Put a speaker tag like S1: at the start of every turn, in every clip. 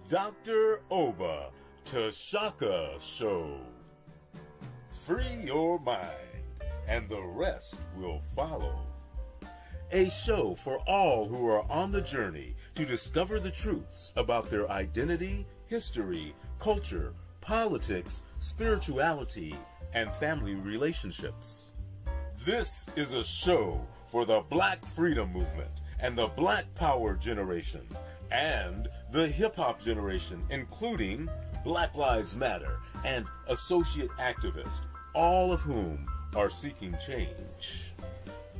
S1: Dr. Oba Tashaka Show. Free your mind, and the rest will follow. A show for all who are on the journey to discover the truths about their identity, history, culture, politics, spirituality, and family relationships. This is a show for the Black Freedom Movement and the Black Power generation and the hip-hop generation, including Black Lives Matter and associate activists, all of whom are seeking change.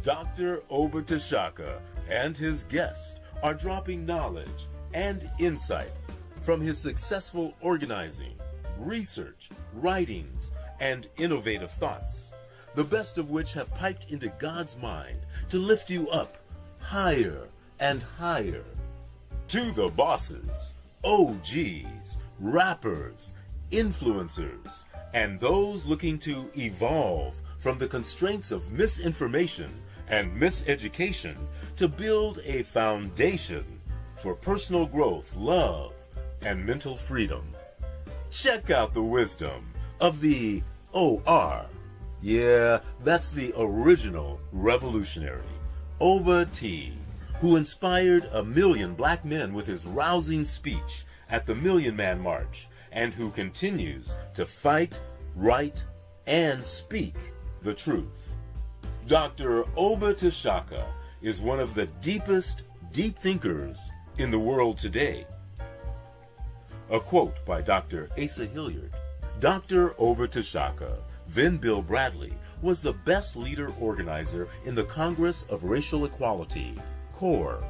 S1: Dr. Oba Tashaka and his guests are dropping knowledge and insight from his successful organizing, research, writings, and innovative thoughts, the best of which have piped into God's mind to lift you up higher and higher. To the bosses, OGs, rappers, influencers, and those looking to evolve from the constraints of misinformation and miseducation to build a foundation for personal growth, love, and mental freedom. Check out the wisdom of the OR. Yeah, that's the original revolutionary, Oba T, who inspired 1 million black men with his rousing speech at the Million Man March, and who continues to fight, write, and speak the truth. Dr. Oba Tashaka is one of the deepest deep thinkers in the world today. A quote by Dr. Asa Hilliard. Dr. Oba Tashaka, then Bill Bradley, was the best leader organizer in the Congress of Racial Equality, CORE.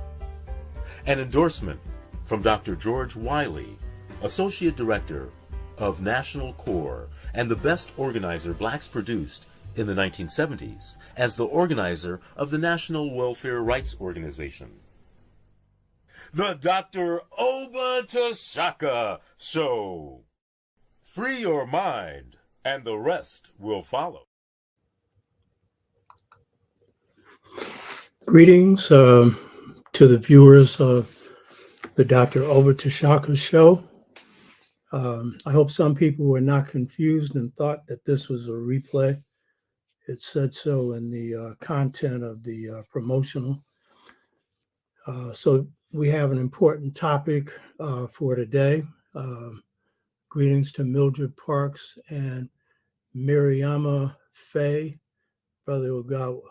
S1: An endorsement from Dr. George Wiley, Associate Director of National CORE and the best organizer blacks produced in the 1970s as the organizer of the National Welfare Rights Organization. The Dr. Oba Tashaka Show. Free your mind, and the rest will follow.
S2: Greetings to the viewers of the Dr. Oba Tashaka Show. I hope some people were not confused and thought that this was a replay. It said so in the content of the promotional. So we have an important topic for today. Greetings to Mildred Parks and Mariama Faye, Brother Ogawa.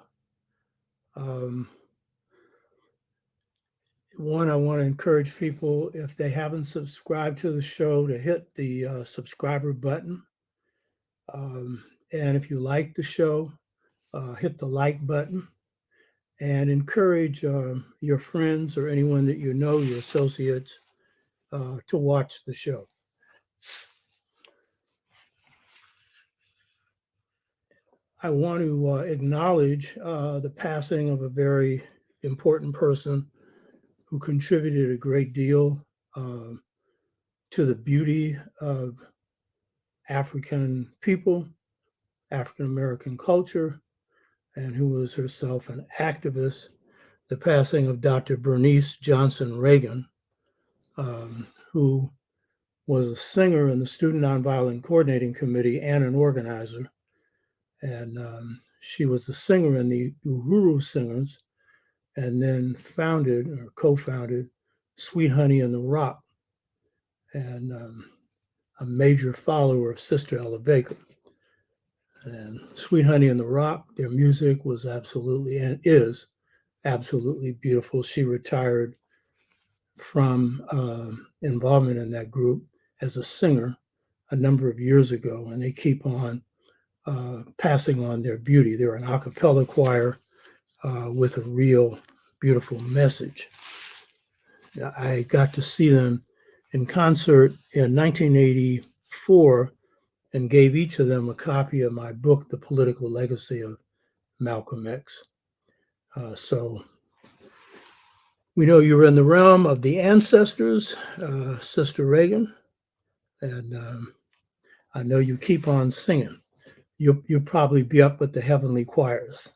S2: One, I want to encourage people, if they haven't subscribed to the show, to hit the subscriber button. And if you like the show, hit the like button and encourage your friends or anyone that you know, your associates, to watch the show. I want to acknowledge the passing of a very important person who contributed a great deal to the beauty of African people, African American culture, and who was herself an activist. The passing of Dr. Bernice Johnson Reagan, who was a singer in the Student Nonviolent Coordinating Committee and an organizer. And she was the singer in the Uhuru Singers, and then founded or co-founded Sweet Honey in the Rock, and a major follower of Sister Ella Baker. And Sweet Honey in the Rock, their music was absolutely and is absolutely beautiful. She retired from involvement in that group as a singer a number of years ago, and they keep on passing on their beauty. They're an a cappella choir with a real beautiful message. I got to see them in concert in 1984 and gave each of them a copy of my book, The Political Legacy of Malcolm X. So we know you're in the realm of the ancestors, Sister Reagan, and I know you keep on singing. You'll probably be up with the heavenly choirs.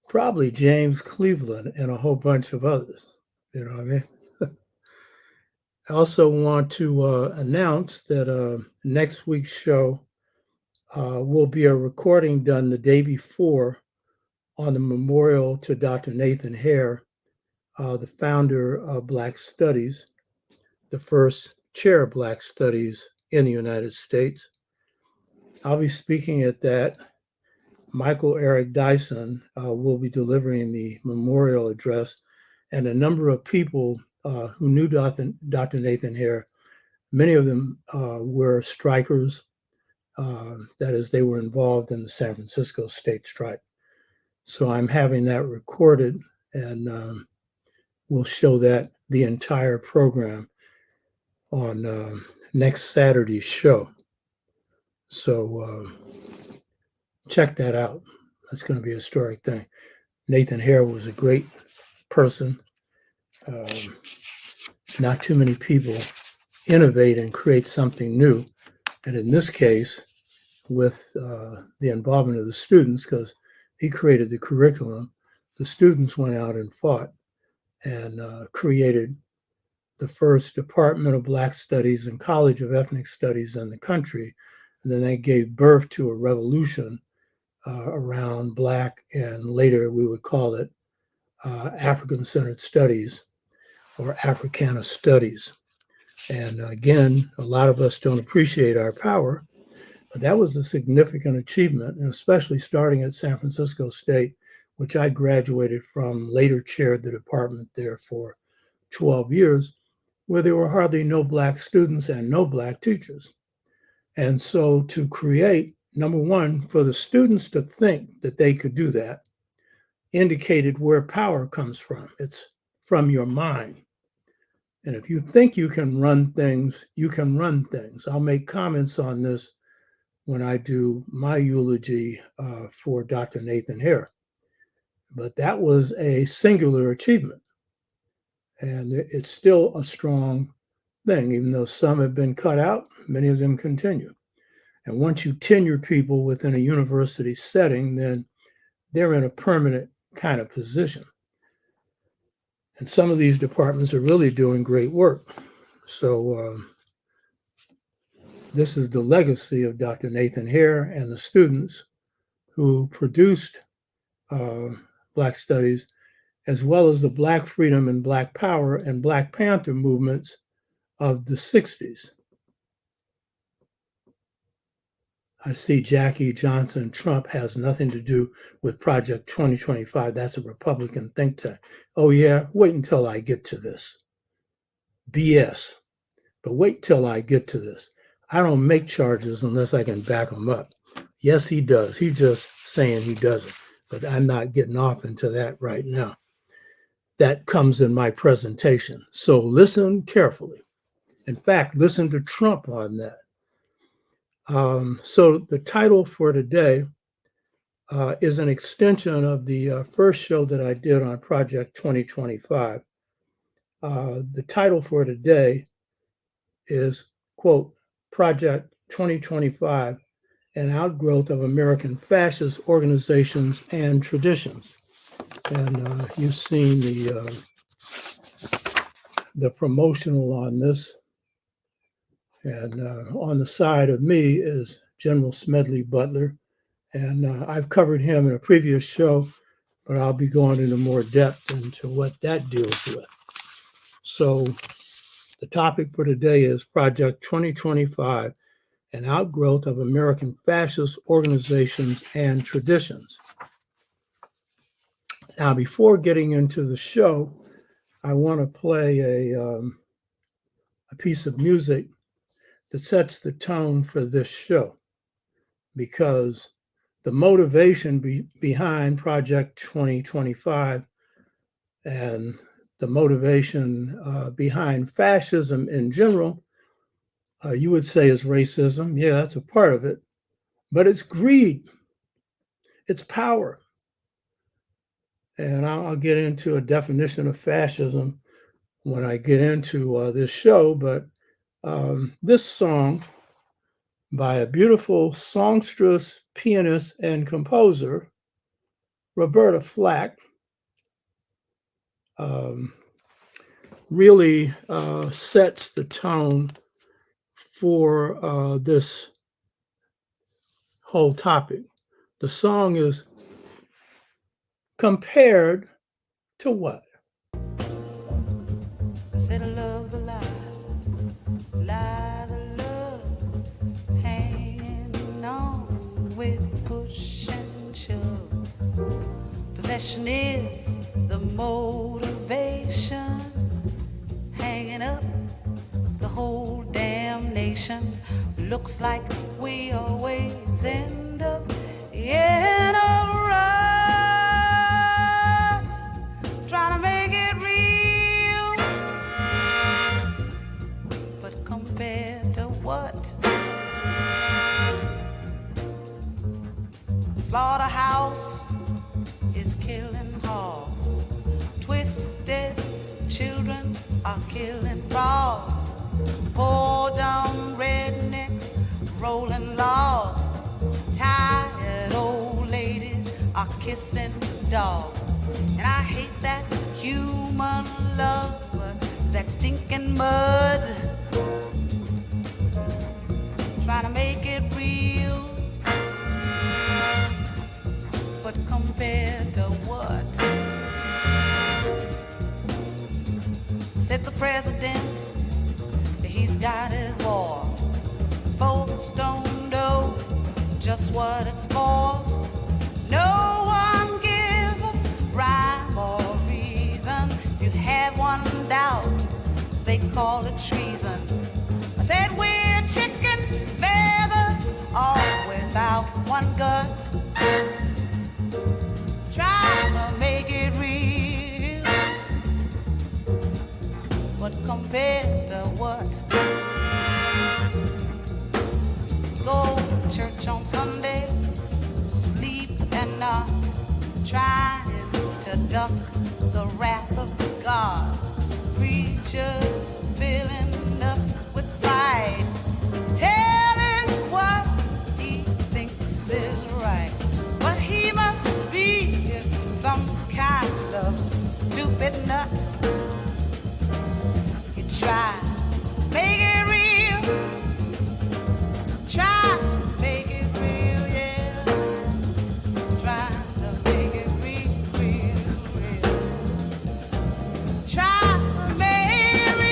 S2: Probably James Cleveland and a whole bunch of others. You know what I mean? I also want to announce that next week's show will be a recording done the day before on the memorial to Dr. Nathan Hare, the founder of Black Studies, the first chair of Black Studies in the United States. I'll be speaking at that. Michael Eric Dyson will be delivering the memorial address, and a number of people who knew Dr. Nathan Hare, many of them were strikers. That is, they were involved in the San Francisco state strike. So I'm having that recorded, and we'll show that the entire program on next Saturday's show. So check that out. That's going to be a historic thing. Nathan Hare was a great person. Not too many people innovate and create something new. And in this case, with the involvement of the students, because he created the curriculum, the students went out and fought and created the first Department of Black Studies and College of Ethnic Studies in the country. And then they gave birth to a revolution around Black, and later we would call it African-centered studies or Africana studies. And again, a lot of us don't appreciate our power, but that was a significant achievement, and especially starting at San Francisco State, which I graduated from, later chaired the department there for 12 years, where there were hardly no Black students and no Black teachers. And so to create, number one, for the students to think that they could do that, indicated where power comes from. It's from your mind. And if you think you can run things, you can run things. I'll make comments on this when I do my eulogy for Dr. Nathan Hare. But that was a singular achievement. And it's still a strong thing, even though some have been cut out, many of them continue. And once you tenure people within a university setting, then they're in a permanent kind of position. And some of these departments are really doing great work. So this is the legacy of Dr. Nathan Hare and the students who produced Black Studies, as well as the Black Freedom and Black Power and Black Panther movements of the 60s. I see Jackie Johnson Trump has nothing to do with Project 2025. That's a Republican think tank. Oh yeah, wait until I get to this. BS. But wait till I get to this. I don't make charges unless I can back them up. Yes, he does. He's just saying he doesn't. But I'm not getting off into that right now. That comes in my presentation. So listen carefully. In fact, listen to Trump on that. So the title for today is an extension of the first show that I did on Project 2025. The title for today is, quote, Project 2025, an outgrowth of American fascist organizations and traditions. And you've seen the promotional on this. And on the side of me is General Smedley Butler. And I've covered him in a previous show, but I'll be going into more depth into what that deals with. So the topic for today is Project 2025, an outgrowth of American fascist organizations and traditions. Now, before getting into the show, I want to play a piece of music that sets the tone for this show, because the motivation behind Project 2025 and the motivation behind fascism in general, you would say is racism. Yeah, that's a part of it. But it's greed. It's power. And I'll get into a definition of fascism when I get into this show. But this song by a beautiful songstress, pianist, and composer, Roberta Flack, really sets the tone for this whole topic. The song is compared to what?
S3: I said I love the lie, lie the love, hanging on with push and shove. Possession is the motivation, hanging up the whole damn nation. Looks like we always end up in a rut, trying to make it real. But compared to what? Slaughterhouse is killing hogs. Twisted children are killing frogs. Poor dumb rednecks rolling logs. Tired old ladies are kissing dogs. And I hate that human love, that stinking mud, trying to make it real. But compared to what? Said the president, he's got his war. Folks don't know just what it's for. No one gives us rhyme or reason. If you have one doubt, they call it treason. I said we're chicken feathers, all without one gut. Try to make it real, but compared to what? Go to church on Sunday, sleep and not trying to duck the wrath of God. Preachers filling us with pride, telling what he thinks is right. But he must be some kind of stupid nut. He tries to make it real, try to make it real, yeah. Try to make it real, real, real. Try to make it real.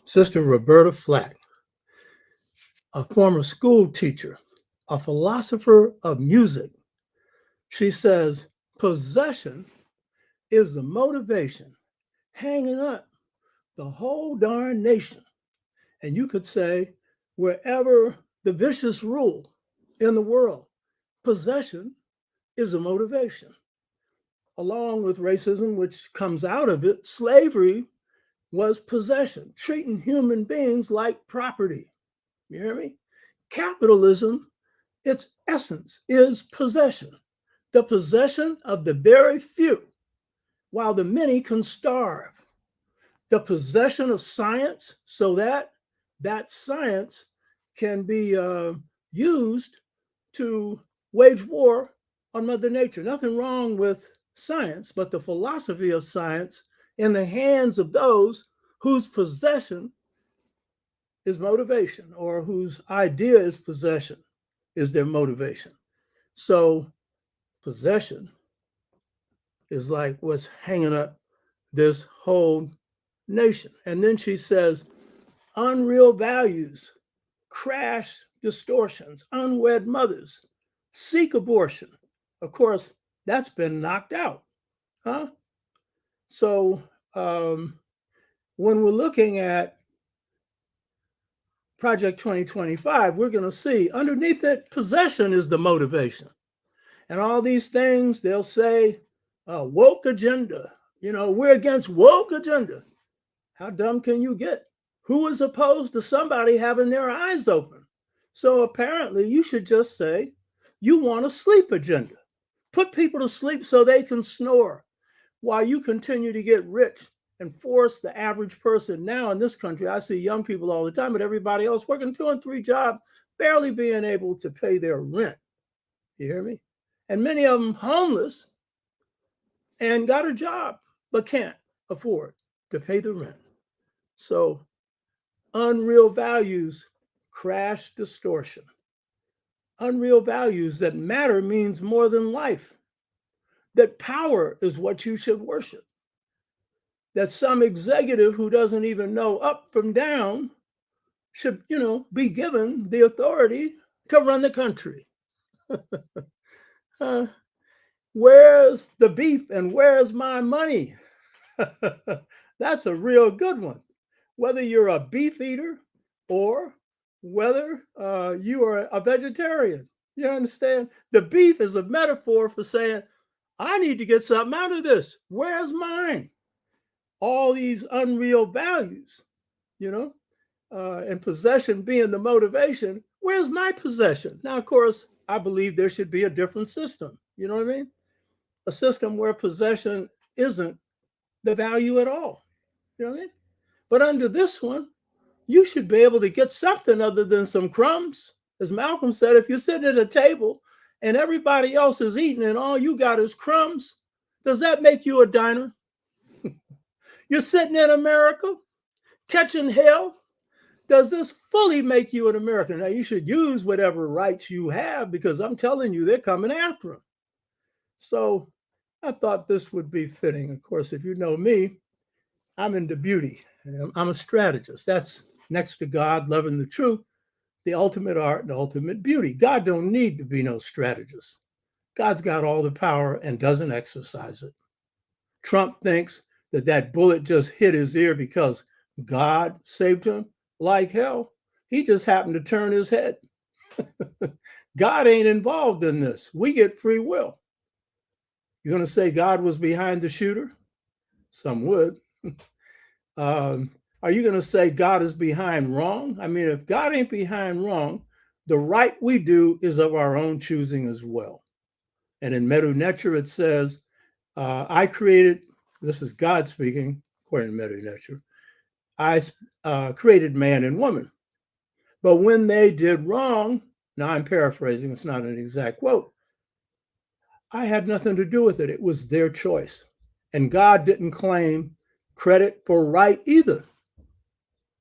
S2: Sister Roberta Flack, a former school teacher, a philosopher of music. She says, possession is the motivation hanging up the whole darn nation. And you could say, wherever the vicious rule in the world, possession is a motivation. Along with racism, which comes out of it, slavery was possession, treating human beings like property. You hear me? Capitalism, its essence is possession, the possession of the very few, while the many can starve. The possession of science so that that science can be used to wage war on Mother Nature. Nothing wrong with science, but the philosophy of science in the hands of those whose possession is motivation, or whose idea is possession is their motivation. So possession is like what's hanging up this whole nation. And then she says, unreal values, crash distortions, unwed mothers, seek abortion. Of course, that's been knocked out. Huh? So when we're looking at Project 2025, we're going to see underneath it, possession is the motivation. And all these things, they'll say, woke agenda. You know, we're against woke agenda. How dumb can you get? Who is opposed to somebody having their eyes open? So apparently you should just say, you want a sleep agenda. Put people to sleep so they can snore while you continue to get rich and force the average person. Now in this country, I see young people all the time, but everybody else working 2 and 3 jobs, barely being able to pay their rent. You hear me? And many of them homeless and got a job, but can't afford to pay the rent. So unreal values, crash distortion. Unreal values that matter means more than life. That power is what you should worship. That some executive who doesn't even know up from down should, be given the authority to run the country. Where's the beef and where's my money? That's a real good one. Whether you're a beef eater or whether you are a vegetarian, you understand? The beef is a metaphor for saying, I need to get something out of this. Where's mine? All these unreal values, and possession being the motivation. Where's my possession? Now, of course, I believe there should be a different system. You know what I mean? A system where possession isn't the value at all. You know what I mean? But under this one, you should be able to get something other than some crumbs. As Malcolm said, if you're sitting at a table and everybody else is eating and all you got is crumbs, does that make you a diner? You're sitting in America, catching hell. Does this fully make you an American? Now, you should use whatever rights you have, because I'm telling you, they're coming after them. So I thought this would be fitting. Of course, if you know me, I'm into beauty. I'm a strategist. That's next to God, loving the truth, the ultimate art and the ultimate beauty. God don't need to be no strategist. God's got all the power and doesn't exercise it. Trump thinks that bullet just hit his ear because God saved him. Like hell, he just happened to turn his head. God ain't involved in this. We get free will. You're going to say God was behind the shooter? Some would. Are you going to say God is behind wrong? I mean, if God ain't behind wrong, the right we do is of our own choosing as well. And in Medu Neter, it says, I created, this is God speaking, according to Medu Neter, I created man and woman. But when they did wrong, now I'm paraphrasing, it's not an exact quote, I had nothing to do with it. It was their choice. And God didn't claim credit for right either.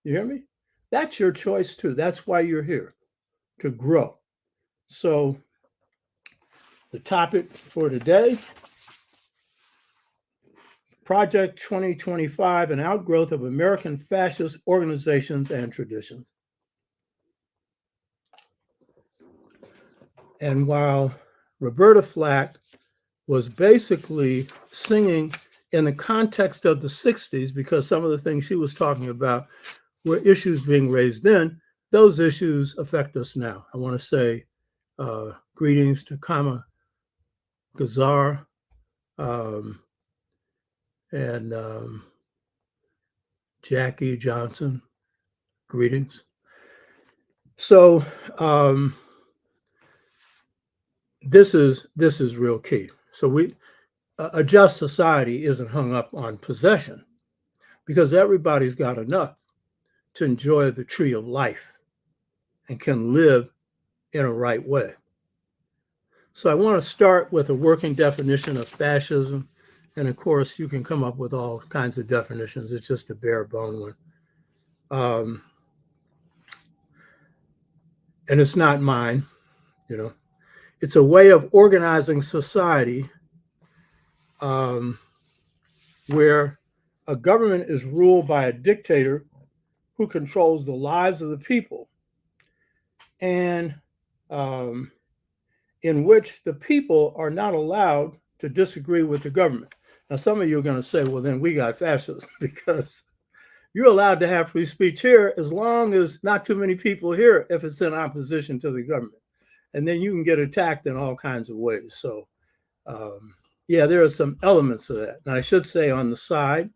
S2: You hear me? That's your choice too. That's why you're here, could grow. So the topic for today, Project 2025, an outgrowth of American fascist organizations and traditions. And while Roberta Flack was basically singing in the context of the 60s, because some of the things she was talking about were issues being raised then, those issues affect us now. I want to say greetings to Kama Gazar and Jackie Johnson. Greetings. So this is real key. So a just society isn't hung up on possession, because everybody's got enough to enjoy the tree of life and can live in a right way. So I want to start with a working definition of fascism. And of course, you can come up with all kinds of definitions. It's just a bare bone one. And it's not mine, you know. It's a way of organizing society where a government is ruled by a dictator who controls the lives of the people, and in which the people are not allowed to disagree with the government. Now, some of you are going to say, well, then we got fascism, because you're allowed to have free speech here as long as not too many people hear it if it's in opposition to the government. And then you can get attacked in all kinds of ways. So, yeah, there are some elements of that. And I should say on the side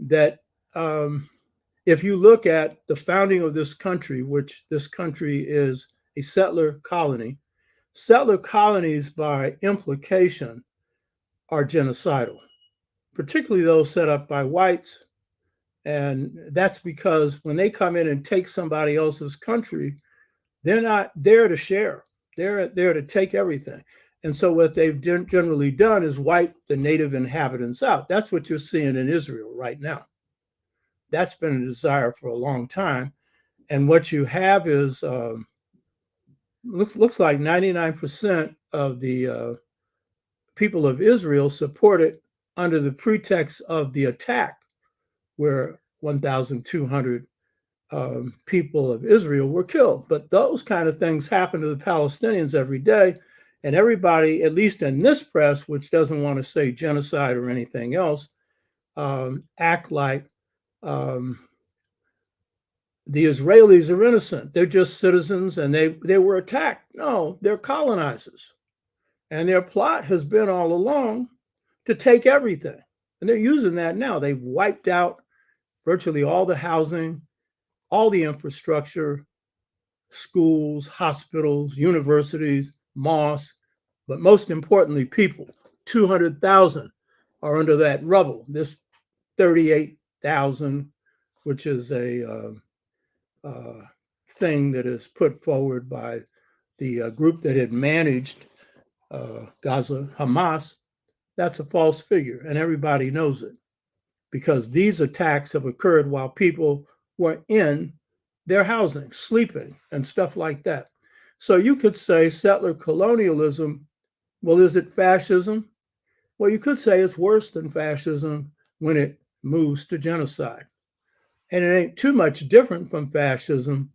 S2: that if you look at the founding of this country, which this country is a settler colony, settler colonies by implication are genocidal, particularly those set up by whites. And that's because when they come in and take somebody else's country, they're not there to share. They're there to take everything. And so what they've generally done is wipe the native inhabitants out. That's what you're seeing in Israel right now. That's been a desire for a long time. And what you have is, looks like 99% of the people of Israel support it under the pretext of the attack, where 1,200 people of Israel were killed. But those kind of things happen to the Palestinians every day. And everybody, at least in this press, which doesn't want to say genocide or anything else, act like the Israelis are innocent. They're just citizens and they were attacked. No, they're colonizers. And their plot has been all along to take everything. And they're using that now. They've wiped out virtually all the housing, all the infrastructure, schools, hospitals, universities, mosques, but most importantly, people. 200,000 are under that rubble. This 38,000, which is a thing that is put forward by the group that had managed Gaza, Hamas, that's a false figure, and everybody knows it, because these attacks have occurred while people were in their housing, sleeping, and stuff like that. So you could say settler colonialism, well, is it fascism? Well, you could say it's worse than fascism when it moves to genocide. And it ain't too much different from fascism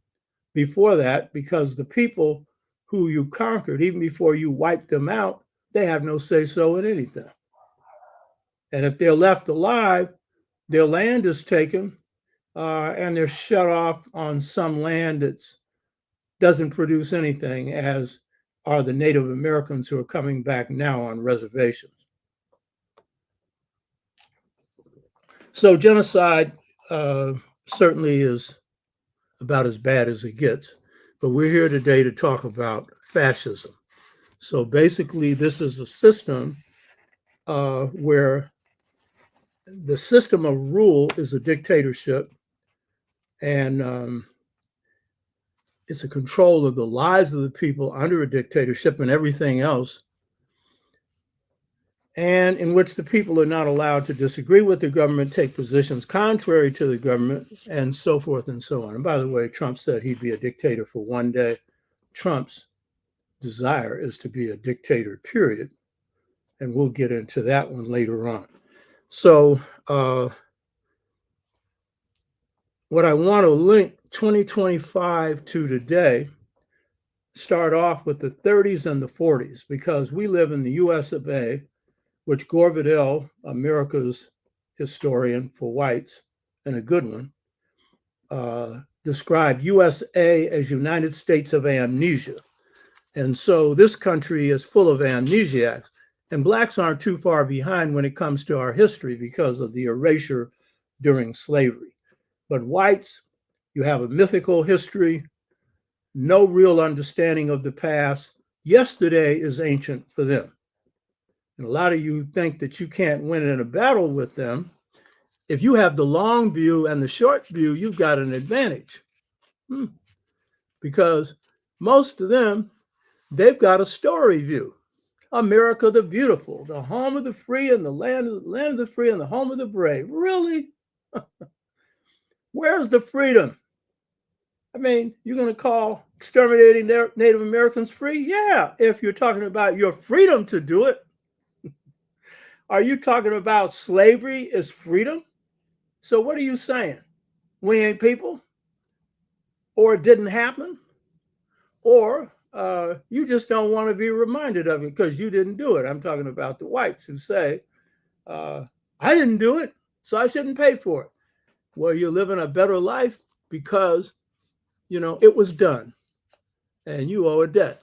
S2: before that, because the people who you conquered, even before you wiped them out, they have no say-so in anything. And if they're left alive, their land is taken and they're shut off on some land that doesn't produce anything, as are the Native Americans who are coming back now on reservations. So genocide certainly is about as bad as it gets, but we're here today to talk about fascism. So basically, this is a system where the system of rule is a dictatorship, and it's a control of the lives of the people under a dictatorship and everything else, and in which the people are not allowed to disagree with the government, take positions contrary to the government, and so forth and so on. And by the way, Trump said he'd be a dictator for one day. Trump's desire is to be a dictator, period. And we'll get into that one later on. So what I want to link 2025 to today, start off with the 30s and the 40s, because we live in the US of A, which Gore Vidal, America's historian for whites, and a good one, described USA as United States of amnesia. And so this country is full of amnesiacs. And blacks aren't too far behind when it comes to our history because of the erasure during slavery. But whites, you have a mythical history, no real understanding of the past. Yesterday is ancient for them. And a lot of you think that you can't win in a battle with them. If you have the long view and the short view, you've got an advantage. Because most of them, they've got a story view. America the beautiful, the home of the free and the land of the free and the home of the brave. Really? Where's the freedom? I mean, you're going to call exterminating Native Americans free? Yeah, if you're talking about your freedom to do it. Are you talking about slavery is freedom? So what are you saying? We ain't people? Or it didn't happen? Or you just don't want to be reminded of it because you didn't do it. I'm talking about the whites who say, I didn't do it, so I shouldn't pay for it. Well, you're living a better life because, it was done and you owe a debt.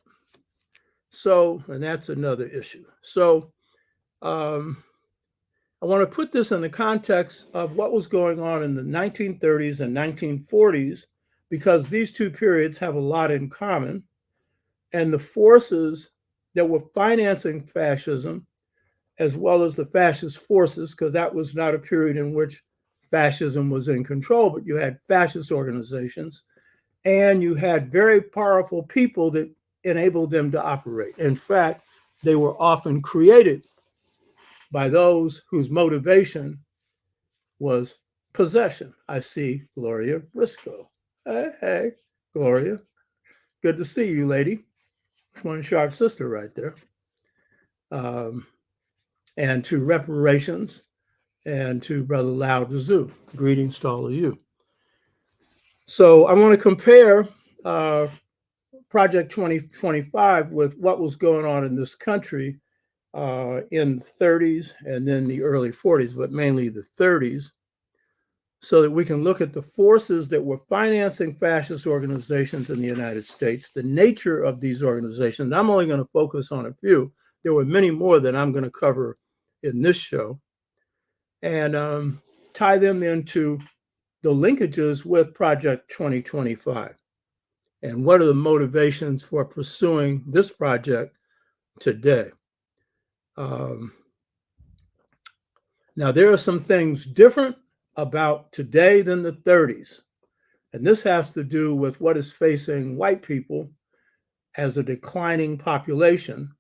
S2: So, and that's another issue. So I want to put this in the context of what was going on in the 1930s and 1940s, because these two periods have a lot in common. And the forces that were financing fascism, as well as the fascist forces, because that was not a period in which fascism was in control, but you had fascist organizations, and you had very powerful people that enabled them to operate. In fact, they were often created by those whose motivation was possession. I see Gloria Briscoe. Hey, Gloria. Good to see you, lady. One sharp sister right there. And to reparations and to Brother Lao Tzu. Greetings to all of you. So I want to compare Project 2025 with what was going on in this country in the 30s and then the early 40s, but mainly the 30s, so that we can look at the forces that were financing fascist organizations in the United States, the nature of these organizations. I'm only going to focus on a few. There were many more that I'm going to cover in this show, and tie them into the linkages with Project 2025. And what are the motivations for pursuing this project today? Now, there are some things different about today than the 30s. And this has to do with what is facing white people as a declining population,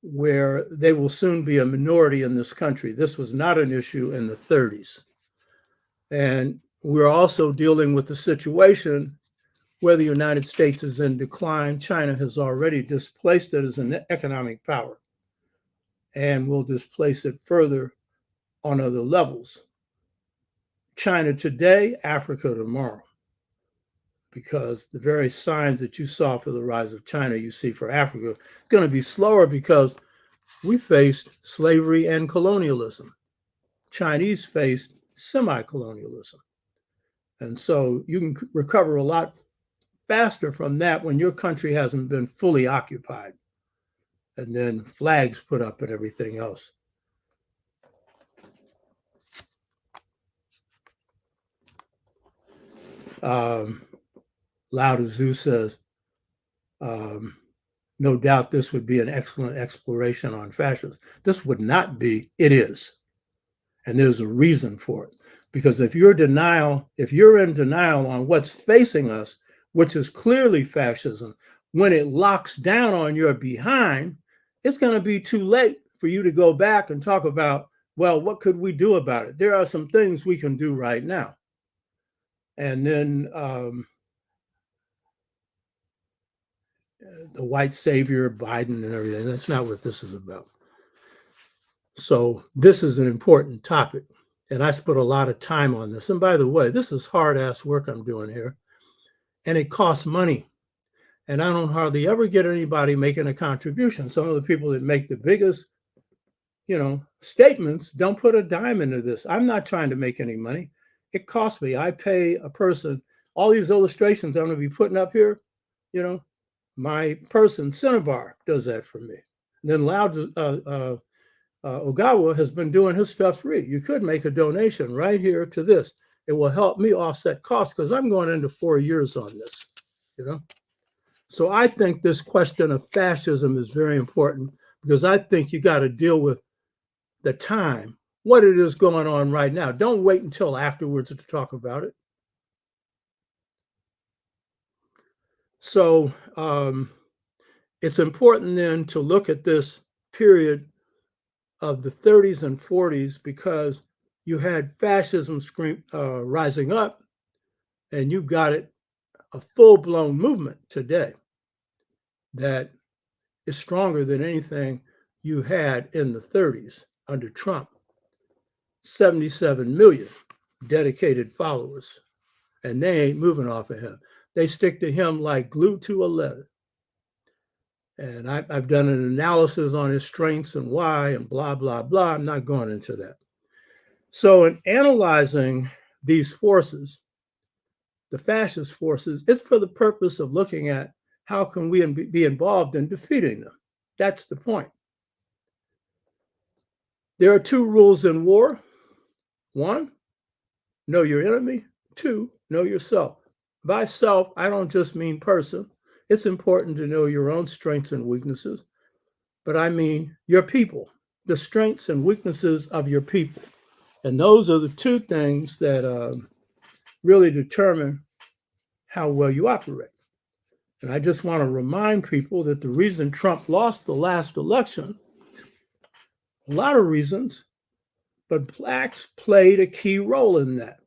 S2: where they will soon be a minority in this country. This was not an issue in the 30s. And we're also dealing with the situation where the United States is in decline. China has already displaced it as an economic power and will displace it further on other levels. China today, Africa tomorrow, because the very signs that you saw for the rise of China, you see for Africa. It's going to be slower because we faced slavery and colonialism. Chinese faced semi-colonialism. And so you can recover a lot faster from that when your country hasn't been fully occupied and then flags put up and everything else. Lao Tzu says, no doubt this would be an excellent exploration on fascism. This would not be, it is. And there's a reason for it. Because if you're in denial on what's facing us, which is clearly fascism, when it locks down on your behind, it's going to be too late for you to go back and talk about, well, what could we do about it? There are some things we can do right now. And then the white savior, Biden and everything. That's not what this is about. So this is an important topic. And I spent a lot of time on this. And by the way, this is hard-ass work I'm doing here. And it costs money. And I don't hardly ever get anybody making a contribution. Some of the people that make the biggest, statements don't put a dime into this. I'm not trying to make any money. It costs me. I pay a person. All these illustrations I'm going to be putting up here, my person, Cinnabar, does that for me. And then Ogawa has been doing his stuff free. You could make a donation right here to this. It will help me offset costs because I'm going into 4 years on this, So I think this question of fascism is very important because I think you got to deal with the time, what it is going on right now. Don't wait until afterwards to talk about it. So it's important then to look at this period of the 30s and 40s because you had fascism rising up and you got it a full-blown movement today that is stronger than anything you had in the 30s under Trump. 77 million dedicated followers, and they ain't moving off of him. They stick to him like glue to a letter. And I've done an analysis on his strengths and why and blah, blah, blah. I'm not going into that. So in analyzing these forces, the fascist forces, it's for the purpose of looking at how can we be involved in defeating them. That's the point. There are 2 rules in war. 1, know your enemy. 2, know yourself. By self, I don't just mean person. It's important to know your own strengths and weaknesses, but I mean your people, the strengths and weaknesses of your people. And those are the 2 things that really determine how well you operate. And I just want to remind people that the reason Trump lost the last election, a lot of reasons, but blacks played a key role in that.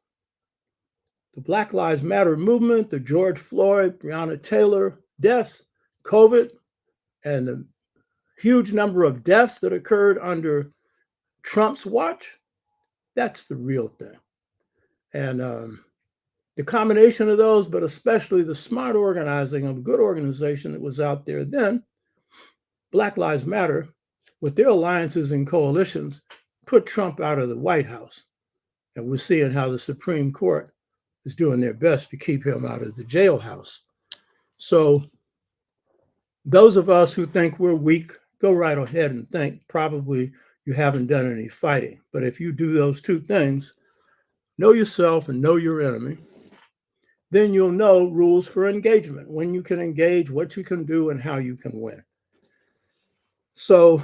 S2: The Black Lives Matter movement, the George Floyd, Breonna Taylor deaths, COVID, and the huge number of deaths that occurred under Trump's watch, that's the real thing. And the combination of those, but especially the smart organizing of a good organization that was out there then, Black Lives Matter, with their alliances and coalitions, put Trump out of the White House. And we're seeing how the Supreme Court is doing their best to keep him out of the jailhouse. So those of us who think we're weak, go right ahead and think probably you haven't done any fighting. But if you do those 2 things, know yourself and know your enemy, then you'll know rules for engagement, when you can engage, what you can do, and how you can win. So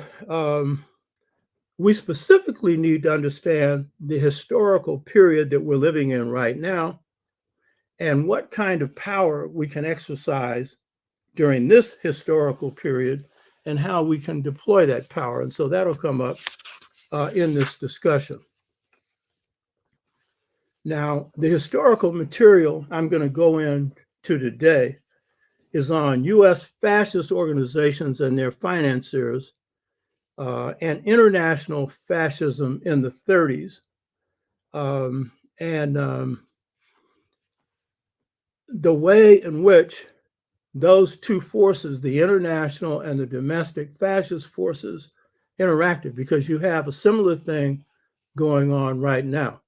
S2: we specifically need to understand the historical period that we're living in right now and what kind of power we can exercise during this historical period and how we can deploy that power. And so that'll come up in this discussion. Now, the historical material I'm going to go into today is on U.S. fascist organizations and their financiers and international fascism in the 30s. The way in which those 2 forces, the international and the domestic fascist forces, interacted, because you have a similar thing going on right now.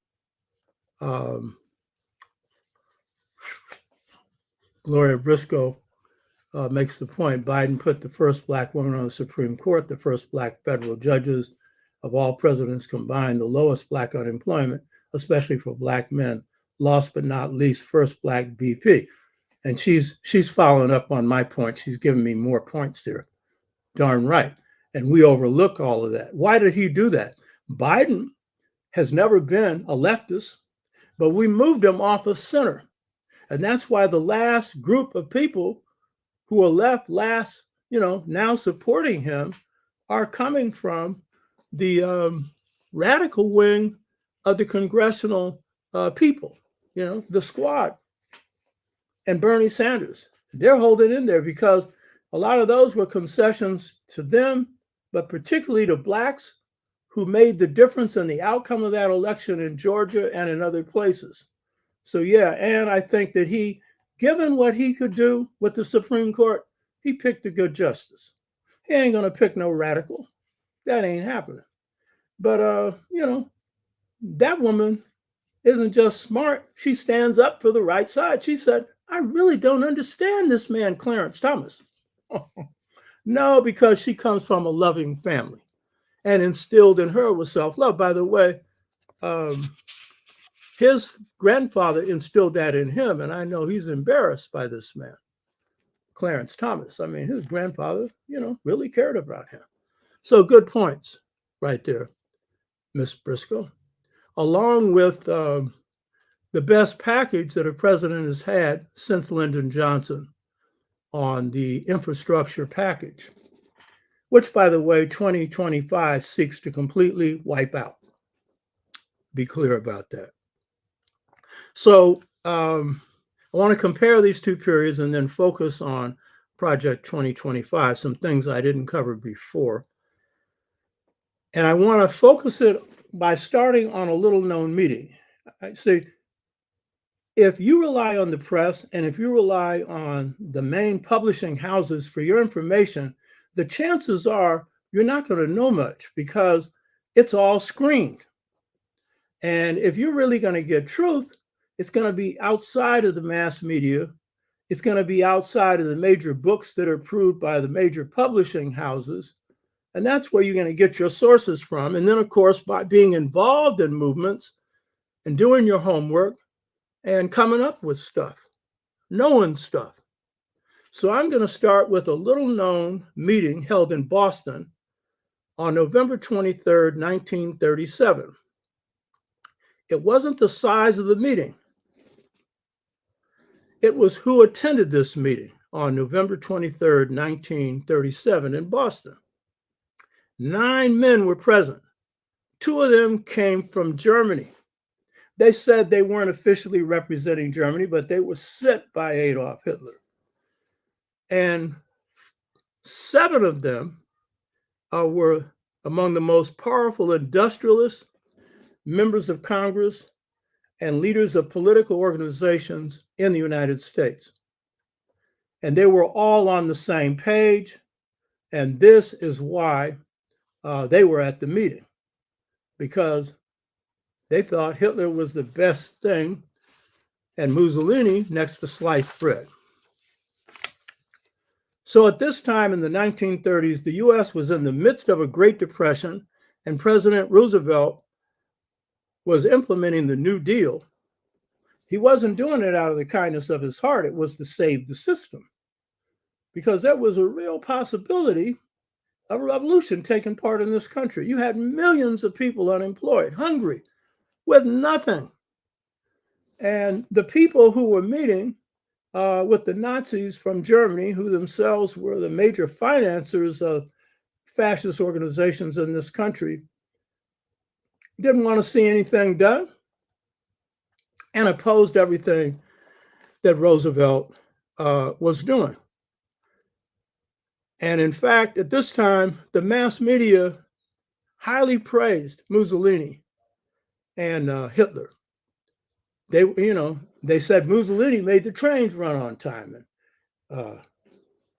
S2: Gloria Briscoe makes the point, Biden put the first Black woman on the Supreme Court, the first Black federal judges of all presidents combined, the lowest Black unemployment, especially for Black men, last but not least, first Black BP. And she's following up on my point. She's giving me more points there. Darn right. And we overlook all of that. Why did he do that? Biden has never been a leftist, but we moved him off of center. And that's why the last group of people who are left now supporting him are coming from the radical wing of the congressional people, the squad, and Bernie Sanders. They're holding in there because A lot of those were concessions to them, but particularly to blacks who made the difference in the outcome of that election in Georgia and in other places. So yeah, and I think that he, given what he could do with the Supreme Court, he picked a good justice. He ain't gonna pick no radical. That ain't happening. But that woman isn't just smart. She stands up for the right side. She said, I really don't understand this man, Clarence Thomas. No, because she comes from a loving family and instilled in her was self-love. By the way, his grandfather instilled that in him, and I know he's embarrassed by this man, Clarence Thomas. I mean, his grandfather, really cared about him. So good points right there, Miss Briscoe. Along with the best package that a president has had since Lyndon Johnson on the infrastructure package, which, by the way, 2025 seeks to completely wipe out. Be clear about that. So I want to compare these two periods and then focus on Project 2025, some things I didn't cover before. And I want to focus it by starting on a little known meeting. I say, if you rely on the press and if you rely on the main publishing houses for your information, the chances are you're not going to know much because it's all screened. And if you're really going to get truth, it's going to be outside of the mass media. It's going to be outside of the major books that are approved by the major publishing houses. And that's where you're going to get your sources from. And then, of course, by being involved in movements and doing your homework and coming up with stuff, knowing stuff. So I'm going to start with a little known meeting held in Boston on November 23rd, 1937. It wasn't the size of the meeting. It was who attended this meeting on November 23rd, 1937 in Boston. 9 men were present. 2 of them came from Germany. They said they weren't officially representing Germany, but they were sent by Adolf Hitler. And 7 of them were among the most powerful industrialists, members of Congress, and leaders of political organizations in the United States. And they were all on the same page. And this is why they were at the meeting, because they thought Hitler was the best thing and Mussolini next to sliced bread. So at this time in the 1930s, the US was in the midst of a Great Depression, and President Roosevelt was implementing the New Deal. He wasn't doing it out of the kindness of his heart. It was to save the system, because there was a real possibility of a revolution taking part in this country. You had millions of people unemployed, hungry, with nothing. And the people who were meeting with the Nazis from Germany, who themselves were the major financiers of fascist organizations in this country, didn't want to see anything done and opposed everything that Roosevelt was doing. And in fact, at this time, the mass media highly praised Mussolini and Hitler. They said Mussolini made the trains run on time. And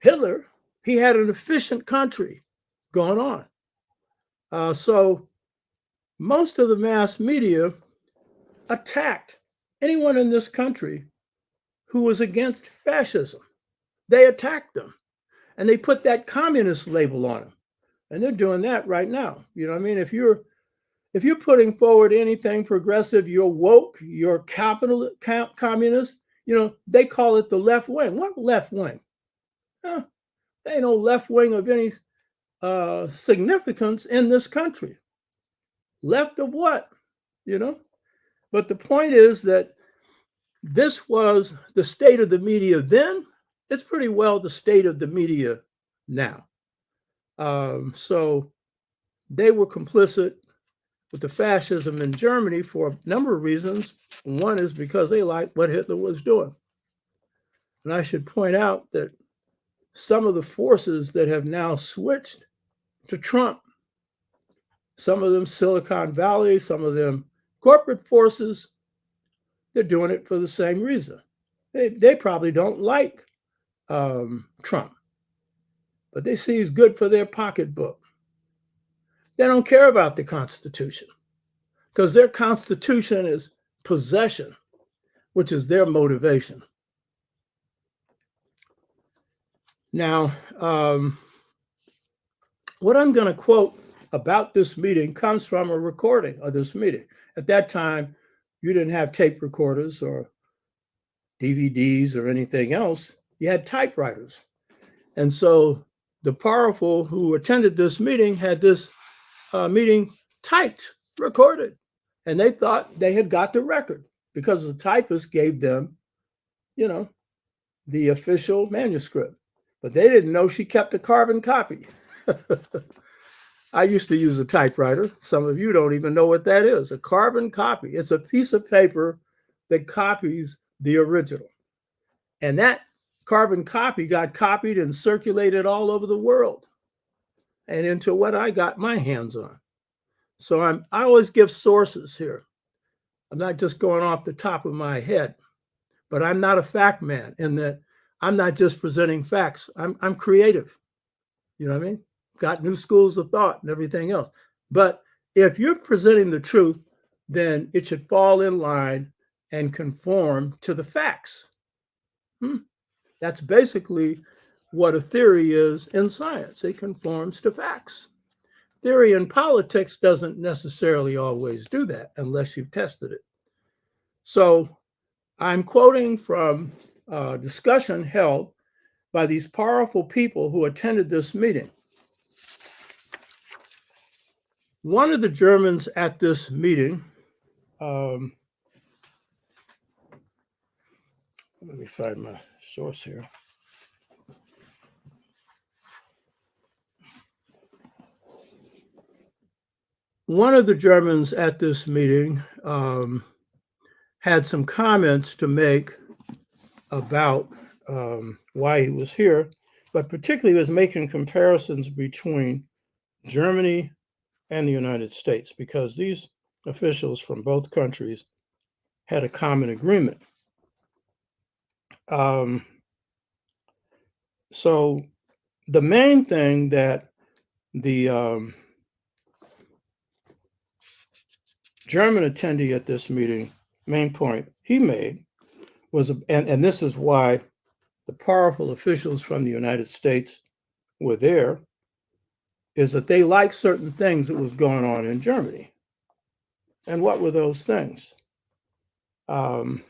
S2: Hitler, he had an efficient country going on. So most of the mass media attacked anyone in this country who was against fascism. They attacked them. And they put that communist label on them. And they're doing that right now. You know what I mean? If you're putting forward anything progressive, you're woke, you're communist, they call it the left wing. What left wing? There ain't no left wing of any significance in this country. Left of what? But the point is that this was the state of the media then. It's pretty well the state of the media now. So they were complicit with the fascism in Germany for a number of reasons. One is because they liked what Hitler was doing. And I should point out that some of the forces that have now switched to Trump. Some of them Silicon Valley, some of them corporate forces, they're doing it for the same reason. They probably don't like Trump, but they see he's good for their pocketbook. They don't care about the Constitution because their Constitution is possession, which is their motivation. Now, what I'm going to quote about this meeting comes from a recording of this meeting. At that time, you didn't have tape recorders or DVDs or anything else. You had typewriters. And so the powerful who attended this meeting had this meeting typed, recorded, and they thought they had got the record because the typist gave them, the official manuscript. But they didn't know she kept a carbon copy. I used to use a typewriter. Some of you don't even know what that is. A carbon copy. It's a piece of paper that copies the original. And that carbon copy got copied and circulated all over the world and into what I got my hands on. So I always give sources here. I'm not just going off the top of my head, but I'm not a fact man in that I'm not just presenting facts. I'm creative. You know what I mean? Got new schools of thought and everything else. But if you're presenting the truth, then it should fall in line and conform to the facts. That's basically what a theory is in science. It conforms to facts. Theory in politics doesn't necessarily always do that unless you've tested it. So I'm quoting from a discussion held by these powerful people who attended this meeting. One of the Germans at this meeting, let me find my source here. One of the Germans at this meeting had some comments to make about why he was here, but particularly was making comparisons between Germany and the United States, because these officials from both countries had a common agreement. So the main thing that the German attendee at this meeting, main point he made was, and this is why the powerful officials from the United States were there, is that they liked certain things that was going on in Germany. And what were those things? It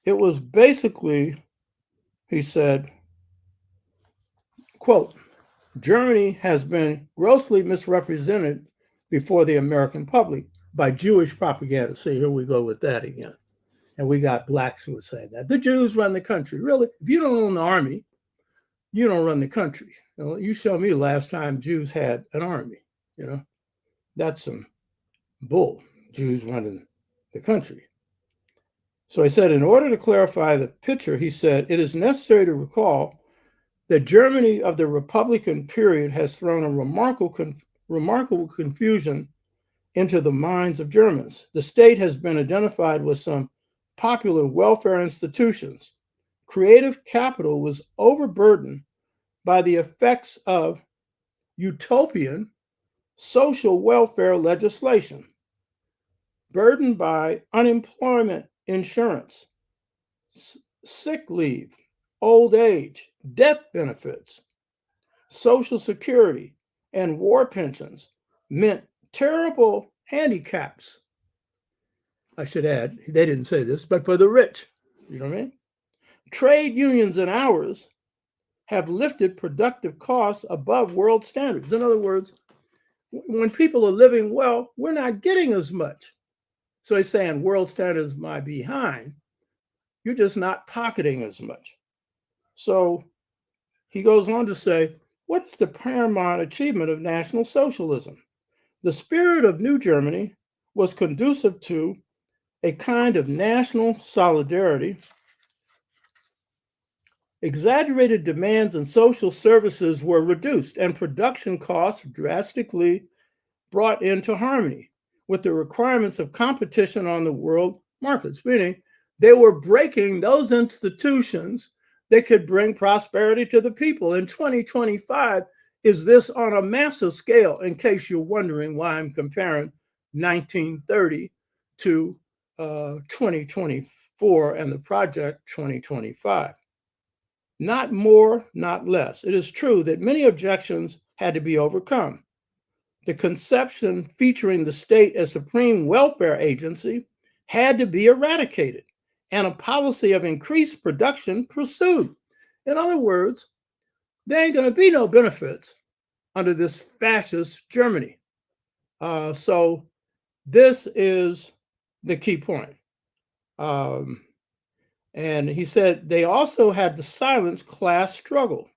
S2: was basically, he said, quote, Germany has been grossly misrepresented before the American public by Jewish propaganda. See, here we go with that again. And we got blacks who would say that. The Jews run the country. Really? If you don't own the army, you don't run the country. You show me the last time Jews had an army. That's some bull, Jews running the country. So he said, in order to clarify the picture, he said, it is necessary to recall that Germany of the Republican period has thrown a remarkable confusion into the minds of Germans. The state has been identified with some popular welfare institutions. Creative capital was overburdened by the effects of utopian social welfare legislation, burdened by unemployment insurance, sick leave, old age, death benefits, Social Security, and war pensions meant terrible handicaps. I should add, they didn't say this, but for the rich, you know what I mean? Trade unions and ours have lifted productive costs above world standards. In other words, when people are living well, we're not getting as much. So he's saying world standards might be behind. You're just not pocketing as much. So he goes on to say, what is the paramount achievement of National Socialism? The spirit of New Germany was conducive to a kind of national solidarity Exaggerated demands and social services were reduced, and production costs drastically brought into harmony with the requirements of competition on the world markets, meaning they were breaking those institutions that could bring prosperity to the people. In 2025, is this on a massive scale, in case you're wondering why I'm comparing 1930 to 2024 and the project 2025. Not more, not less. It is true that many objections had to be overcome. The conception featuring the state as supreme welfare agency had to be eradicated and a policy of increased production pursued. In other words, there ain't going to be no benefits under this fascist Germany. So this is the key point. And he said they also had to silence class struggle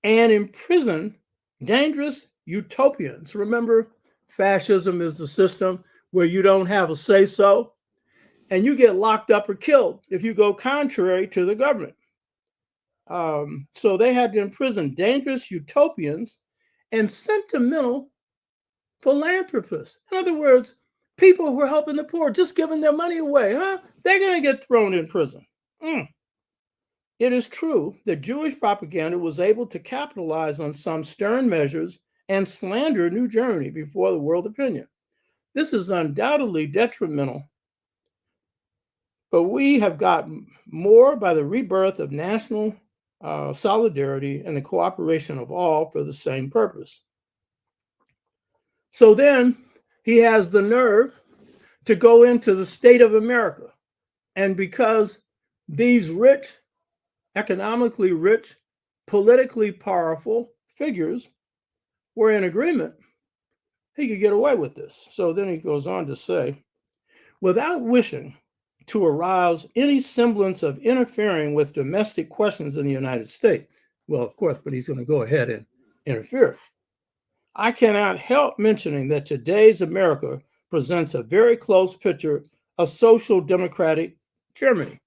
S2: and imprison dangerous utopians. Remember, fascism is the system where you don't have a say-so and you get locked up or killed if you go contrary to the government. So they had to imprison dangerous utopians and sentimental philanthropists. In other words, people who are helping the poor, just giving their money away, they're going to get thrown in prison. It is true that Jewish propaganda was able to capitalize on some stern measures and slander New Germany before the world opinion. This is undoubtedly detrimental, but we have gotten more by the rebirth of national solidarity and the cooperation of all for the same purpose. So then he has the nerve to go into the state of America. And because these rich, economically rich, politically powerful figures were in agreement, he could get away with this. So then he goes on to say, without wishing to arouse any semblance of interfering with domestic questions in the United States, well, of course, but he's going to go ahead and interfere. I cannot help mentioning that today's America presents a very close picture of social democratic Germany.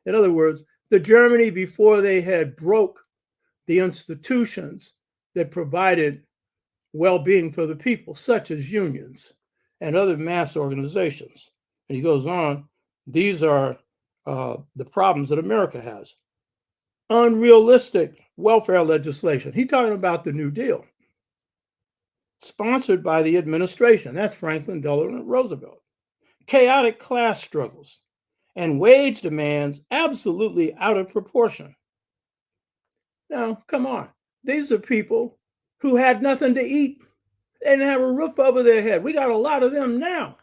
S2: In other words, the Germany before they had broke the institutions that provided well-being for the people, such as unions and other mass organizations. And he goes on, these are the problems that America has. Unrealistic welfare legislation. He's talking about the New Deal, sponsored by the administration. That's Franklin Delano Roosevelt. Chaotic class struggles and wage demands absolutely out of proportion. Now, come on. These are people who had nothing to eat. They didn't have a roof over their head. We got a lot of them now,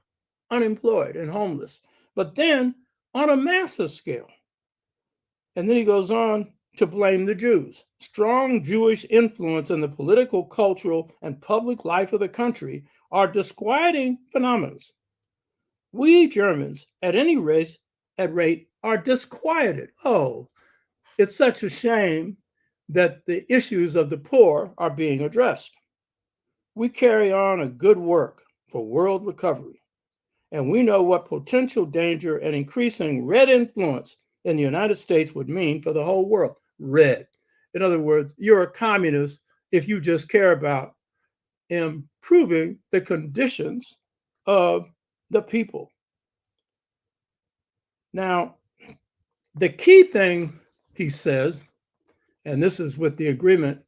S2: unemployed and homeless, but then on a massive scale. And then he goes on to blame the Jews. Strong Jewish influence in the political, cultural, and public life of the country are disquieting phenomena. We Germans, at any rate, are disquieted. Oh, it's such a shame that the issues of the poor are being addressed. We carry on a good work for world recovery, and we know what potential danger and increasing red influence in the United States would mean for the whole world. Red. In other words, you're a communist if you just care about improving the conditions of the people. Now, the key thing he says, and this is with the agreement,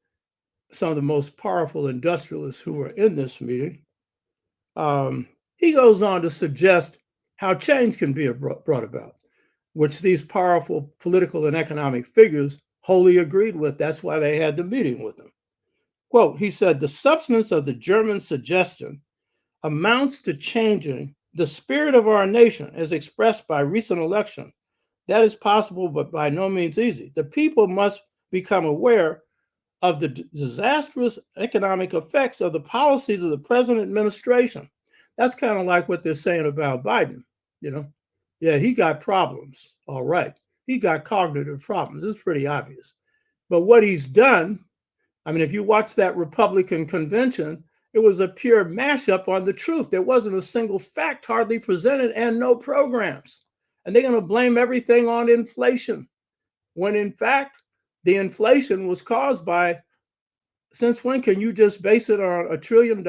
S2: some of the most powerful industrialists who were in this meeting, he goes on to suggest how change can be brought about, which these powerful political and economic figures wholly agreed with. That's why they had the meeting with him. Quote, he said, the substance of the German suggestion amounts to changing the spirit of our nation as expressed by recent election. That is possible, but by no means easy. The people must become aware of the disastrous economic effects of the policies of the present administration. That's kind of like what they're saying about Biden, you know? Yeah, he got problems, all right. He got cognitive problems. It's pretty obvious. But what he's done, I mean, if you watch that Republican convention, it was a pure mashup on the truth. There wasn't a single fact hardly presented and no programs. And they're going to blame everything on inflation. when in fact, the inflation was caused by, since when can you just base it on $1 trillion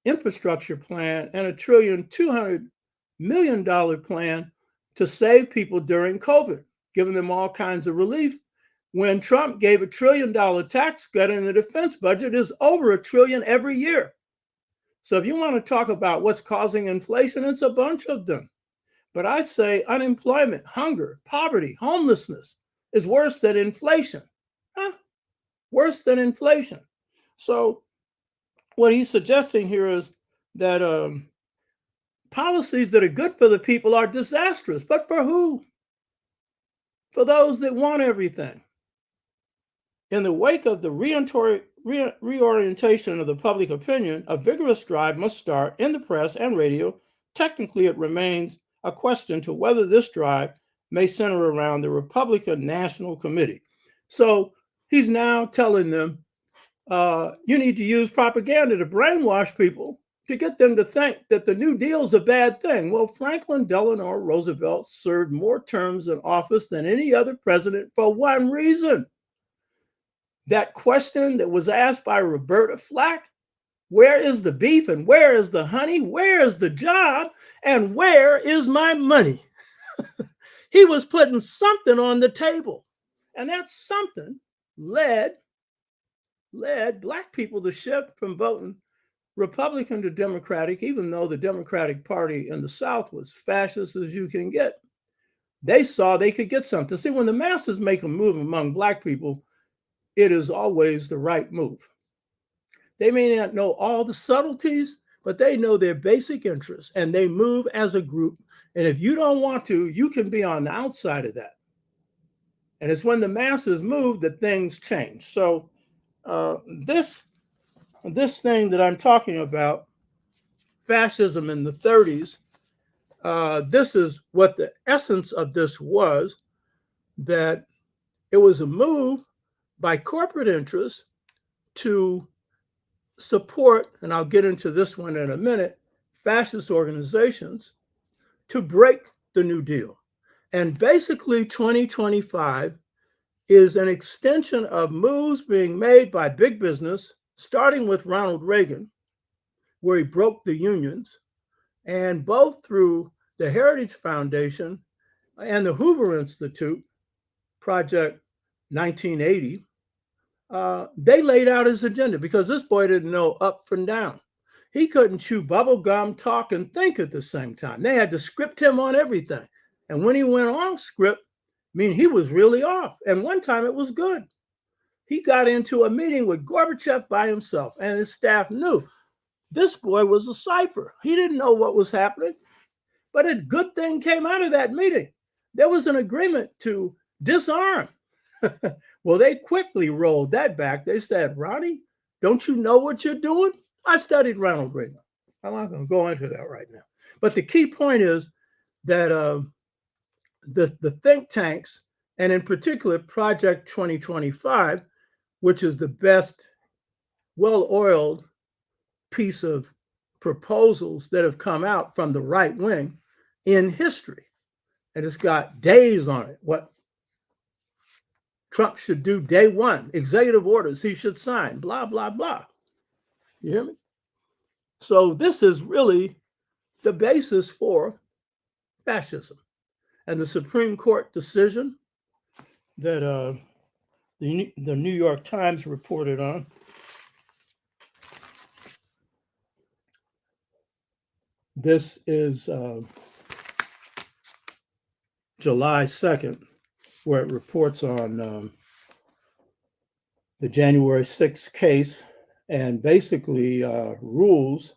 S2: infrastructure plan and $1,200,000,000 plan to save people during COVID, giving them all kinds of relief, when Trump gave $1 trillion tax cut and the defense budget is over $1 trillion every year. So if you want to talk about what's causing inflation, it's a bunch of them. But I say unemployment, hunger, poverty, homelessness is worse than inflation. Worse than inflation. So what he's suggesting here is that policies that are good for the people are disastrous. But for who? For those that want everything. In the wake of the reorientation of the public opinion, a vigorous drive must start in the press and radio. Technically, it remains a question to whether this drive may center around the Republican National Committee. So he's now telling them, you need to use propaganda to brainwash people to get them to think that the New Deal is a bad thing. Well, Franklin Delano Roosevelt served more terms in office than any other president for one reason. That question that was asked by Roberta Flack, where is the beef and where is the honey? Where is the job? And where is my money? He was putting something on the table. And that something led Black people to shift from voting Republican to Democratic, even though the Democratic Party in the South was fascist as you can get. They saw they could get something. See, when the masses make a move among Black people, it is always the right move. They may not know all the subtleties, but they know their basic interests and they move as a group. And if you don't want to, you can be on the outside of that. And it's when the masses move that things change. So this thing that I'm talking about, fascism in the 30s, this is what the essence of this was, that it was a move by corporate interests to support, and I'll get into this one in a minute, fascist organizations to break the New Deal. And basically 2025 is an extension of moves being made by big business, starting with Ronald Reagan, where he broke the unions, and both through the Heritage Foundation and the Hoover Institute, Project 1980, they laid out his agenda because this boy didn't know up from down. He couldn't chew bubble gum, talk, and think at the same time. They had to script him on everything. And when he went off script, he was really off. And one time it was good. He got into a meeting with Gorbachev by himself, and his staff knew this boy was a cipher. He didn't know what was happening, but a good thing came out of that meeting. There was an agreement to disarm. Well, they quickly rolled that back. They said, Ronnie, don't you know what you're doing? I studied Ronald Reagan. I'm not going to go into that right now. But the key point is that the think tanks, and in particular Project 2025, which is the best well-oiled piece of proposals that have come out from the right wing in history. And it's got days on it. What Trump should do day one, executive orders he should sign, blah, blah, blah. You hear me? So this is really the basis for fascism. And the Supreme Court decision that the New York Times reported on, this is July 2nd, where it reports on the January 6th case and basically rules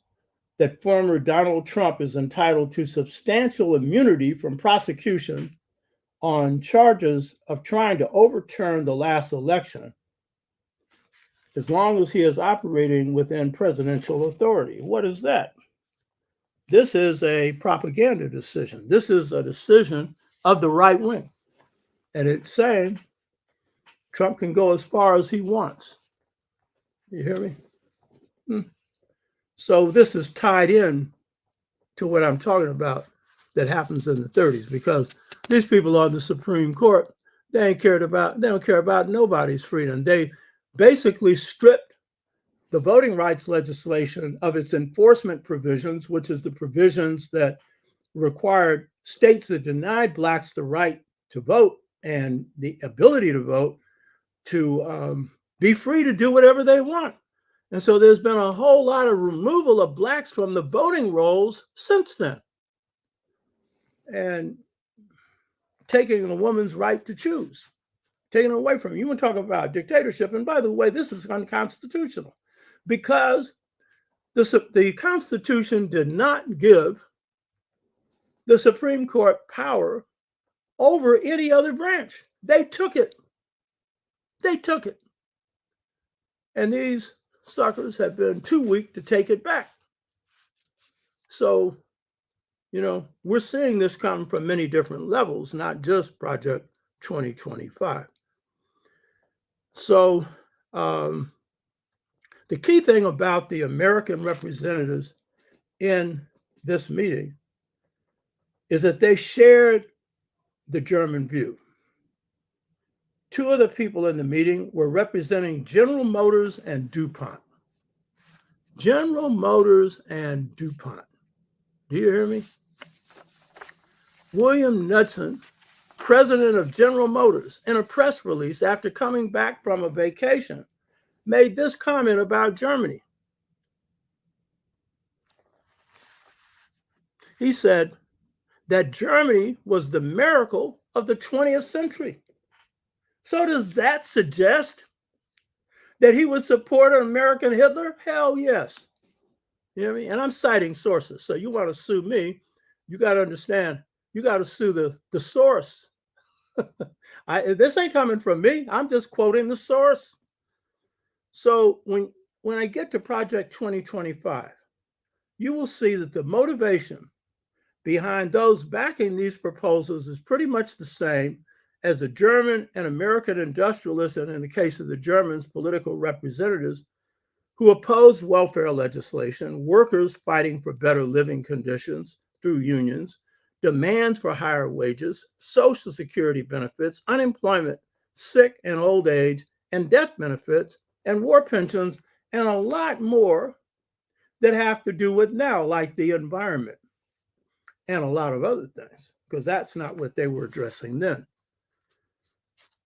S2: that former Donald Trump is entitled to substantial immunity from prosecution on charges of trying to overturn the last election, as long as he is operating within presidential authority. What is that? This is a propaganda decision. This is a decision of the right wing. And it's saying Trump can go as far as he wants. You hear me? So this is tied in to what I'm talking about that happens in the 30s, because these people on the Supreme Court, They don't care about nobody's freedom. They basically stripped the voting rights legislation of its enforcement provisions, which is the provisions that required states that denied blacks the right to vote and the ability to vote to be free to do whatever they want. And so there's been a whole lot of removal of blacks from the voting rolls since then, and taking a woman's right to choose, taking it away from you. You want to talk about dictatorship. And by the way, this is unconstitutional because the Constitution did not give the Supreme Court power over any other branch. They took it. They took it. And these suckers have been too weak to take it back. So, we're seeing this come from many different levels, not just Project 2025. So, the key thing about the American representatives in this meeting is that they shared the German view. Two of the people in the meeting were representing General Motors and DuPont. General Motors and DuPont. Do you hear me? William Knudsen, president of General Motors, in a press release after coming back from a vacation, made this comment about Germany. He said that Germany was the miracle of the 20th century. So does that suggest that he would support an American Hitler? Hell yes. You know what I mean? And I'm citing sources. So you want to sue me, you got to understand, you got to sue the source. This ain't coming from me. I'm just quoting the source. So when I get to Project 2025, you will see that the motivation behind those backing these proposals is pretty much the same as the German and American industrialists, and in the case of the Germans, political representatives, who opposed welfare legislation, workers fighting for better living conditions through unions, demands for higher wages, Social Security benefits, unemployment, sick and old age, and death benefits, and war pensions, and a lot more that have to do with now, like the environment and a lot of other things, because that's not what they were addressing then.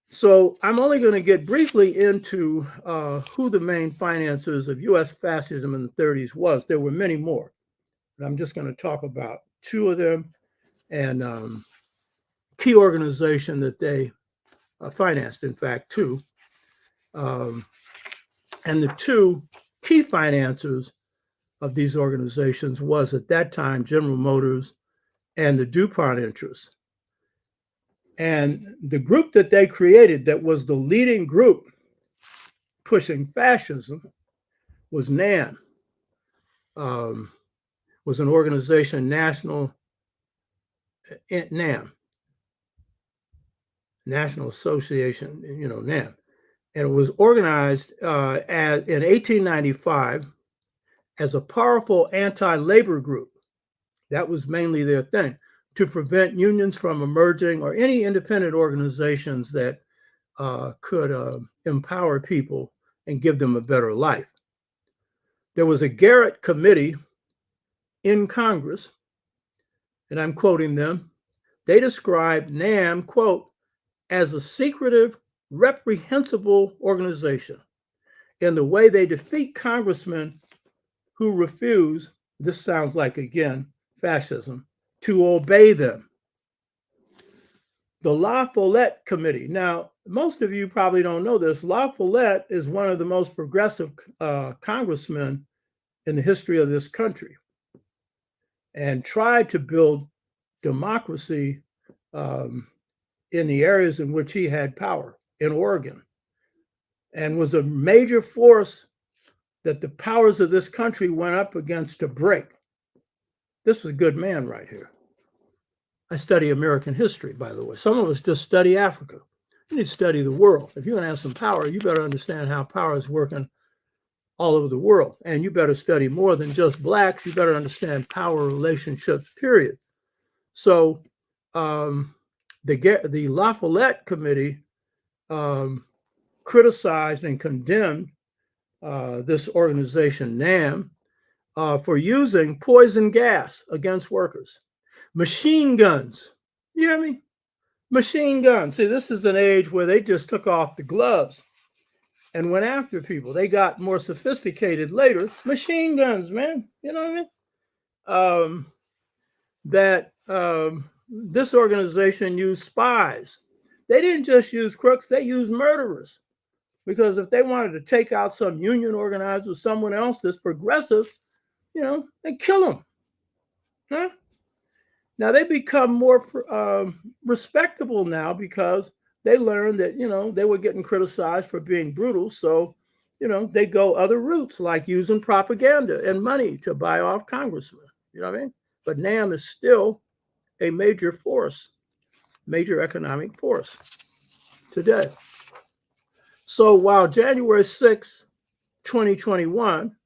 S2: So I'm only going to get briefly into who the main financiers of U.S. fascism in the 30s was. There were many more, but I'm just going to talk about two of them and key organization that they financed, in fact, two. And the two key financiers of these organizations was at that time General Motors and the DuPont interests. And the group that they created that was the leading group pushing fascism was NAM, was an organization, National Association, NAM. And it was organized in 1895 as a powerful anti-labor group. That was mainly their thing, to prevent unions from emerging or any independent organizations that could empower people and give them a better life. There was a Garrett committee in Congress, and I'm quoting them. They described NAM, quote, as a secretive, reprehensible organization in the way they defeat congressmen who refuse, this sounds like, again, fascism, to obey them. The La Follette Committee. Now, most of you probably don't know this. La Follette is one of the most progressive congressmen in the history of this country and tried to build democracy in the areas in which he had power in Oregon, and was a major force that the powers of this country went up against to break. This was a good man right here. I study American history, by the way. Some of us just study Africa. You need to study the world. If you're going to have some power, you better understand how power is working all over the world. And you better study more than just blacks. You better understand power relationships, period. So the La Follette Committee criticized and condemned this organization, NAM, for using poison gas against workers. Machine guns. You hear me? Machine guns. See, this is an age where they just took off the gloves and went after people. They got more sophisticated later. Machine guns, man. You know what I mean? This organization used spies. They didn't just use crooks, they used murderers. Because if they wanted to take out some union organizer or someone else that's progressive, they kill them. Huh? Now they become more respectable now because they learned that, they were getting criticized for being brutal. So, they go other routes like using propaganda and money to buy off congressmen. You know what I mean? But NAM is still a major force, major economic force today. So while January 6, 2021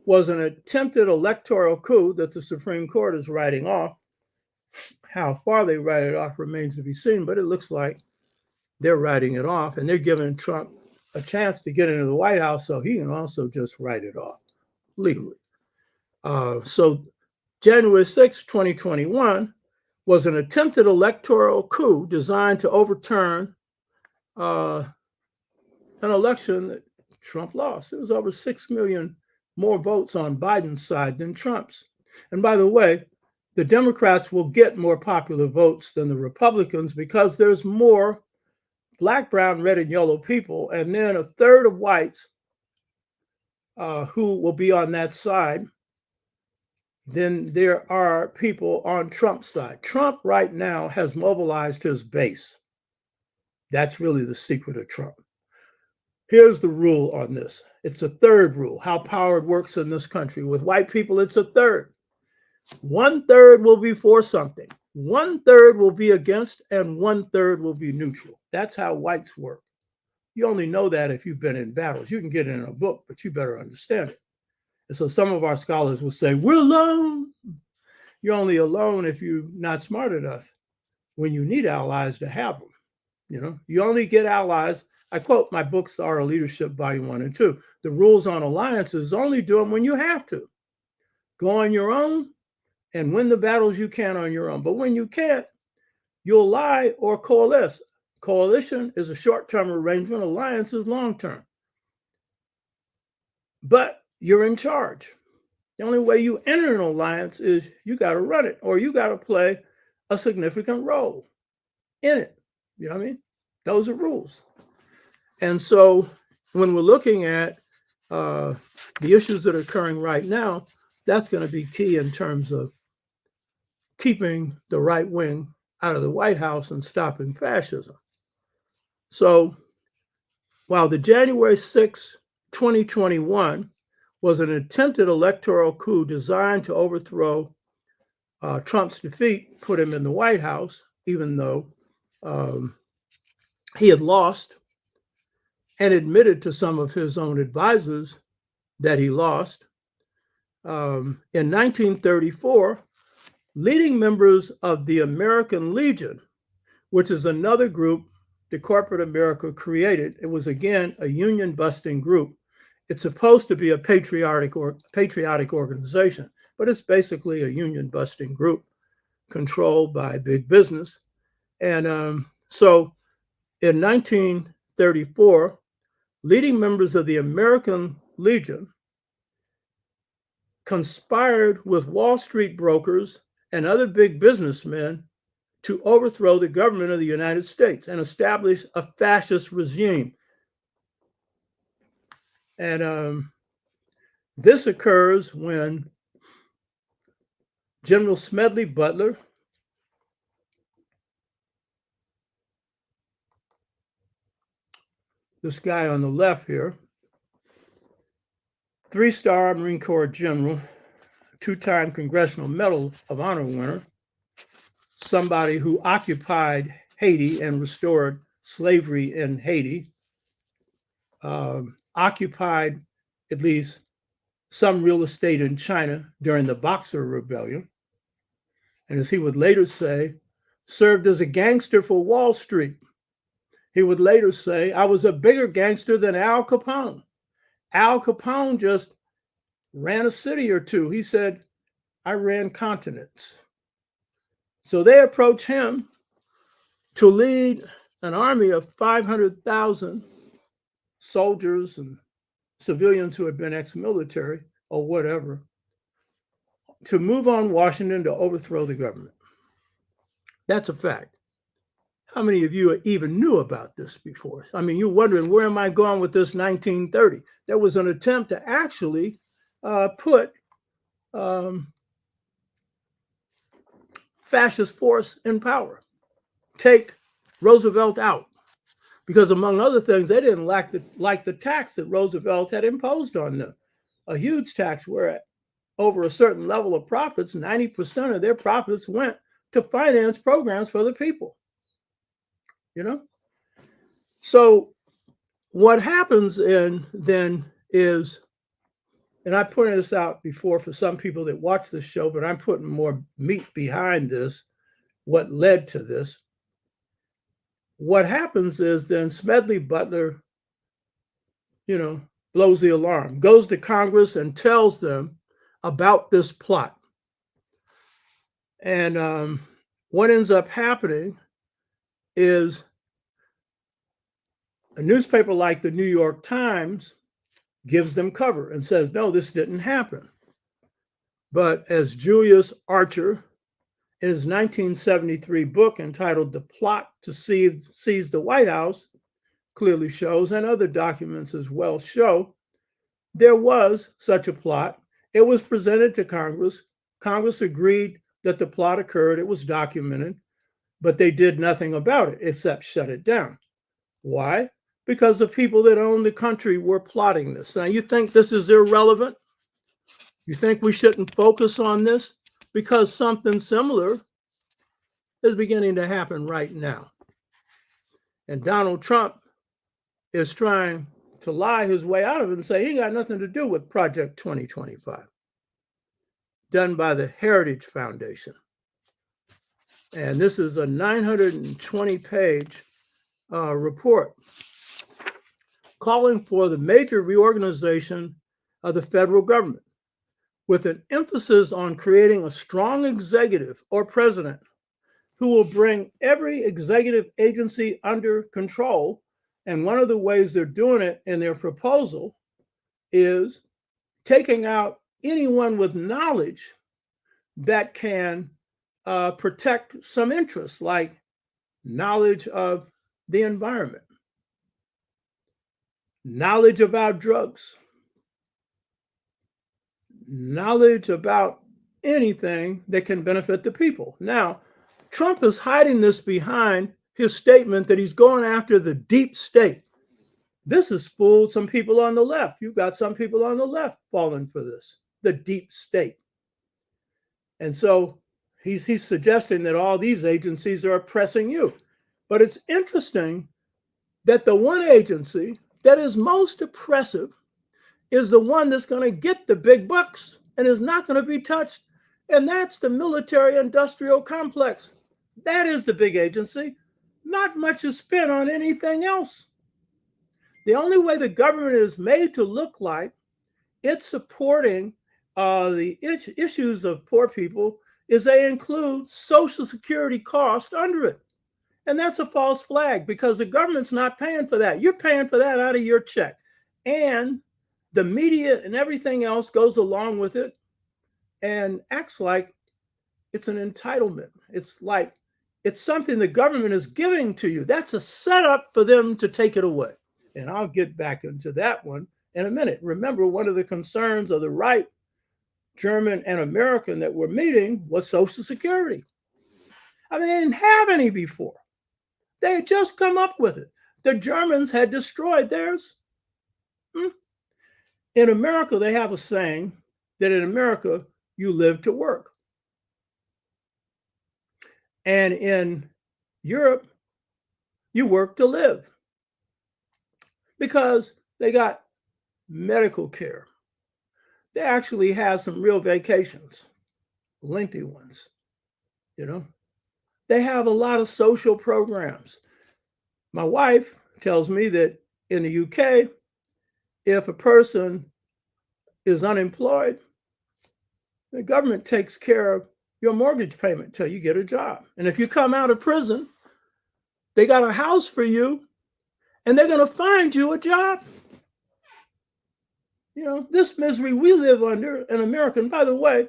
S2: was an attempted electoral coup that the Supreme Court is writing off, how far they write it off remains to be seen, but it looks like they're writing it off and they're giving Trump a chance to get into the White House so he can also just write it off legally. So January 6, 2021 was an attempted electoral coup designed to overturn an election that Trump lost. It was over 6 million more votes on Biden's side than Trump's. And by the way, the Democrats will get more popular votes than the Republicans because there's more black, brown, red, and yellow people, and then a third of whites who will be on that side. Then there are people on Trump's side. Trump right now has mobilized his base. That's really the secret of Trump. Here's the rule on this. It's a third rule, how power works in this country. With white people, it's a third. 1/3 will be for something. 1/3 will be against, and 1/3 will be neutral. That's how whites work. You only know that if you've been in battles. You can get it in a book, but you better understand it. And so some of our scholars will say, we're alone. You're only alone if you're not smart enough when you need allies to have them. You only get allies. I quote my books, Our Leadership, Volume 1 and 2. The rules on alliances only do them when you have to. Go on your own and win the battles you can on your own. But when you can't, you'll lie or coalesce. Coalition is a short-term arrangement. Alliance is long-term. But you're in charge. The only way you enter an alliance is you got to run it, or you got to play a significant role in it. You know what I mean? Those are rules. And so when we're looking at the issues that are occurring right now, that's going to be key in terms of keeping the right wing out of the White House and stopping fascism. So while the January 6, 2021 was an attempted electoral coup designed to overthrow Trump's defeat, put him in the White House, even though he had lost, and admitted to some of his own advisors that he lost. In 1934, leading members of the American Legion, which is another group that corporate America created. It was, again, a union-busting group. It's supposed to be a patriotic organization, but it's basically a union-busting group controlled by big business. And so in 1934, leading members of the American Legion conspired with Wall Street brokers and other big businessmen to overthrow the government of the United States and establish a fascist regime. And this occurs when General Smedley Butler, this guy on the left here, 3-star Marine Corps general, 2-time Congressional Medal of Honor winner, somebody who occupied Haiti and restored slavery in Haiti, occupied at least some real estate in China during the Boxer Rebellion, and as he would later say, served as a gangster for Wall Street. He would later say, I was a bigger gangster than Al Capone. Al Capone just ran a city or two. He said, I ran continents. So they approached him to lead an army of 500,000 soldiers and civilians who had been ex-military or whatever, to move on Washington to overthrow the government. That's a fact. How many of you even knew about this before? I mean, you're wondering, where am I going with this 1930? There was an attempt to actually put fascist force in power, take Roosevelt out. Because among other things, they didn't like the tax that Roosevelt had imposed on them. A huge tax where over a certain level of profits, 90% of their profits went to finance programs for the people. You know? So what happens then is, and I pointed this out before for some people that watch this show, but I'm putting more meat behind this, what led to this. What happens is then Smedley Butler, blows the alarm, goes to Congress and tells them about this plot. And what ends up happening is a newspaper like the New York Times gives them cover and says, no, this didn't happen. But as Julius Archer, in his 1973 book entitled The Plot to Seize the White House, clearly shows, and other documents as well show, there was such a plot. It was presented to Congress. Congress agreed that the plot occurred. It was documented, but they did nothing about it except shut it down. Why? Because the people that own the country were plotting this. Now, you think this is irrelevant? You think we shouldn't focus on this? Because something similar is beginning to happen right now. And Donald Trump is trying to lie his way out of it and say he got nothing to do with Project 2025, done by the Heritage Foundation. And this is a 920-page report calling for the major reorganization of the federal government, with an emphasis on creating a strong executive or president who will bring every executive agency under control. And one of the ways they're doing it in their proposal is taking out anyone with knowledge that can protect some interests, like knowledge of the environment, knowledge about drugs, knowledge about anything that can benefit the people. Now, Trump is hiding this behind his statement that he's going after the deep state. This has fooled some people on the left. You've got some people on the left falling for this, the deep state. And so he's suggesting that all these agencies are oppressing you. But it's interesting that the one agency that is most oppressive is the one that's going to get the big bucks and is not going to be touched. And that's the military-industrial complex. That is the big agency. Not much is spent on anything else. The only way the government is made to look like it's supporting the issues of poor people is they include Social Security cost under it. And that's a false flag because the government's not paying for that. You're paying for that out of your check. And the media and everything else goes along with it and acts like it's an entitlement. It's like it's something the government is giving to you. That's a setup for them to take it away. And I'll get back into that one in a minute. Remember, one of the concerns of the right, German and American, that were meeting was Social Security. I mean, they didn't have any before. They had just come up with it. The Germans had destroyed theirs. In America, they have a saying that in America, you live to work. And in Europe, you work to live. Because they got medical care. They actually have some real vacations, lengthy ones, They have a lot of social programs. My wife tells me that in the UK, if a person is unemployed, the government takes care of your mortgage payment till you get a job. And if you come out of prison, they got a house for you and they're going to find you a job. You know, this misery we live under in America. And by the way,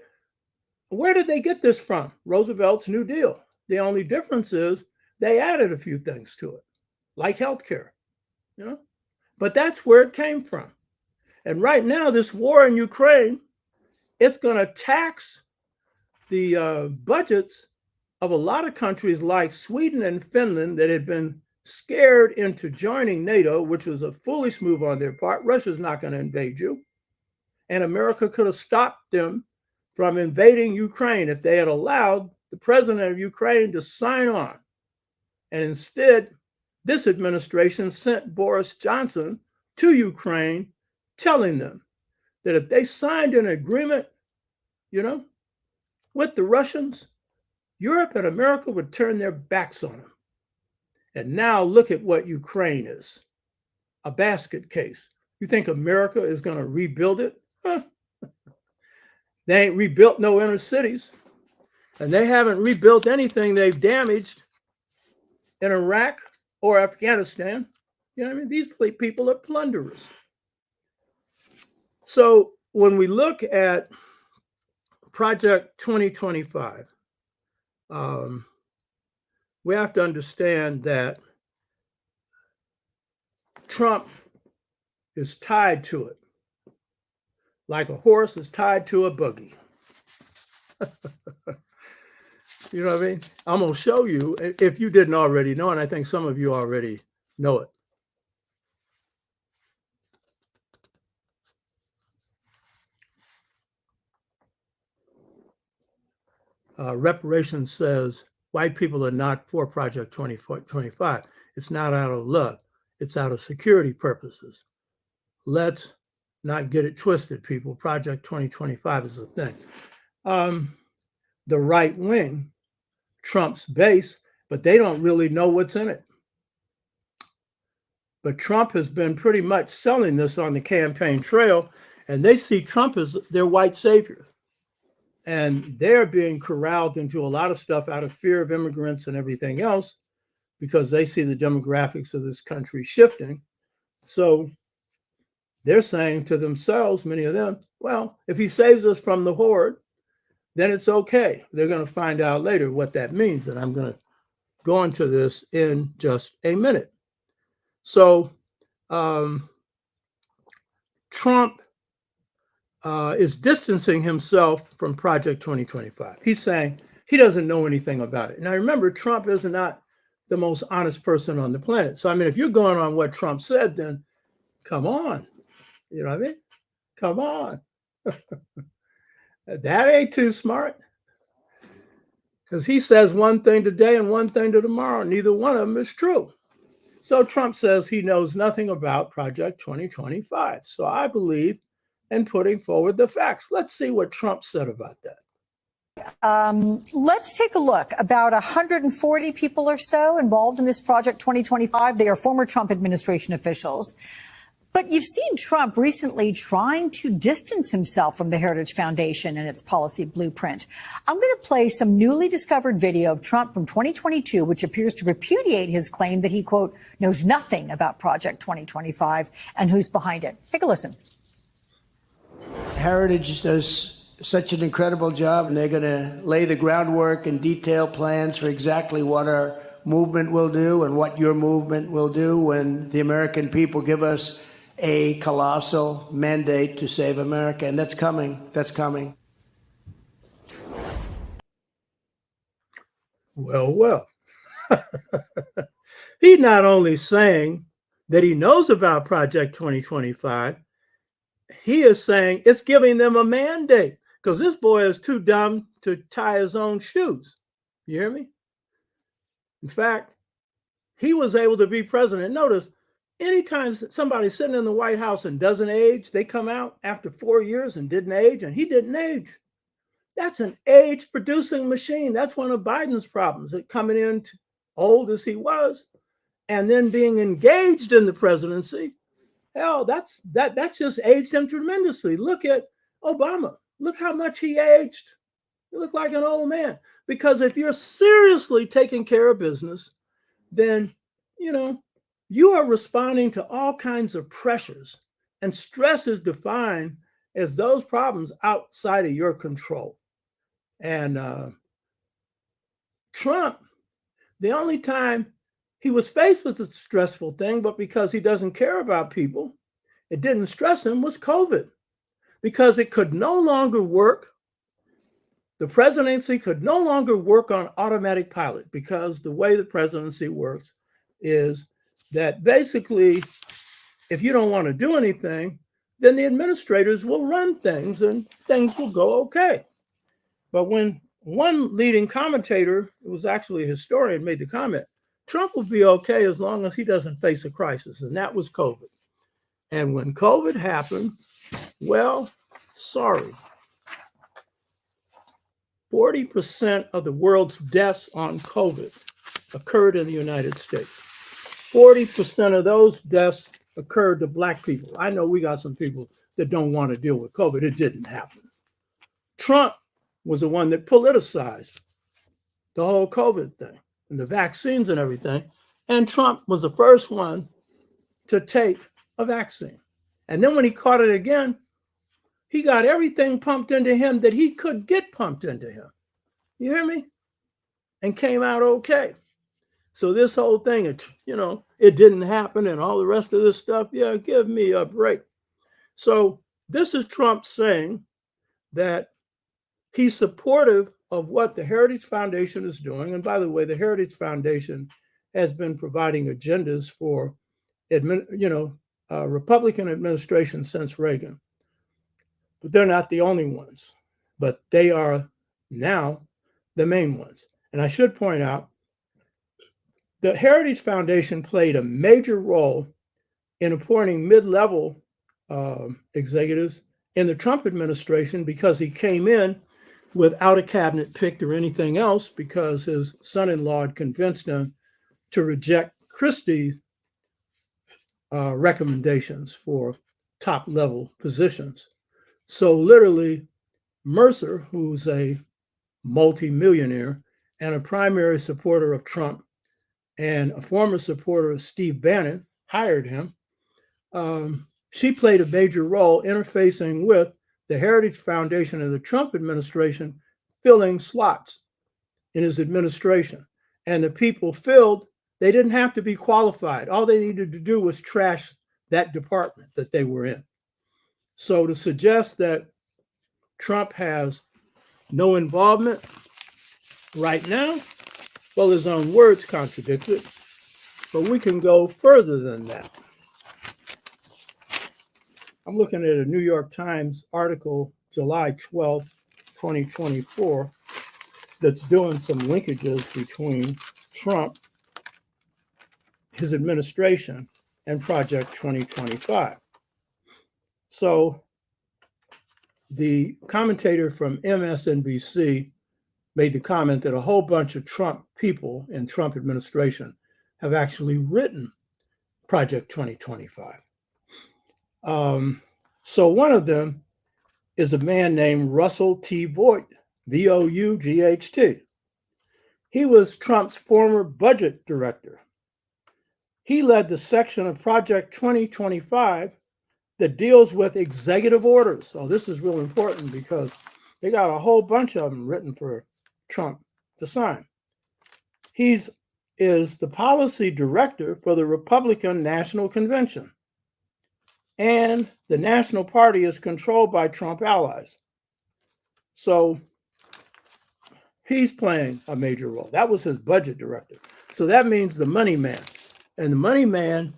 S2: where did they get this from? Roosevelt's New Deal. The only difference is they added a few things to it, like healthcare, you know, but that's where it came from. And right now, this war in Ukraine, it's going to tax the budgets of a lot of countries like Sweden and Finland that had been scared into joining NATO, which was a foolish move on their part. Russia's not going to invade you. And America could have stopped them from invading Ukraine if they had allowed the president of Ukraine to sign on. And instead, this administration sent Boris Johnson to Ukraine, telling them that if they signed an agreement, you know, with the Russians, Europe and America would turn their backs on them. And now look at what Ukraine is, a basket case. You think America is going to rebuild it? Huh. They ain't rebuilt no inner cities, and they haven't rebuilt anything they've damaged in Iraq or Afghanistan. You know what I mean? These people are plunderers. So when we look at Project 2025, we have to understand that Trump is tied to it, like a horse is tied to a buggy. You know what I mean? I'm going to show you, if you didn't already know, and I think some of you already know it. Reparations says white people are not for Project 2025. It's not out of love. It's out of security purposes. Let's not get it twisted, people. Project 2025 is a thing. The right wing, Trump's base, but they don't really know what's in it. But Trump has been pretty much selling this on the campaign trail, and they see Trump as their white savior. And they're being corralled into a lot of stuff out of fear of immigrants and everything else, because they see the demographics of this country shifting. So they're saying to themselves, many of them, well, if he saves us from the horde, then it's okay. They're going to find out later what that means. And I'm going to go into this in just a minute. So Trump is distancing himself from Project 2025. He's saying he doesn't know anything about it. Now, remember, Trump is not the most honest person on the planet. So, I mean, if you're going on what Trump said, then come on. You know what I mean? Come on. That ain't too smart. Because he says one thing today and one thing to tomorrow. Neither one of them is true. So Trump says he knows nothing about Project 2025. So I believe in putting forward the facts. Let's see what Trump said about that.
S4: Let's take a look. About 140 people or so involved in this Project 2025. They are former Trump administration officials. But you've seen Trump recently trying to distance himself from the Heritage Foundation and its policy blueprint. I'm going to play some newly discovered video of Trump from 2022, which appears to repudiate his claim that he, quote, knows nothing about Project 2025 and who's behind it. Take a listen.
S5: Heritage does such an incredible job, and they're going to lay the groundwork and detailed plans for exactly what our movement will do and what your movement will do when the American people give us a colossal mandate to save America. And that's coming. That's coming.
S2: Well. He's not only saying that he knows about Project 2025, he is saying it's giving them a mandate, because this boy is too dumb to tie his own shoes. You hear me? In fact, he was able to be president. Notice, anytime somebody's sitting in the White House and doesn't age, they come out after 4 years and didn't age, and he didn't age. That's an age-producing machine. That's one of Biden's problems, that coming in old as he was, and then being engaged in the presidency. Hell, that just aged him tremendously. Look at Obama. Look how much he aged. He looked like an old man. Because if you're seriously taking care of business, then you are responding to all kinds of pressures. And stress is defined as those problems outside of your control. And Trump, the only time he was faced with a stressful thing, but because he doesn't care about people, it didn't stress him, was COVID. Because it could no longer work. The presidency could no longer work on automatic pilot, because the way the presidency works is that basically, if you don't want to do anything, then the administrators will run things and things will go okay. But when one leading commentator, it was actually a historian, made the comment, Trump will be okay as long as he doesn't face a crisis, and that was COVID. And when COVID happened, well, sorry. 40% of the world's deaths on COVID occurred in the United States. 40% of those deaths occurred to Black people. I know we got some people that don't want to deal with COVID. It didn't happen. Trump was the one that politicized the whole COVID thing and the vaccines and everything. And Trump was the first one to take a vaccine. And then when he caught it again, he got everything pumped into him that he could get pumped into him. You hear me? And came out okay. So this whole thing, it didn't happen and all the rest of this stuff, yeah, give me a break. So this is Trump saying that he's supportive of what the Heritage Foundation is doing. And by the way, the Heritage Foundation has been providing agendas for, Republican administration since Reagan. But they're not the only ones, but they are now the main ones. And I should point out, the Heritage Foundation played a major role in appointing mid-level executives in the Trump administration, because he came in without a cabinet picked or anything else, because his son-in-law had convinced him to reject Christie's recommendations for top-level positions. So literally, Mercer, who's a multimillionaire and a primary supporter of Trump and a former supporter of Steve Bannon, hired him. She played a major role interfacing with the Heritage Foundation and the Trump administration, filling slots in his administration. And the people filled, they didn't have to be qualified. All they needed to do was trash that department that they were in. So to suggest that Trump has no involvement right now, well, his own words contradict it, but we can go further than that. I'm looking at a New York Times article, July 12th, 2024, that's doing some linkages between Trump, his administration, and Project 2025. So the commentator from MSNBC made the comment that a whole bunch of Trump people in Trump administration have actually written Project 2025. So one of them is a man named Russell T. Voigt, V-O-U-G-H-T. He was Trump's former budget director. He led the section of Project 2025 that deals with executive orders. So this is real important, because they got a whole bunch of them written for Trump to sign. He is the policy director for the Republican National Convention. And the National Party is controlled by Trump allies. So he's playing a major role. That was his budget director. So that means the money man. And the money man,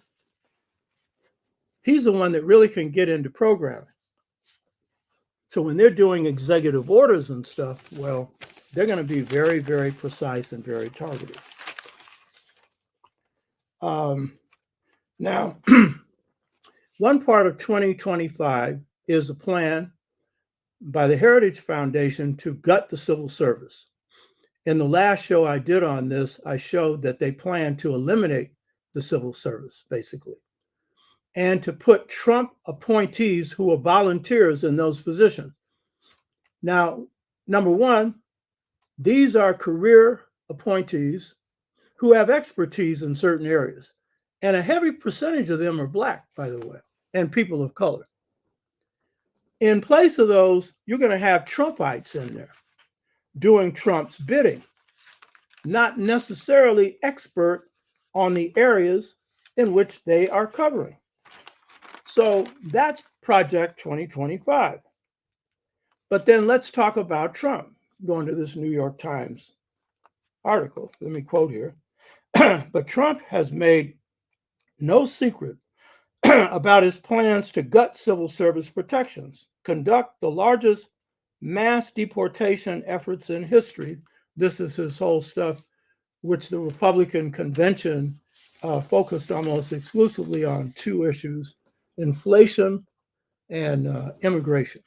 S2: he's the one that really can get into programming. So when they're doing executive orders and stuff, well, they're going to be very, very precise and very targeted. Now, one part of 2025 is a plan by the Heritage Foundation to gut the civil service. In the last show I did on this, I showed that they plan to eliminate the civil service, basically, and to put Trump appointees who are volunteers in those positions. Now, number one, these are career appointees who have expertise in certain areas. And a heavy percentage of them are Black, by the way, and people of color. In place of those, you're going to have Trumpites in there doing Trump's bidding, not necessarily expert on the areas in which they are covering. So that's Project 2025. But then let's talk about Trump. Going to this New York Times article, let me quote here. But Trump has made no secret about his plans to gut civil service protections, conduct the largest mass deportation efforts in history. This is his whole stuff, which the Republican convention focused almost exclusively on two issues: inflation and immigration.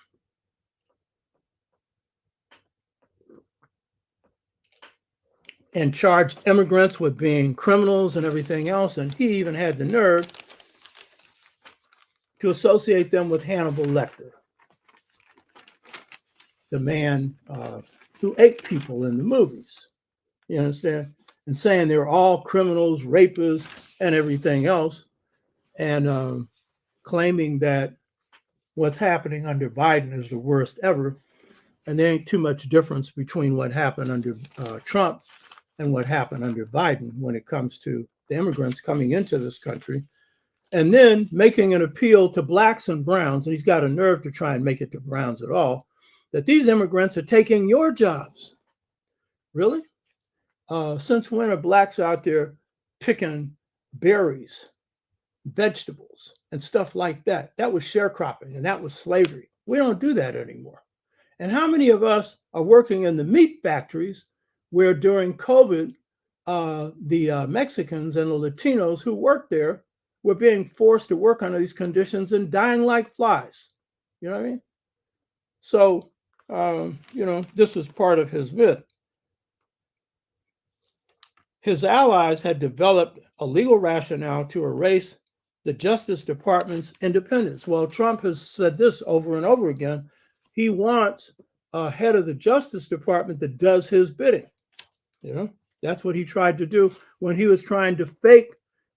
S2: And charged immigrants with being criminals and everything else. And he even had the nerve to associate them with Hannibal Lecter, the man who ate people in the movies. You understand? And saying they were all criminals, rapists, and everything else. And claiming that what's happening under Biden is the worst ever. And there ain't too much difference between what happened under Trump and what happened under Biden when it comes to the immigrants coming into this country. And then making an appeal to Blacks and Browns, and he's got a nerve to try and make it to Browns at all, that these immigrants are taking your jobs. Really? Since when are Blacks out there picking berries, vegetables, and stuff like that? That was sharecropping, and that was slavery. We don't do that anymore. And how many of us are working in the meat factories where during COVID, the Mexicans and the Latinos who worked there were being forced to work under these conditions and dying like flies? You know what I mean? So, this is part of his myth. His allies had developed a legal rationale to erase the Justice Department's independence. Well, Trump has said this over and over again. He wants a head of the Justice Department that does his bidding. That's what he tried to do when he was trying to fake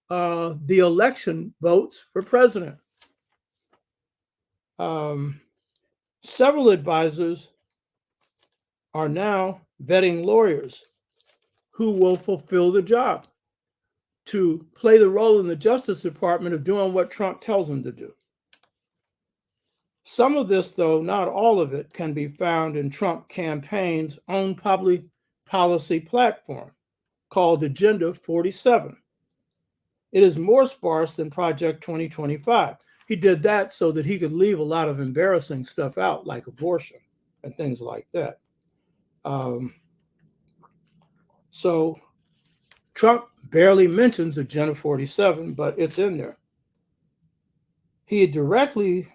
S2: the election votes for president. Several advisors are now vetting lawyers who will fulfill the job to play the role in the Justice Department of doing what Trump tells them to do. Some of this, though, not all of it, can be found in Trump campaign's own public policy platform called Agenda 47. It is more sparse than Project 2025. He did that so that he could leave a lot of embarrassing stuff out, like abortion and things like that. So Trump barely mentions Agenda 47, but it's in there. He directly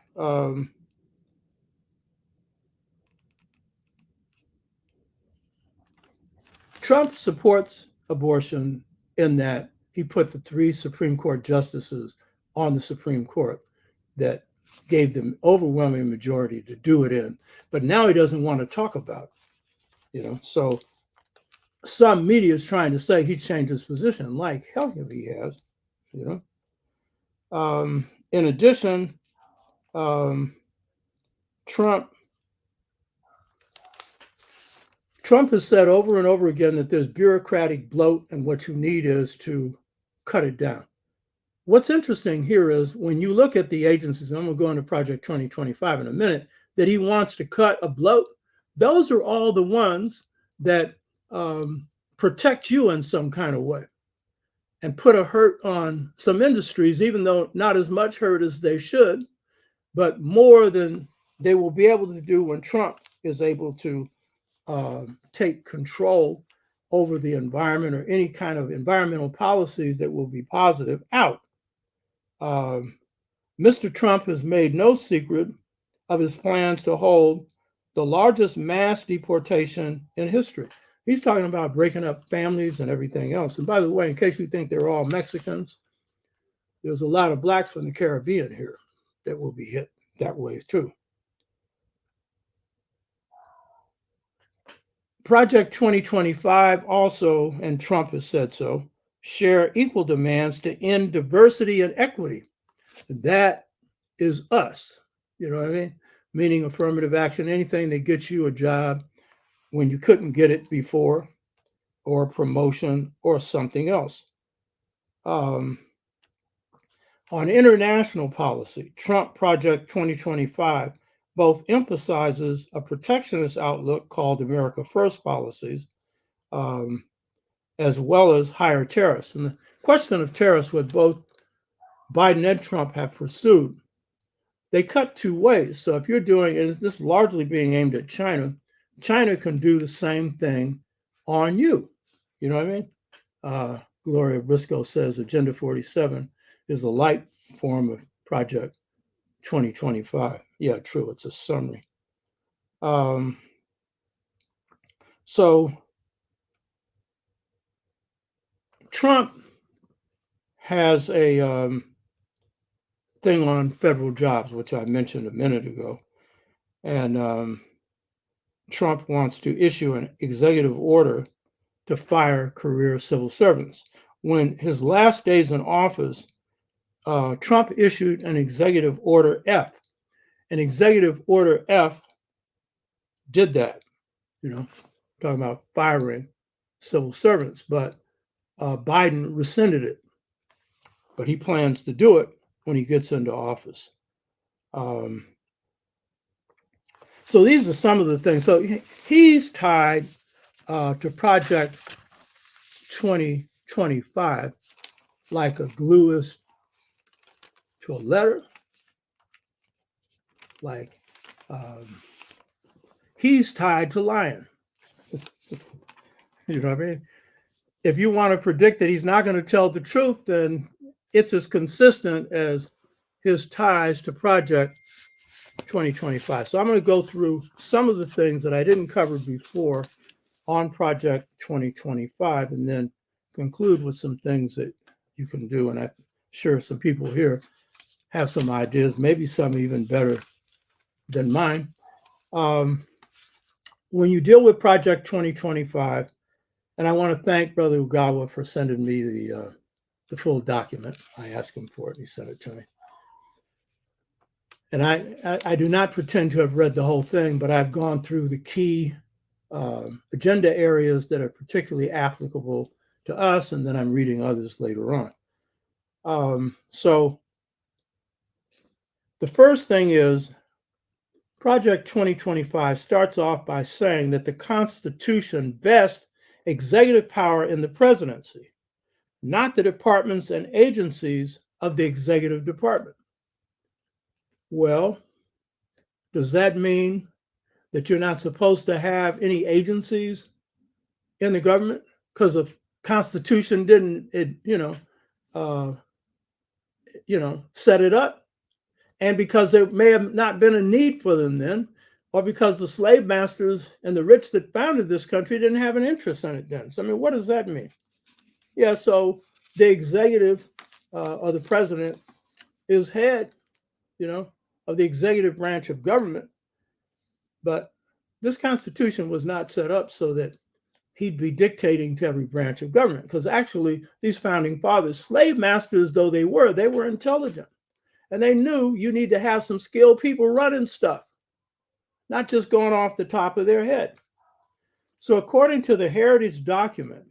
S2: Trump supports abortion in that he put the 3 Supreme Court justices on the Supreme Court that gave them overwhelming majority to do it in. But now he doesn't want to talk about it. So some media is trying to say he changed his position. Like, hell if he has, In addition, Trump has said over and over again that there's bureaucratic bloat and what you need is to cut it down. What's interesting here is when you look at the agencies, and I'm going to go into Project 2025 in a minute, that he wants to cut a bloat, those are all the ones that protect you in some kind of way and put a hurt on some industries, even though not as much hurt as they should, but more than they will be able to do when Trump is able to take control over the environment or any kind of environmental policies that will be positive out. Mr. Trump has made no secret of his plans to hold the largest mass deportation in history. He's talking about breaking up families and everything else. And by the way, in case you think they're all Mexicans, there's a lot of blacks from the Caribbean here that will be hit that way too. Project 2025 also, and Trump has said so, share equal demands to end diversity and equity. That is us, you know what I mean? Meaning affirmative action, anything that gets you a job when you couldn't get it before, or promotion, or something else. On international policy, Trump Project 2025 both emphasizes a protectionist outlook called America First policies, as well as higher tariffs. And the question of tariffs, what both Biden and Trump have pursued, they cut two ways. So if you're doing, and this is largely being aimed at China, China can do the same thing on you. You know what I mean? Gloria Briscoe says Agenda 47 is a light form of Project 2025. Yeah, true. It's a summary. So Trump has a thing on federal jobs, which I mentioned a minute ago. And Trump wants to issue an executive order to fire career civil servants. When his last days in office, Trump issued an executive order F. An executive order F did that, you know, talking about firing civil servants, but Biden rescinded it. But he plans to do it when he gets into office. So these are some of the things. So he's tied to Project 2025 like a glue is to a letter. Like he's tied to lying. You know what I mean? If you want to predict that he's not going to tell the truth, then it's as consistent as his ties to Project 2025. So I'm going to go through some of the things that I didn't cover before on Project 2025 and then conclude with some things that you can do. And I'm sure some people here have some ideas, maybe some even better than mine. When you deal with Project 2025, and I want to thank Brother Ugawa for sending me the full document. I asked him for it, and he sent it to me. And I do not pretend to have read the whole thing, but I've gone through the key agenda areas that are particularly applicable to us, and then I'm reading others later on. So the first thing is Project 2025 starts off by saying that the Constitution vests executive power in the presidency, not the departments and agencies of the executive department. Well, does that mean that you're not supposed to have any agencies in the government because the Constitution didn't, set it up? And because there may have not been a need for them then, or because the slave masters and the rich that founded this country didn't have an interest in it then. So, I mean, what does that mean? Yeah, so the executive or the president is head, of the executive branch of government. But this Constitution was not set up so that he'd be dictating to every branch of government, because actually these founding fathers, slave masters though they were intelligent. And they knew you need to have some skilled people running stuff, not just going off the top of their head. So according to the Heritage document,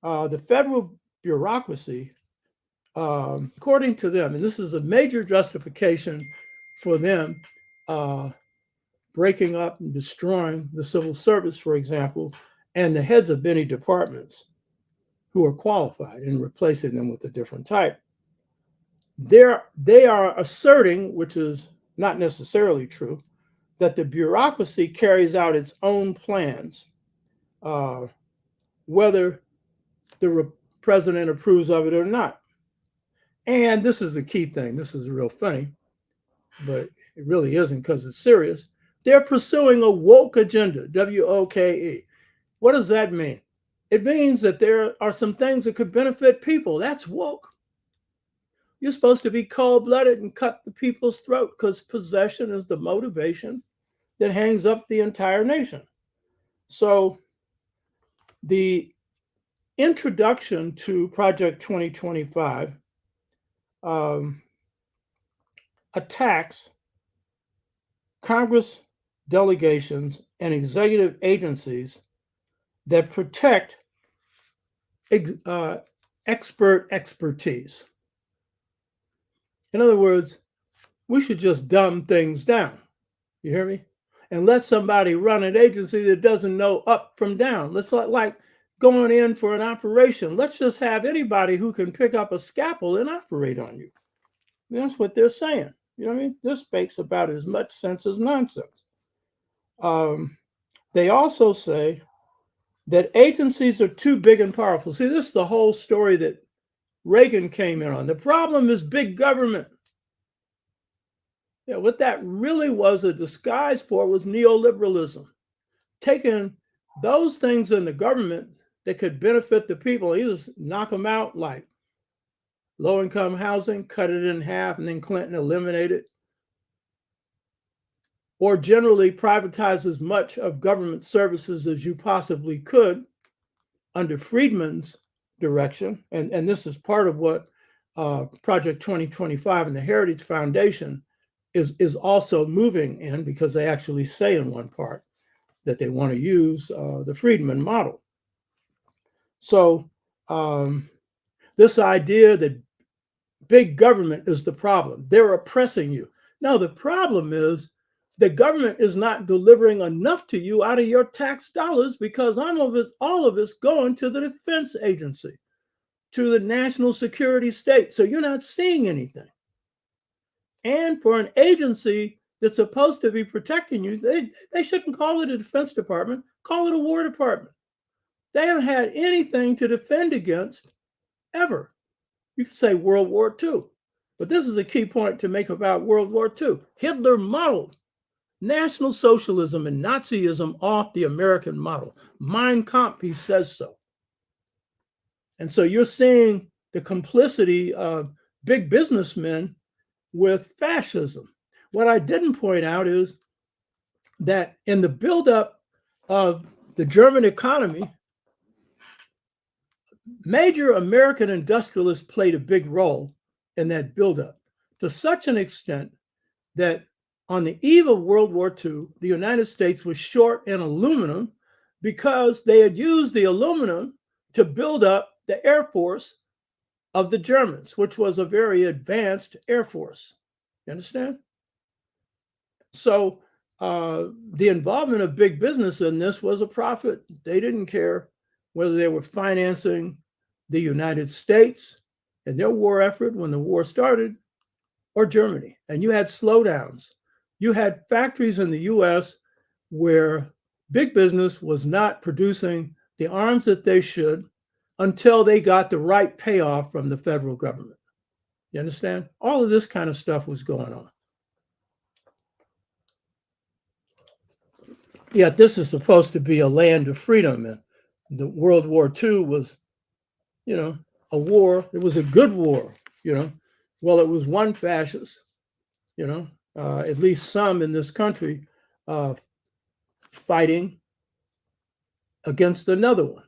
S2: the federal bureaucracy, according to them, and this is a major justification for them breaking up and destroying the civil service, for example, and the heads of many departments who are qualified and replacing them with a different type. They are asserting, which is not necessarily true, that the bureaucracy carries out its own plans, whether the president approves of it or not. And this is the key thing. This is real funny, but it really isn't because it's serious. They're pursuing a woke agenda, W-O-K-E. What does that mean? It means that there are some things that could benefit people. That's woke. You're supposed to be cold-blooded and cut the people's throat because possession is the motivation that hangs up the entire nation. So the introduction to Project 2025 attacks Congress delegations and executive agencies that protect expert expertise. In other words, we should just dumb things down. You hear me? And let somebody run an agency that doesn't know up from down. Let's like going in for an operation. Let's just have anybody who can pick up a scalpel and operate on you. That's what they're saying. You know what I mean? This makes about as much sense as nonsense. They also say that agencies are too big and powerful. See, this is the whole story that Reagan came in on. The problem is big government. Yeah, what that really was a disguise for was neoliberalism. Taking those things in the government that could benefit the people, either knock them out like low-income housing, cut it in half, and then Clinton eliminated, or generally privatize as much of government services as you possibly could under Friedman's direction. And this is part of what Project 2025 and the Heritage Foundation is also moving in, because they actually say in one part that they want to use the Friedman model. So this idea that big government is the problem, they're oppressing you. No, the problem is the government is not delivering enough to you out of your tax dollars, because all of it's going to the defense agency, to the national security state. So you're not seeing anything. And for an agency that's supposed to be protecting you, they shouldn't call it a Defense Department, call it a War Department. They haven't had anything to defend against ever. You could say World War II, but this is a key point to make about World War II. Hitler modeled National Socialism and Nazism off the American model. Mein Kampf, he says so. And so you're seeing the complicity of big businessmen with fascism. What I didn't point out is that in the buildup of the German economy, major American industrialists played a big role in that buildup, to such an extent that on the eve of World War II, the United States was short in aluminum because they had used the aluminum to build up the Air Force of the Germans, which was a very advanced Air Force. You understand? So the involvement of big business in this was a profit. They didn't care whether they were financing the United States and their war effort when the war started, or Germany. And you had slowdowns. You had factories in the US where big business was not producing the arms that they should until they got the right payoff from the federal government. You understand? All of this kind of stuff was going on. Yet this is supposed to be a land of freedom. And the World War II was, a war. It was a good war, Well, it was one fascist, at least some in this country fighting against another one,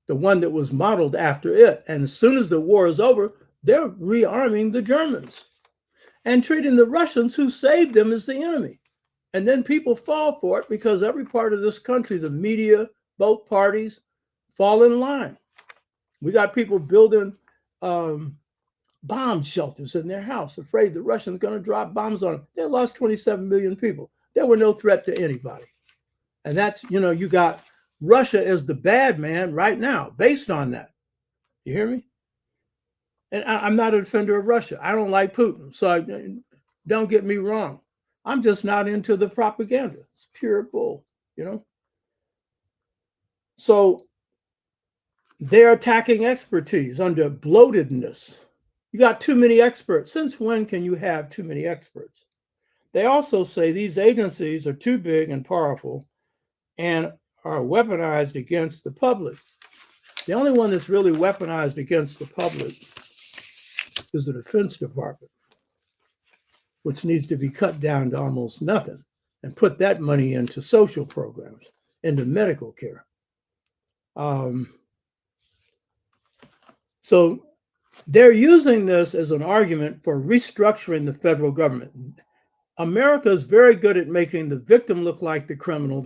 S2: the one that was modeled after it. And as soon as the war is over, they're rearming the Germans and treating the Russians who saved them as the enemy. And then people fall for it because every part of this country, the media, both parties, fall in line. We got people building bomb shelters in their house, afraid the Russians are going to drop bombs on them. They lost 27 million people. There were no threat to anybody. And that's, you got Russia as the bad man right now, based on that. You hear me? And I'm not a defender of Russia. I don't like Putin. So don't get me wrong. I'm just not into the propaganda. It's pure bull, So they're attacking expertise under bloatedness. You got too many experts. Since when can you have too many experts? they also say these agencies are too big and powerful and are weaponized against the public. The only one that's really weaponized against the public is the Defense Department, which needs to be cut down to almost nothing and put that money into social programs, into medical care. So they're using this as an argument for restructuring the federal government. America is very good at making the victim look like the criminal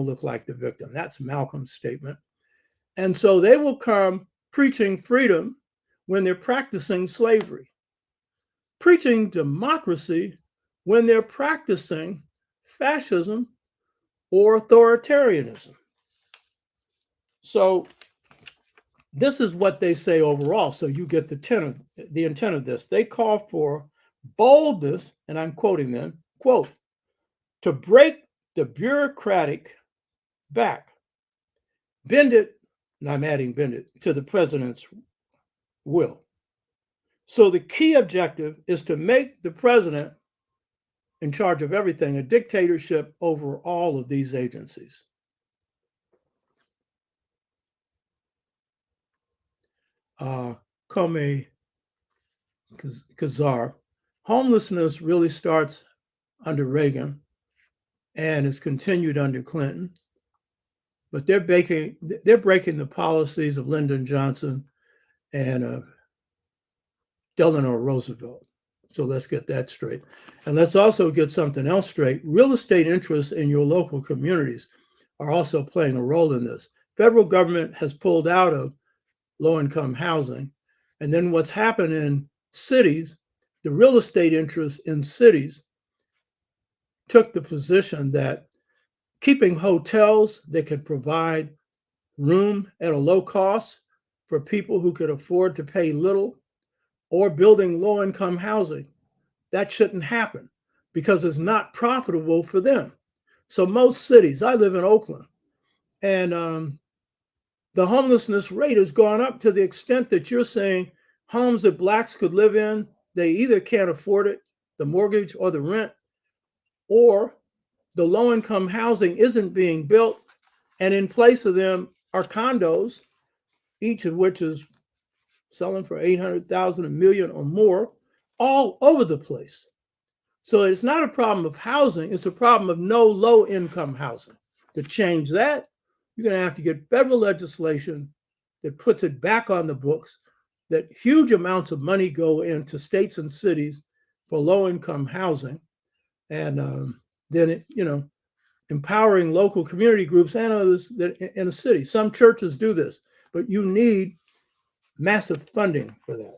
S2: look like the victim. That's Malcolm's statement. And so they will come preaching freedom when they're practicing slavery, preaching democracy when they're practicing fascism or authoritarianism. So this is what they say overall. So you get the intent of this. They call for boldness, and I'm quoting them, quote, to break the bureaucratic back, bend it, and I'm adding bend it, to the president's will. So the key objective is to make the president in charge of everything, a dictatorship over all of these agencies. Comey Kazar, homelessness really starts under Reagan and is continued under Clinton, but they're breaking the policies of Lyndon Johnson and Delano Roosevelt. So let's get that straight. And let's also get something else straight. Real estate interests in your local communities are also playing a role in this. Federal government has pulled out of low-income housing. And then what's happened in cities, the real estate interests in cities took the position that keeping hotels that could provide room at a low cost for people who could afford to pay little, or building low-income housing, that shouldn't happen because it's not profitable for them. So most cities, I live in Oakland, and the homelessness rate has gone up to the extent that you're saying homes that Blacks could live in, they either can't afford it, the mortgage or the rent, or the low-income housing isn't being built, and in place of them are condos, each of which is selling for $800,000, $1 million or more, all over the place. So it's not a problem of housing, it's a problem of no low-income housing. To change that, you're going to have to get federal legislation that puts it back on the books, that huge amounts of money go into states and cities for low-income housing, and then empowering local community groups and others that in a city. Some churches do this, but you need massive funding for that.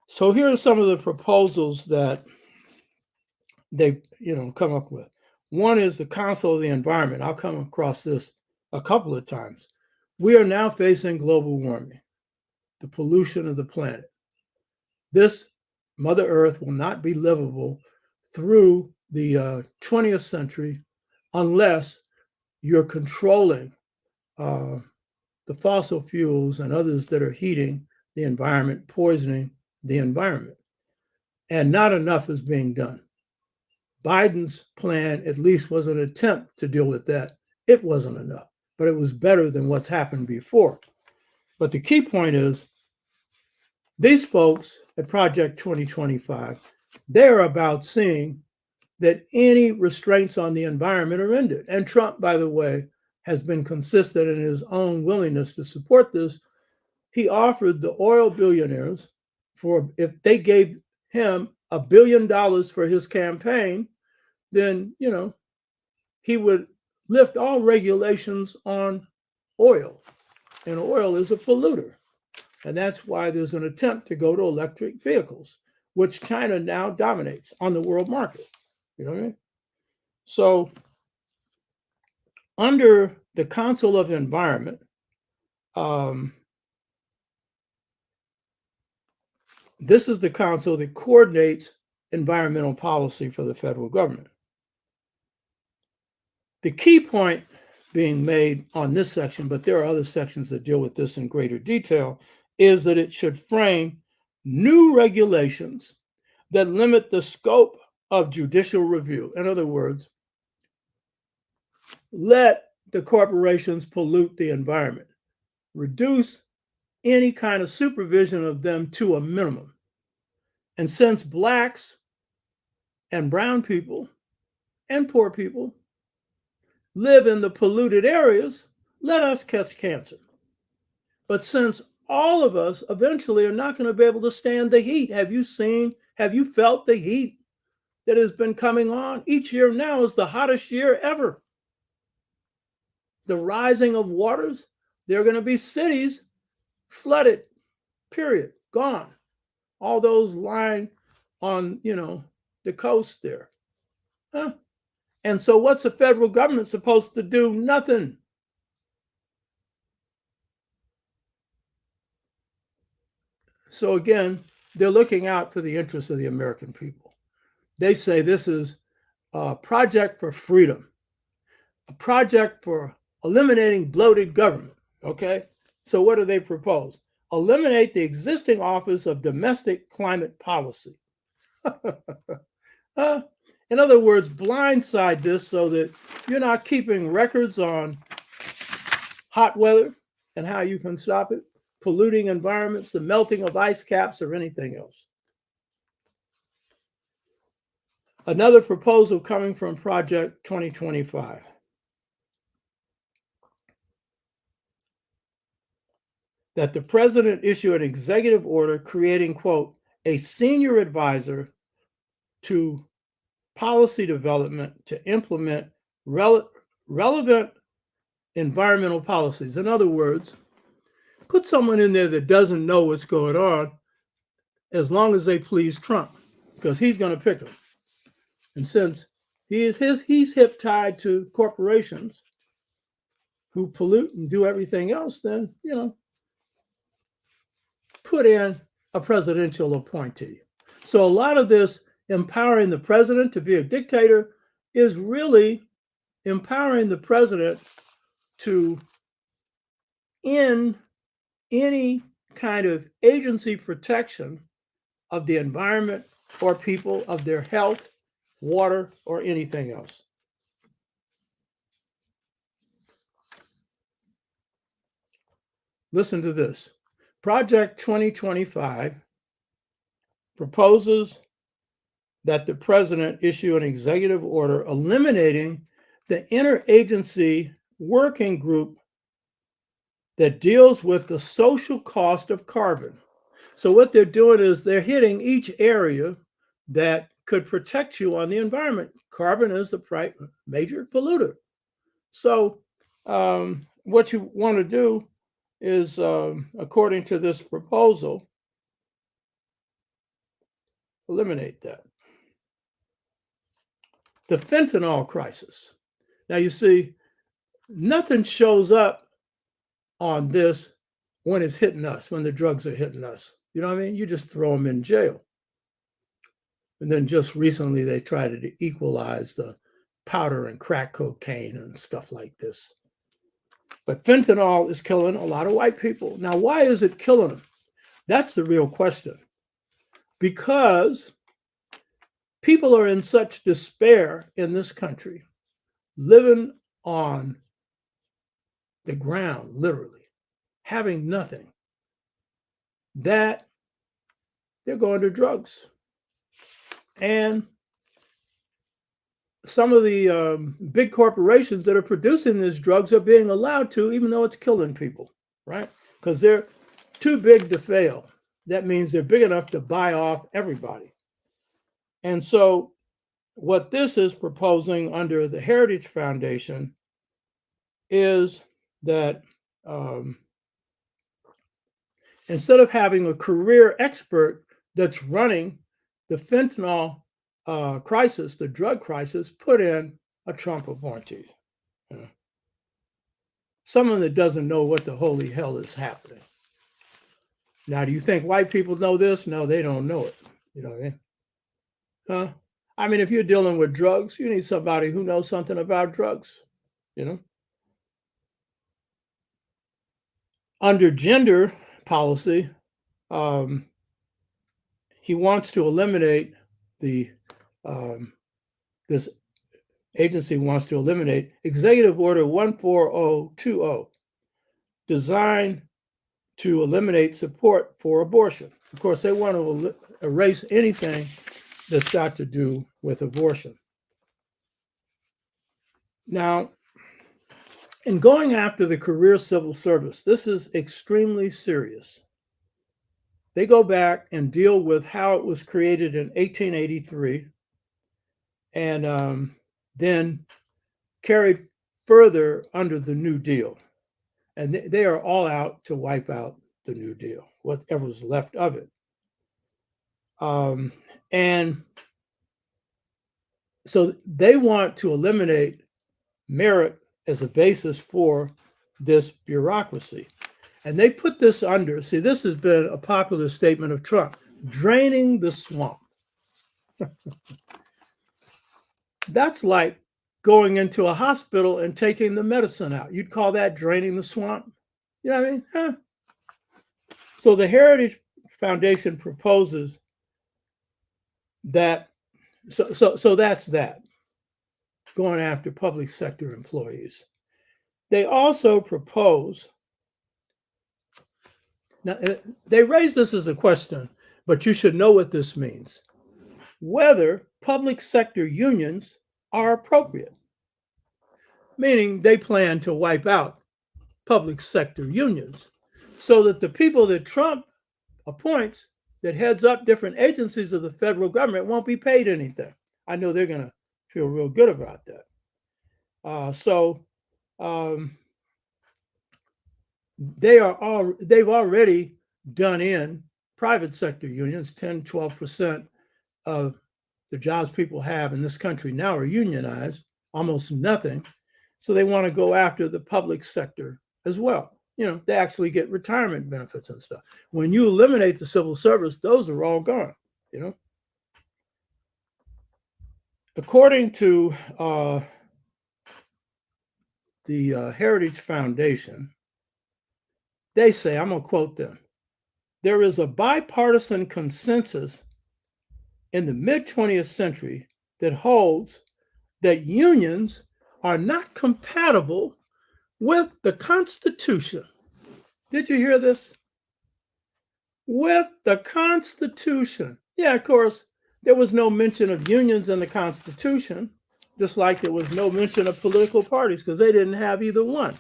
S2: So here are some of the proposals that they've come up with. One is the Council of the Environment. I'll come across this a couple of times. We are now facing global warming, the pollution of the planet. This Mother Earth will not be livable through the 20th century unless you're controlling the fossil fuels and others that are heating the environment, poisoning the environment. And not enough is being done. Biden's plan at least was an attempt to deal with that. It wasn't enough, but it was better than what's happened before. But the key point is, these folks at Project 2025, they're about seeing that any restraints on the environment are ended. And Trump, by the way, has been consistent in his own willingness to support this. He offered the oil billionaires, for if they gave him $1 billion for his campaign, then he would lift all regulations on oil. And oil is a polluter. And that's why there's an attempt to go to electric vehicles, which China now dominates on the world market. You know what I mean? So under the Council of the Environment, this is the council that coordinates environmental policy for the federal government. The key point being made on this section, but there are other sections that deal with this in greater detail, is that it should frame new regulations that limit the scope of judicial review. In other words, let the corporations pollute the environment, reduce any kind of supervision of them to a minimum. And since blacks and brown people and poor people live in the polluted areas, let us catch cancer. But since all of us eventually are not going to be able to stand the heat, have you felt the heat that has been coming on? Each year now is the hottest year ever. The rising of waters, there are going to be cities flooded, period, gone. All those lying on, the coast there. Huh? And so what's the federal government supposed to do? Nothing. So again, they're looking out for the interests of the American people. They say this is a project for freedom, a project for eliminating bloated government, okay? So what do they propose? Eliminate the existing Office of Domestic Climate Policy. In other words, blindside this so that you're not keeping records on hot weather and how you can stop it, polluting environments, the melting of ice caps, or anything else. Another proposal coming from Project 2025. That the president issue an executive order creating, quote, a senior advisor to policy development to implement relevant environmental policies. In other words, put someone in there that doesn't know what's going on as long as they please Trump, because he's going to pick them. And since he's hip tied to corporations who pollute and do everything else, then, put in a presidential appointee. So a lot of this empowering the president to be a dictator is really empowering the president to end any kind of agency protection of the environment or people, of their health, water, or anything else. Listen to this. Project 2025 proposes that the president issue an executive order eliminating the interagency working group that deals with the social cost of carbon. So what they're doing is they're hitting each area that could protect you on the environment. Carbon is the major polluter. So what you want to do is, according to this proposal, eliminate that. The fentanyl crisis. Now you see, nothing shows up on this when it's hitting us, when the drugs are hitting us. You know what I mean? You just throw them in jail. And then just recently they tried to equalize the powder and crack cocaine and stuff like this. But fentanyl is killing a lot of white people. Now, why is it killing them? That's the real question. Because people are in such despair in this country, living on the ground, literally, having nothing, that they're going to drugs. And some of the big corporations that are producing these drugs are being allowed to, even though it's killing people, right? Because they're too big to fail. That means they're big enough to buy off everybody. And so what this is proposing under the Heritage Foundation is that instead of having a career expert that's running the fentanyl crisis, the drug crisis, put in a Trump appointee. Someone that doesn't know what the holy hell is happening. Now, do you think white people know this? No, they don't know it. You know what I mean? Huh? I mean, if you're dealing with drugs, you need somebody who knows something about drugs, Under gender policy, he wants to eliminate the this agency wants to eliminate Executive Order 14020, designed to eliminate support for abortion. Of course, they want to erase anything that's got to do with abortion. Now, in going after the career civil service, this is extremely serious. They go back and deal with how it was created in 1883 and then carried further under the New Deal. And they are all out to wipe out the New Deal, whatever's left of it. And so they want to eliminate merit as a basis for this bureaucracy. And they put this under, see, this has been a popular statement of Trump, draining the swamp. That's like going into a hospital and taking the medicine out. You'd call that draining the swamp? You know what I mean? Huh? So the Heritage Foundation proposes that, so that's that, going after public sector employees. They also propose, now they raise this as a question, but you should know what this means, whether public sector unions are appropriate, meaning they plan to wipe out public sector unions so that the people that Trump appoints that heads up different agencies of the federal government won't be paid anything. I know they're going to feel real good about that. They've already done in private sector unions. 10, 12% of the jobs people have in this country now are unionized, almost nothing. So they want to go after the public sector as well. You know, they actually get retirement benefits and stuff. When you eliminate the civil service, those are all gone, you know. According to the Heritage Foundation, they say, I'm going to quote them, there is a bipartisan consensus in the mid-20th century that holds that unions are not compatible with the Constitution. Did you hear this? With the Constitution. Yeah, of course, there was no mention of unions in the Constitution, just like there was no mention of political parties because they didn't have either one.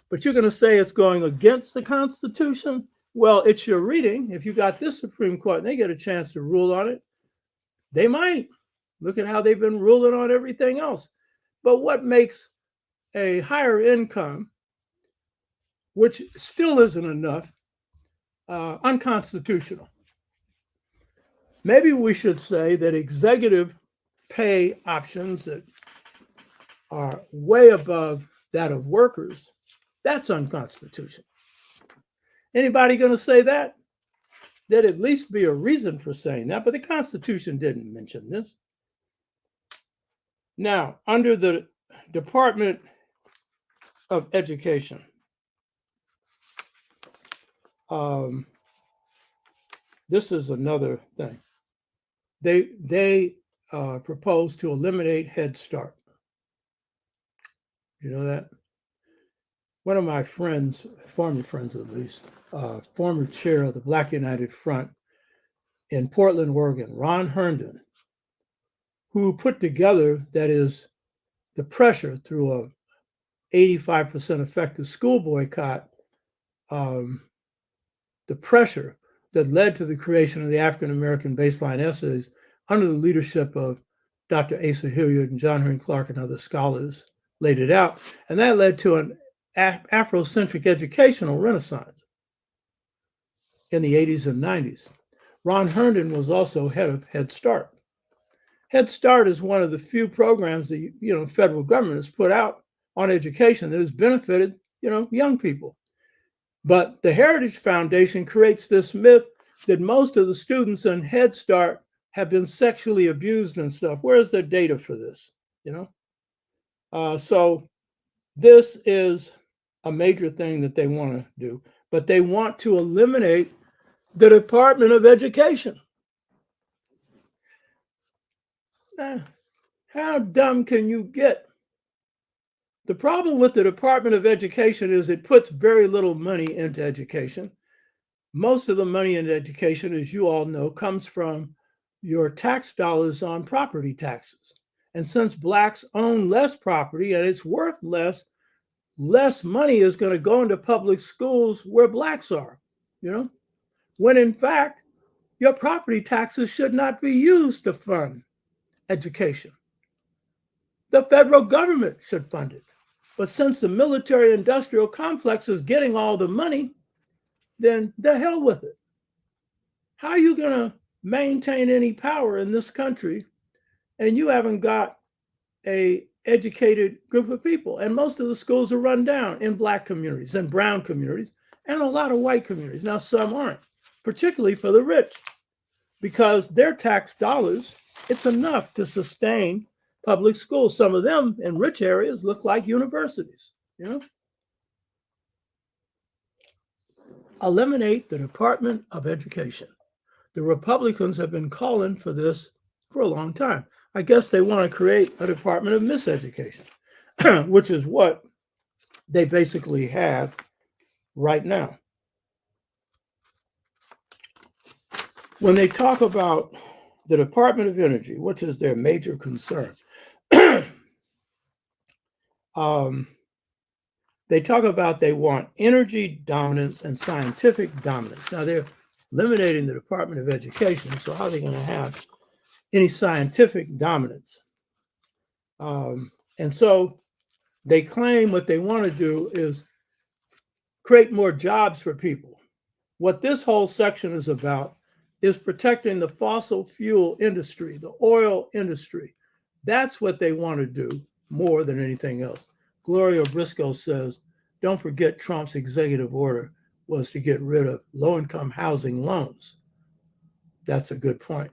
S2: But you're going to say it's going against the Constitution? Well, it's your reading. If you got this Supreme Court and they get a chance to rule on it, they might. Look at how they've been ruling on everything else. But what makes a higher income, which still isn't enough, unconstitutional? Maybe we should say that executive pay options that are way above that of workers, that's unconstitutional. Anybody going to say that? There'd at least be a reason for saying that, but the Constitution didn't mention this. Now, under the Department of Education, this is another thing. They propose to eliminate Head Start. You know that? One of my friends, former friends at least, former chair of the Black United Front in Portland, Oregon, Ron Herndon, who put together, that is, the pressure through a 85% effective school boycott, the pressure that led to the creation of the African American baseline essays under the leadership of Dr. Asa Hilliard and John Henry Clark and other scholars laid it out. And that led to an Afrocentric educational renaissance in the 80s and 90s. Ron Herndon was also head of Head Start. Head Start is one of the few programs that federal government has put out on education that has benefited young people. But the Heritage Foundation creates this myth that most of the students in Head Start have been sexually abused and stuff. Where's the data for this? So this is a major thing that they want to do, but they want to eliminate the Department of Education. How dumb can you get? The problem with the Department of Education is it puts very little money into education. Most of the money in education, as you all know, comes from your tax dollars on property taxes. And since blacks own less property and it's worth less money is going to go into public schools where blacks are, when in fact, your property taxes should not be used to fund education. The federal government should fund it. But since the military industrial complex is getting all the money, then the hell with it. How are you going to maintain any power in this country and you haven't got an educated group of people? And most of the schools are run down in black communities and brown communities and a lot of white communities. Now, some aren't, particularly for the rich, because their tax dollars, it's enough to sustain public schools. Some of them in rich areas look like universities, Eliminate the Department of Education. The Republicans have been calling for this for a long time. I guess they want to create a Department of Miseducation, which is what they basically have right now. When they talk about the Department of Energy, which is their major concern, they talk about they want energy dominance and scientific dominance. Now, they're eliminating the Department of Education, so how are they going to have any scientific dominance? And so they claim what they want to do is create more jobs for people. What this whole section is about is protecting the fossil fuel industry, the oil industry. That's what they want to do more than anything else. Gloria Briscoe says, don't forget Trump's executive order was to get rid of low-income housing loans. That's a good point.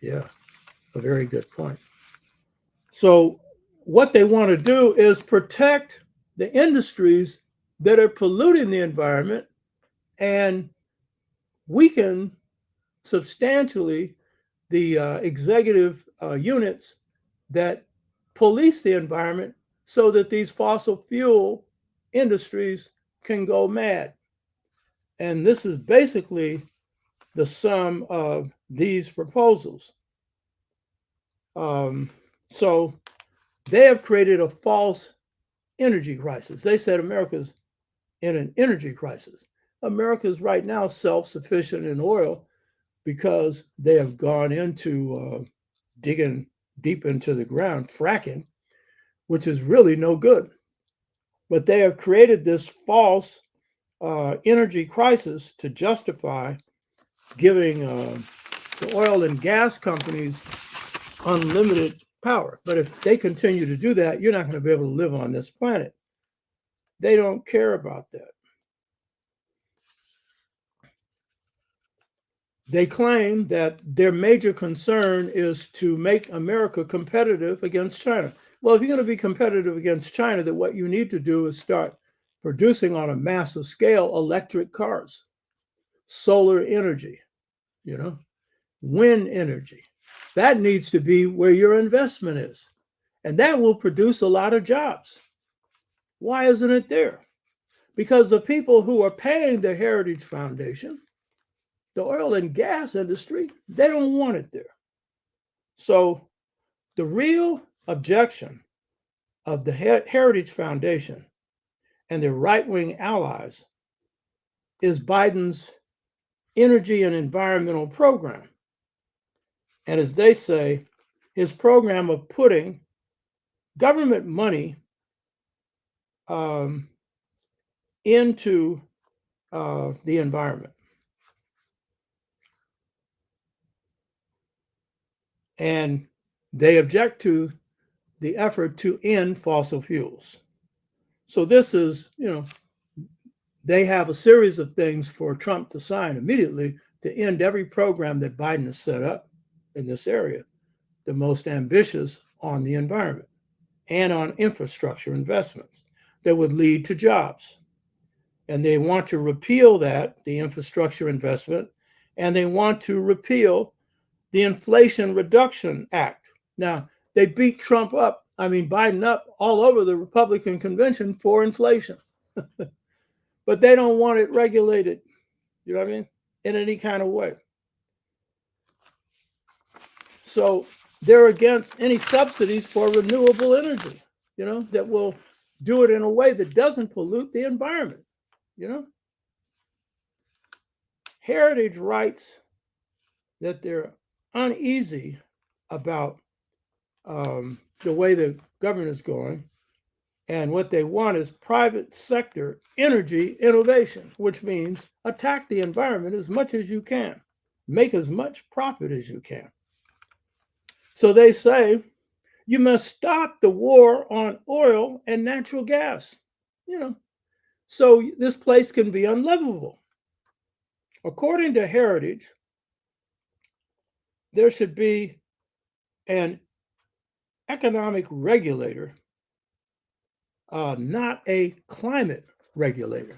S2: Yeah, a very good point. So what they want to do is protect the industries that are polluting the environment and weaken substantially the executive units that police the environment so that these fossil fuel industries can go mad. And this is basically the sum of these proposals. So they have created a false energy crisis. They said America's in an energy crisis. America's right now self-sufficient in oil because they have gone into digging deep into the ground, fracking, which is really no good. But they have created this false energy crisis to justify giving the oil and gas companies unlimited power. But if they continue to do that, you're not going to be able to live on this planet. They don't care about that. They claim that their major concern is to make America competitive against China. Well, if you're going to be competitive against China, then what you need to do is start producing on a massive scale electric cars, solar energy, wind energy. That needs to be where your investment is. And that will produce a lot of jobs. Why isn't it there? Because the people who are paying the Heritage Foundation, the oil and gas industry, they don't want it there. So the real objection of the Heritage Foundation and their right-wing allies is Biden's energy and environmental program. And as they say, his program of putting government money into the environment. And they object to the effort to end fossil fuels. So this is, they have a series of things for Trump to sign immediately to end every program that Biden has set up in this area, the most ambitious on the environment and on infrastructure investments that would lead to jobs. And they want to repeal that, the infrastructure investment, and they want to repeal the Inflation Reduction Act, Now, they beat Biden up all over the Republican convention for inflation, but they don't want it regulated, you know what I mean, in any kind of way. So they're against any subsidies for renewable energy, that will do it in a way that doesn't pollute the environment, Heritage writes that they're uneasy about the way the government is going. And what they want is private sector energy innovation, which means attack the environment as much as you can, make as much profit as you can. So they say you must stop the war on oil and natural gas, so this place can be unlivable. According to Heritage, there should be an economic regulator, not a climate regulator.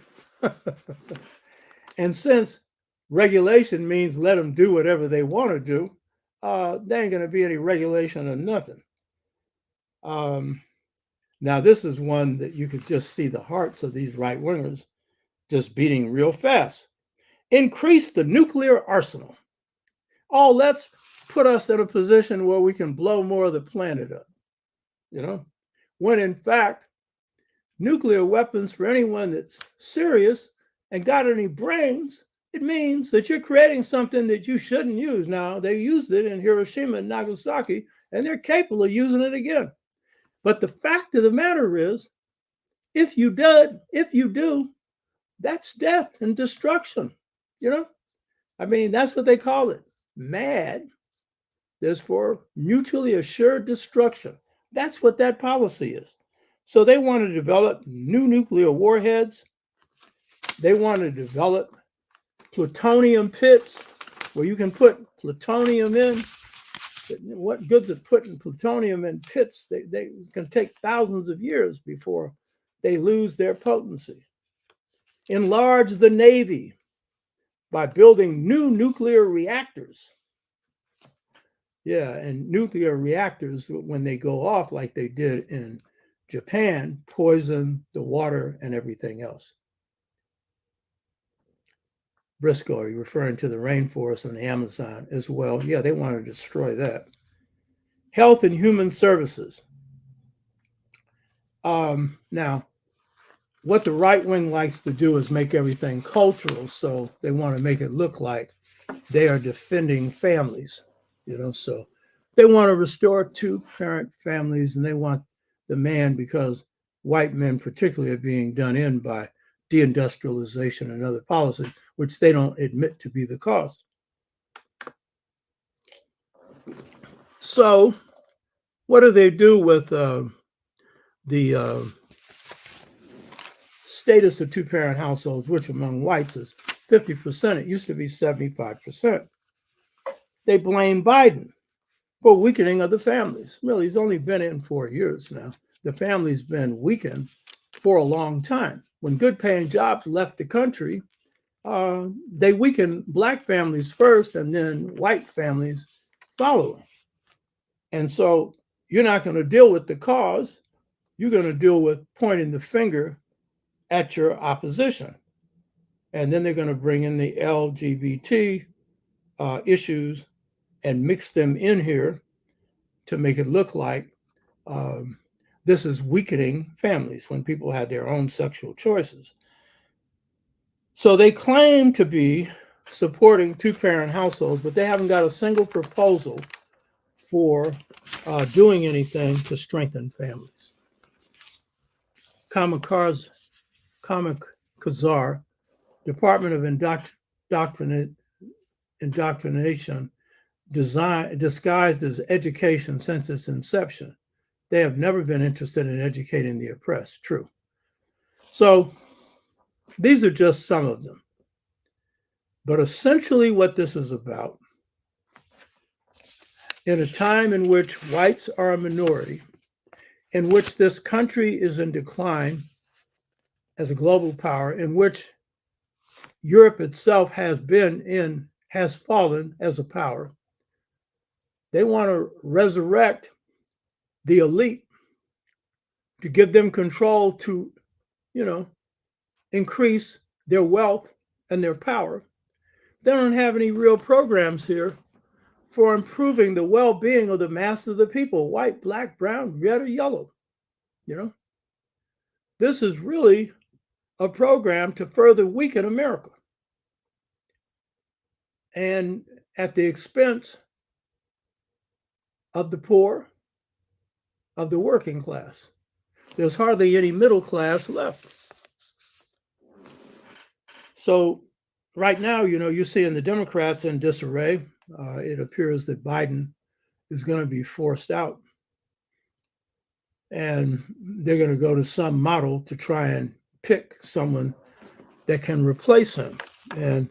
S2: And since regulation means let them do whatever they want to do, there ain't going to be any regulation or nothing. Now, this is one that you could just see the hearts of these right wingers just beating real fast. Increase the nuclear arsenal. Oh, let's put us in a position where we can blow more of the planet up, when in fact, nuclear weapons, for anyone that's serious and got any brains, it means that you're creating something that you shouldn't use. Now, they used it in Hiroshima and Nagasaki, and they're capable of using it again. But the fact of the matter is, if you do, that's death and destruction, that's what they call it. MAD is for mutually assured destruction. That's what that policy is. So they want to develop new nuclear warheads. They want to develop plutonium pits where you can put plutonium in. What good's it putting plutonium in pits? They can take thousands of years before they lose their potency. Enlarge the Navy by building new nuclear reactors. Yeah, and nuclear reactors, when they go off like they did in Japan, poison the water and everything else. Briscoe, are you referring to the rainforest and the Amazon as well? Yeah, they want to destroy that. Health and Human Services. Now, what the right wing likes to do is make everything cultural, so they want to make it look like they are defending families, so they want to restore two-parent families, and they want the man, because white men particularly are being done in by deindustrialization and other policies, which they don't admit to be the cause. So what do they do with the status of two-parent households, which among whites is 50%? It used to be 75%. They blame Biden for weakening of the families. Really, he's only been in 4 years now. The family's been weakened for a long time. When good-paying jobs left the country, they weakened Black families first, and then white families following. And so you're not going to deal with the cause. You're going to deal with pointing the finger at your opposition. And then they're going to bring in the LGBT issues and mix them in here to make it look like this is weakening families when people had their own sexual choices. So they claim to be supporting two-parent households, but they haven't got a single proposal for doing anything to strengthen families. Comic Kazar, Department of Indoctrination, disguised as education since its inception. They have never been interested in educating the oppressed. True. So these are just some of them. But essentially what this is about, in a time in which whites are a minority, in which this country is in decline as a global power, in which Europe itself has fallen as a power, They want to resurrect the elite to give them control to, increase their wealth and their power. They don't have any real programs here for improving the well-being of the mass of the people, white, black, brown, red, or yellow. This is really a program to further weaken America, and at the expense of the poor, of the working class. There's hardly any middle class left. So right now, you're seeing the Democrats in disarray. It appears that Biden is going to be forced out, and they're going to go to some model to try and pick someone that can replace him. And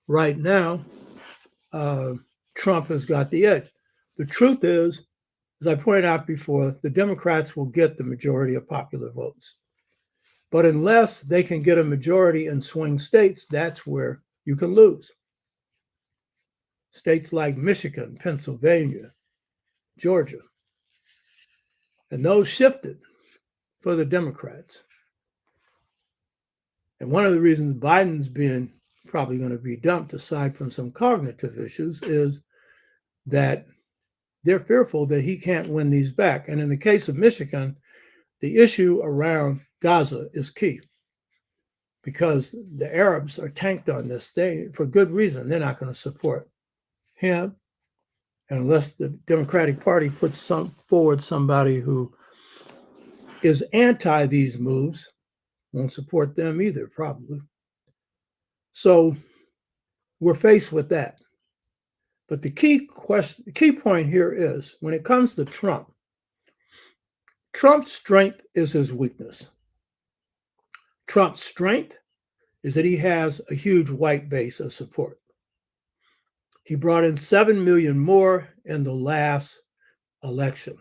S2: right now, Trump has got the edge. The truth is, as I pointed out before, the Democrats will get the majority of popular votes. But unless they can get a majority in swing states, that's where you can lose. States like Michigan, Pennsylvania, Georgia. And those shifted for the Democrats. And one of the reasons Biden's being probably going to be dumped, aside from some cognitive issues, is that they're fearful that he can't win these back. And in the case of Michigan, the issue around Gaza is key, because the Arabs are tanked on this thing for good reason. They're not going to support him unless the Democratic Party puts forward somebody who is anti these moves. Won't support them either, probably. So we're faced with that. But the key point here is, when it comes to Trump, Trump's strength is his weakness. Trump's strength is that he has a huge white base of support. He brought in 7 million more in the last election.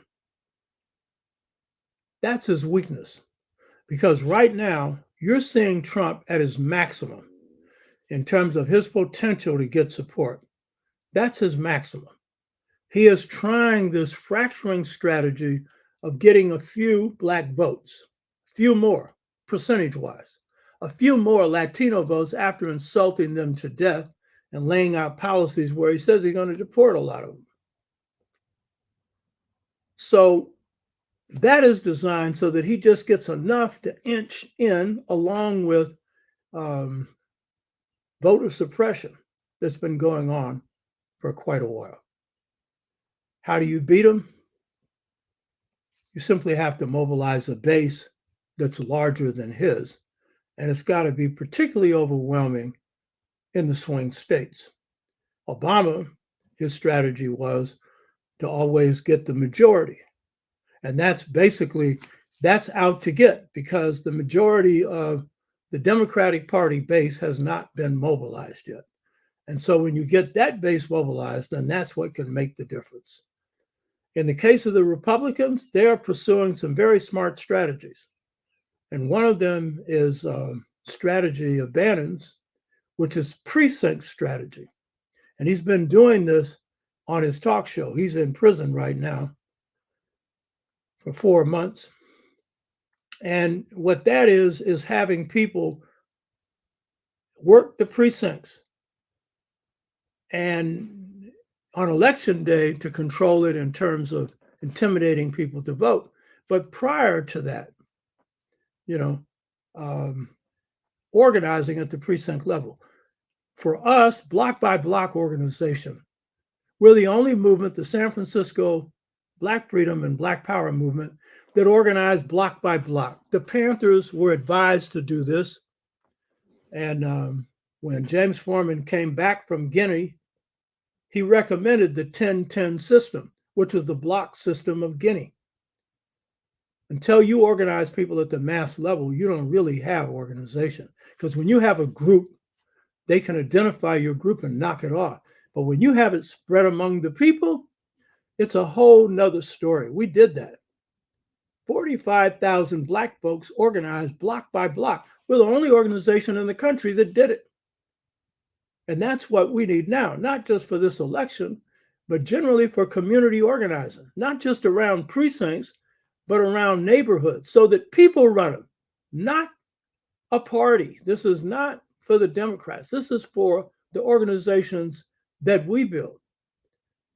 S2: That's his weakness, because right now you're seeing Trump at his maximum in terms of his potential to get support. That's his maximum. He is trying this fracturing strategy of getting a few black votes, few more percentage-wise, a few more Latino votes after insulting them to death and laying out policies where he says he's going to deport a lot of them. So that is designed so that he just gets enough to inch in, along with voter suppression that's been going on for quite a while. How do you beat him? You simply have to mobilize a base that's larger than his, and it's got to be particularly overwhelming in the swing states. Obama, his strategy was to always get the majority, and that's out to get, because the majority of the Democratic Party base has not been mobilized yet. And so when you get that base mobilized, then that's what can make the difference. In the case of the Republicans, they are pursuing some very smart strategies. And one of them is a strategy of Bannon's, which is precinct strategy. And he's been doing this on his talk show. He's in prison right now for 4 months. And what that is having people work the precincts, and on election day to control it in terms of intimidating people to vote. But prior to that, organizing at the precinct level. For us, block by block organization, we're the only movement, the San Francisco Black Freedom and Black Power movement, that organized block by block. The Panthers were advised to do this. And when James Foreman came back from Guinea, he recommended the 10-10 system, which was the block system of Guinea. Until you organize people at the mass level, you don't really have organization. Because when you have a group, they can identify your group and knock it off. But when you have it spread among the people, it's a whole nother story. We did that. 45,000 Black folks organized block by block. We're the only organization in the country that did it. And that's what we need now, not just for this election. but generally for community organizing, not just around precincts, but around neighborhoods so that people run them, not a party. This is not for the Democrats. This is for the organizations that we build.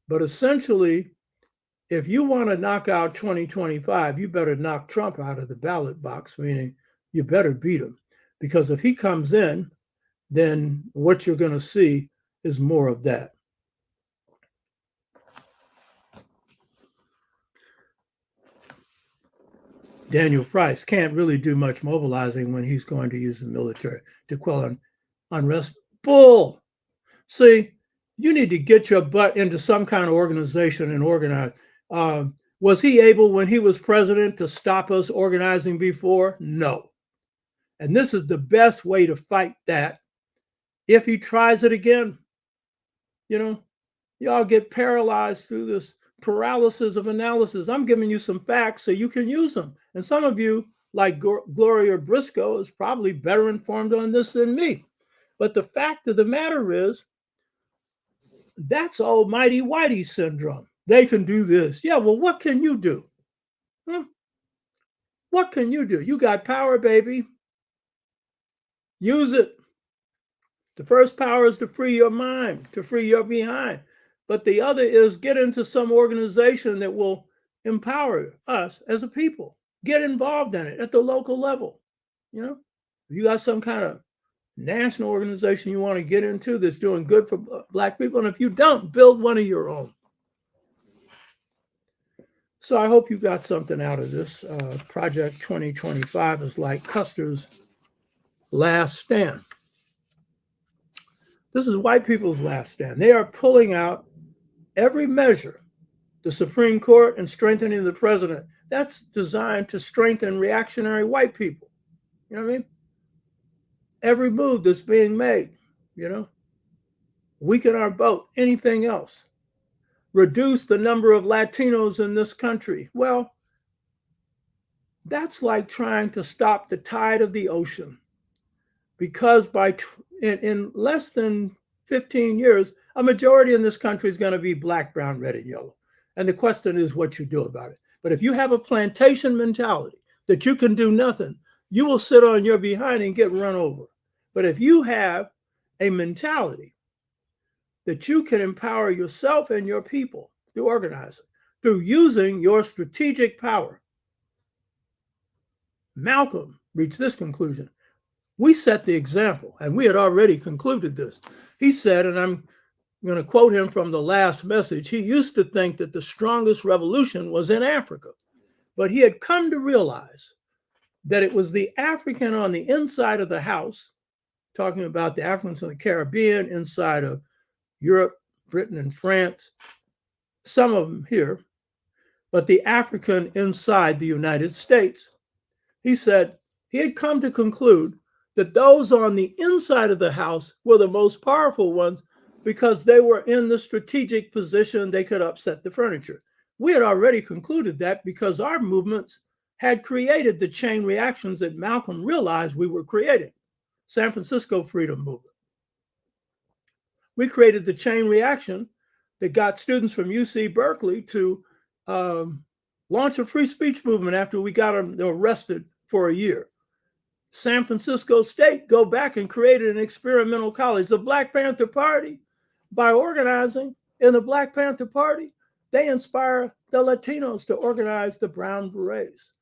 S2: But essentially, if you want to knock out 2025, you better knock Trump out of the ballot box, meaning you better beat him. Because if he comes in, then what you're going to see is more of that. Daniel Price can't really do much mobilizing when he's going to use the military to quell unrest. Bull! See, you need to get your butt into some kind of organization and organize. Was he able, when he was president, to stop us organizing before? No. And this is the best way to fight that. If he tries it again, y'all get paralyzed through this paralysis of analysis. I'm giving you some facts so you can use them. And some of you, like Gloria Briscoe, is probably better informed on this than me. But the fact of the matter is, that's almighty whitey syndrome. They can do this. Yeah, well, what can you do? What can you do? You got power, baby. Use it. The first power is to free your mind, to free your behind. But the other is get into some organization that will empower us as a people. Get involved in it at the local level. If you got some kind of national organization you want to get into that's doing good for Black people, and if you don't, build one of your own. So I hope you got something out of this. Project 2025 is like Custer's last stand. This is white people's last stand. They are pulling out every measure, the Supreme Court and strengthening the president. That's designed to strengthen reactionary white people. You know what I mean? Every move that's being made, weaken our vote, anything else. Reduce the number of Latinos in this country. Well, that's like trying to stop the tide of the ocean. Because in less than 15 years, a majority in this country is going to be Black, brown, red, and yellow. And the question is what you do about it. But if you have a plantation mentality that you can do nothing, you will sit on your behind and get run over. But if you have a mentality that you can empower yourself and your people through organizing, through using your strategic power. Malcolm reached this conclusion. We set the example, and we had already concluded this. He said, and I'm going to quote him from the last message, he used to think that the strongest revolution was in Africa, but he had come to realize that it was the African on the inside of the house, talking about the Africans in the Caribbean, inside of Europe, Britain, and France, some of them here, but the African inside the United States. He said he had come to conclude that those on the inside of the house were the most powerful ones because they were in the strategic position they could upset the furniture. We had already concluded that because our movements had created the chain reactions that Malcolm realized we were creating. San Francisco Freedom Movement. We created the chain reaction that got students from UC Berkeley to launch a free speech movement after we got them arrested for a year. San Francisco State go back and created an experimental college. The Black Panther Party, by organizing in the Black Panther Party, they inspire the Latinos to organize the Brown Berets.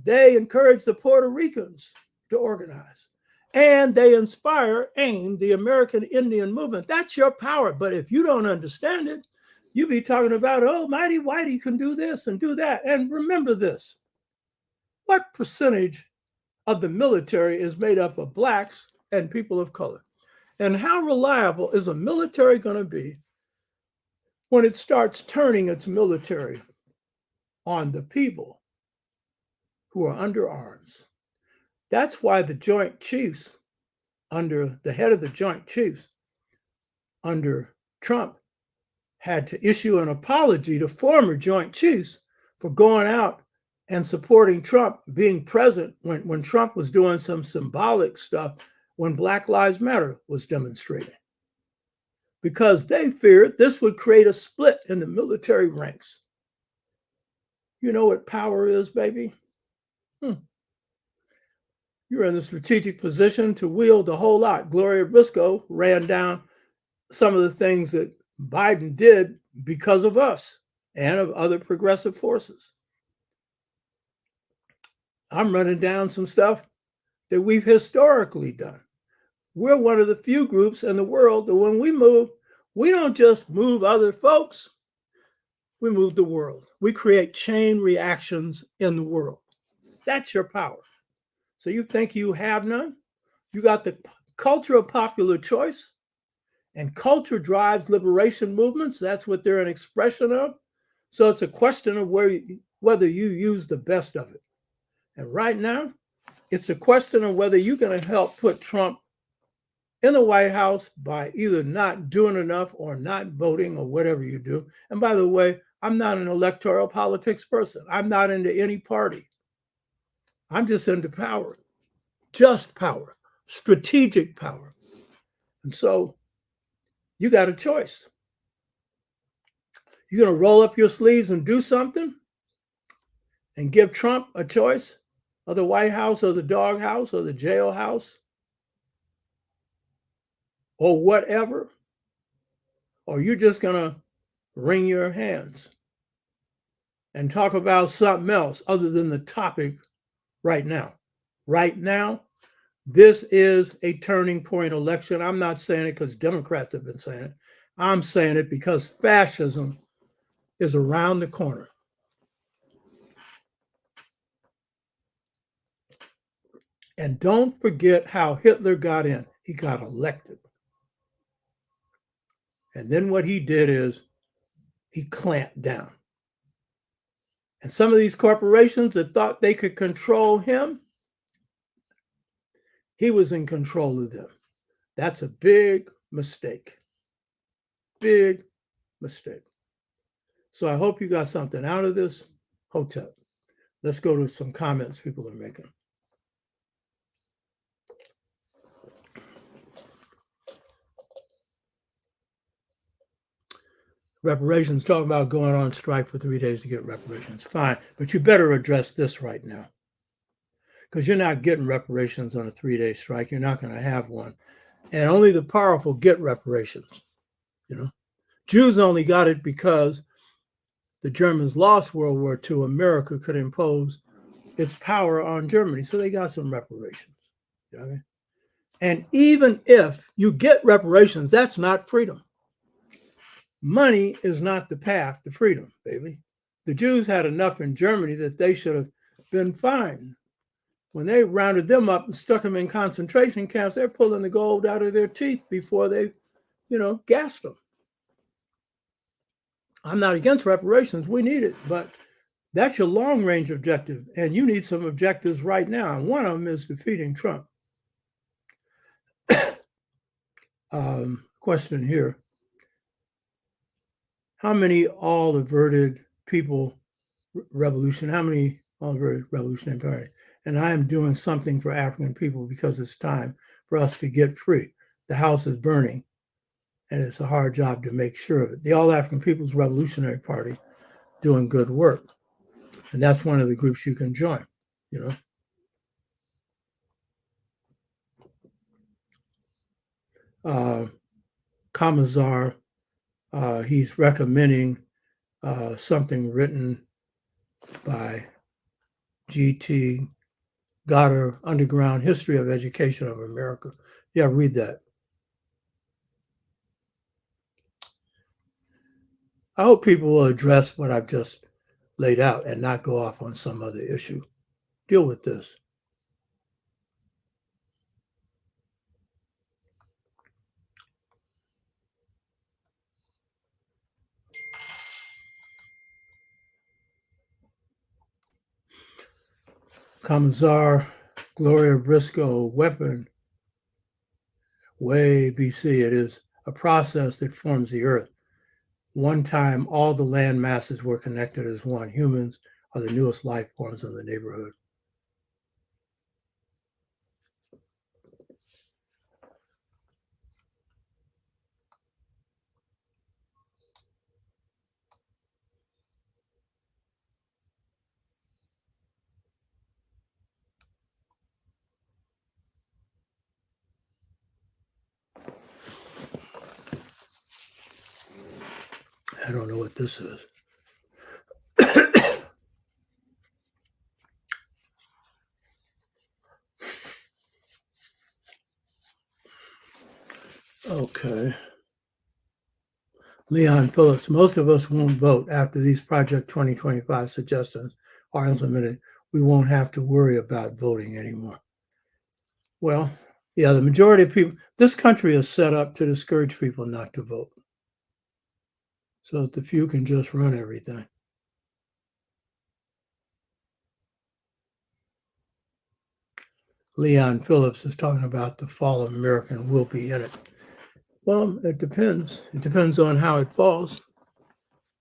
S2: They encourage the Puerto Ricans to organize. And they inspire AIM, the American Indian Movement. That's your power. But if you don't understand it, you be talking about, oh, mighty whitey can do this and do that. And remember this. What percentage of the military is made up of Blacks and people of color? And how reliable is a military going to be when it starts turning its military on the people who are under arms? That's why the Joint Chiefs, under the head of the Joint Chiefs, under Trump, had to issue an apology to former Joint Chiefs for going out and supporting Trump, being present when Trump was doing some symbolic stuff when Black Lives Matter was demonstrating. because they feared this would create a split in the military ranks. You know what power is, baby? You're in the strategic position to wield a whole lot. Gloria Briscoe ran down some of the things that Biden did because of us and of other progressive forces. I'm running down some stuff that we've historically done. We're one of the few groups in the world that when we move, we don't just move other folks, we move the world. We create chain reactions in the world. That's your power. So you think you have none? You got the culture of popular choice, and culture drives liberation movements. That's what they're an expression of. So it's a question of whether you use the best of it. And right now, it's a question of whether you're going to help put Trump in the White House by either not doing enough or not voting or whatever you do. And by the way, I'm not an electoral politics person. I'm not into any party. I'm just into power, just power, strategic power. And so you got a choice. You're going to roll up your sleeves and do something and give Trump a choice of the White House or the doghouse or the jailhouse or whatever, or you're just going to wring your hands and talk about something else other than the topic right now. Right now, this is a turning point election. I'm not saying it because Democrats have been saying it. I'm saying it because fascism is around the corner. And don't forget how Hitler got in. He got elected. And then what he did is he clamped down. And some of these corporations that thought they could control him, he was in control of them. That's a big mistake. Big mistake. So I hope you got something out of this. Hotep. Let's go to some comments people are making. Reparations, talking about going on strike for 3 days to get reparations. Fine, but you better address this right now. Because you're not getting reparations on a 3-day strike. You're not going to have one. And only the powerful get reparations. You know, Jews only got it because the Germans lost World War II. America could impose its power on Germany. So they got some reparations. You know what I mean? And even if you get reparations, that's not freedom. Money is not the path to freedom, baby. The Jews had enough in Germany that they should have been fine. When they rounded them up and stuck them in concentration camps, they're pulling the gold out of their teeth before they, gassed them. I'm not against reparations. We need it, but that's your long-range objective, and you need some objectives right now. And one of them is defeating Trump. Question here. How many all-averted people revolution? How many all-averted revolutionary party? And I am doing something for African people because it's time for us to get free. The house is burning, and it's a hard job to make sure of it. The All-African People's Revolutionary Party doing good work. And that's one of the groups you can join, Kamazar, he's recommending something written by G.T. Goddard, Underground History of Education of America. Yeah, read that. I hope people will address what I've just laid out and not go off on some other issue. Deal with this. Kamazar, Gloria Briscoe, weapon, way BC. It is a process that forms the earth. One time, all the land masses were connected as one. Humans are the newest life forms in the neighborhood. I don't know what this is. Okay. Leon Phillips, most of us won't vote after these Project 2025 suggestions are implemented. We won't have to worry about voting anymore. Well, yeah, the majority of people, this country is set up to discourage people not to vote, so that the few can just run everything. Leon Phillips is talking about the fall of America and we'll be in it. Well, it depends. It depends on how it falls.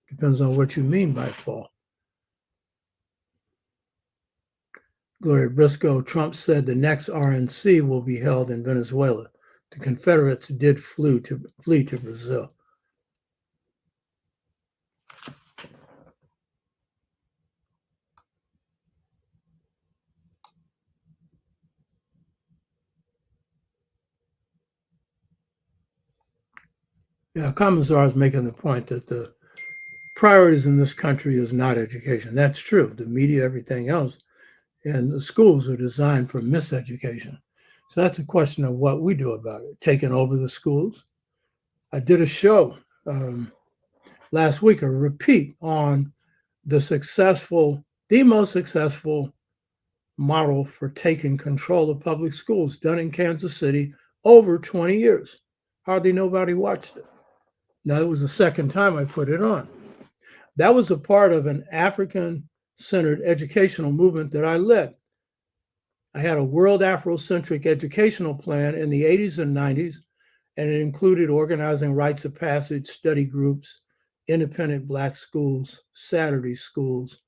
S2: Depends on what you mean by fall. Gloria Briscoe, Trump said the next RNC will be held in Venezuela. The Confederates did flee to Brazil. Yeah, Commissar is making the point that the priorities in this country is not education. That's true. The media, everything else, and the schools are designed for miseducation. So that's a question of what we do about it. Taking over the schools. I did a show last week, a repeat on the most successful model for taking control of public schools done in Kansas City over 20 years. Hardly nobody watched it. Now, it was the second time I put it on. That was a part of an African-centered educational movement that I led. I had a world Afrocentric educational plan in the 80s and 90s, and it included organizing rites of passage, study groups, independent Black schools, Saturday schools,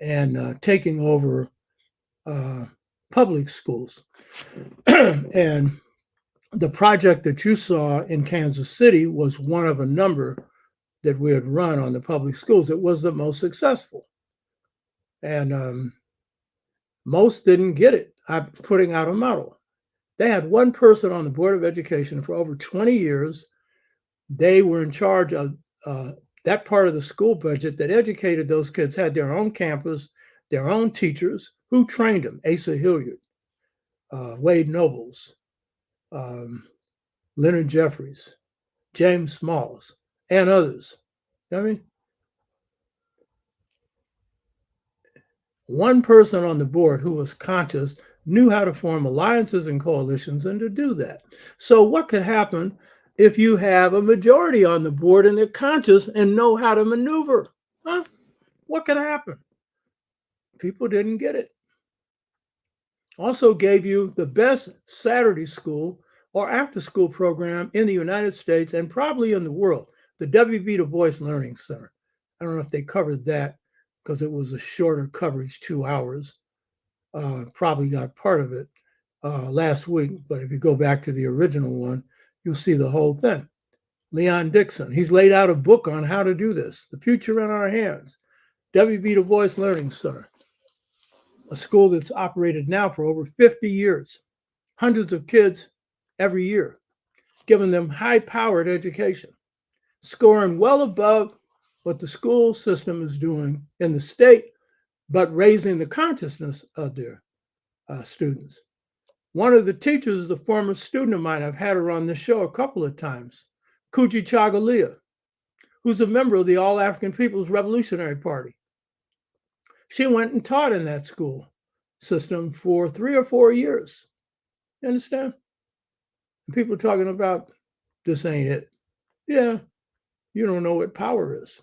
S2: and taking over public schools. And the project that you saw in Kansas City was one of a number that we had run on the public schools. It was the most successful. And most didn't get it. I'm putting out a model. They had one person on the Board of Education for over 20 years. They were in charge of that part of the school budget that educated those kids, had their own campus, their own teachers who trained them. Asa Hilliard, Wade Nobles, Leonard Jeffries, James Smalls, and others. I mean, one person on the board who was conscious knew how to form alliances and coalitions and to do that. So what could happen if you have a majority on the board and they're conscious and know how to maneuver? Huh? What could happen? People didn't get it. Also gave you the best Saturday school or after school program in the United States and probably in the world, the W.B. Du Bois Learning Center. I don't know if they covered that because it was a shorter coverage, 2 hours. Probably got part of it last week, but if you go back to the original one, you'll see the whole thing. Leon Dixon, he's laid out a book on how to do this. The Future in Our Hands. W.B. Du Bois Learning Center, a school that's operated now for over 50 years. Hundreds of kids every year, giving them high-powered education, scoring well above what the school system is doing in the state, but raising the consciousness of their students. One of the teachers is a former student of mine. I've had her on the show a couple of times, Kuji Chagalia, who's a member of the All African People's Revolutionary Party. She went and taught in that school system for 3 or 4 years. You understand? And people are talking about, this ain't it. Yeah, you don't know what power is.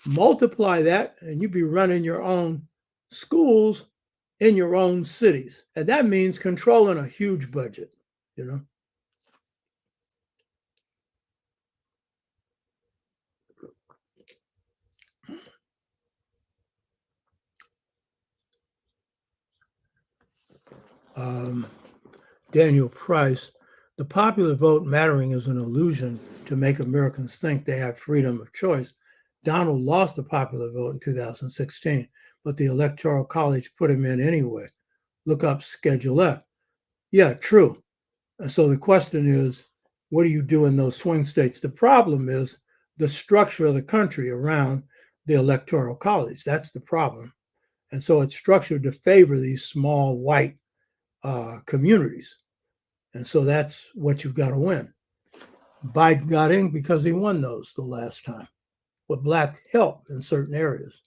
S2: Multiply that and you'd be running your own schools in your own cities. And that means controlling a huge budget, you know. Daniel Price, the popular vote mattering is an illusion to make Americans think they have freedom of choice. Donald lost the popular vote in 2016, but the Electoral College put him in anyway. Look up Schedule F. Yeah, true. So the question is, what do you do in those swing states? The problem is the structure of the country around the electoral college. That's the problem. And so it's structured to favor these small white communities. And so that's what you've got to win. Biden got in because he won those the last time, with black help in certain areas.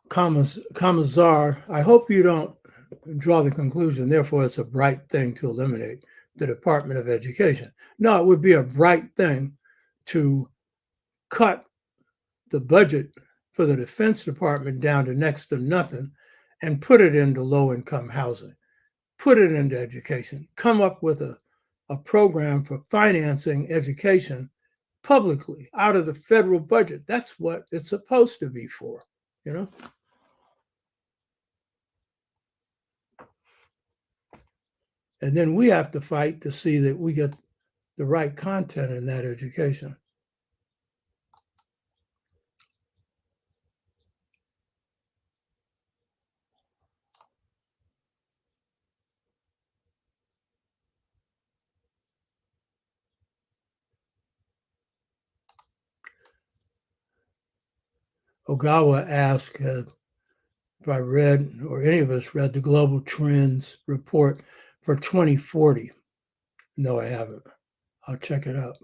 S2: Commissar, I hope you don't draw the conclusion, therefore it's a bright thing to eliminate the Department of Education. No, it would be a bright thing to cut the budget for the Defense Department down to next to nothing and put it into low-income housing, put it into education, come up with a program for financing education publicly out of the federal budget. That's what it's supposed to be for, you know? And then we have to fight to see that we get the right content in that education. Ogawa asked, if I read, or any of us read, the Global Trends report for 2040. No, I haven't. I'll check it out.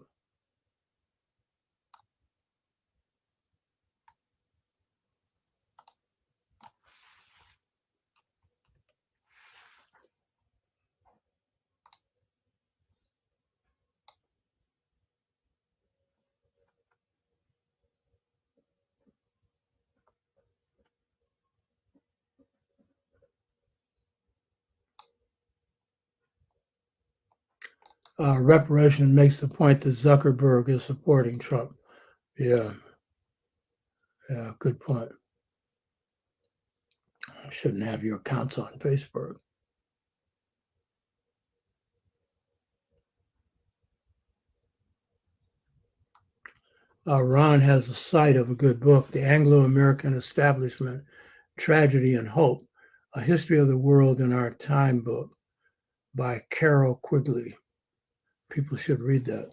S2: Reparation makes the point that Zuckerberg is supporting Trump. Yeah, good point. Shouldn't have your accounts on Facebook. Ron has a cite of a good book, The Anglo-American Establishment, Tragedy and Hope, A History of the World in Our Time book by Carol Quigley. People should read that.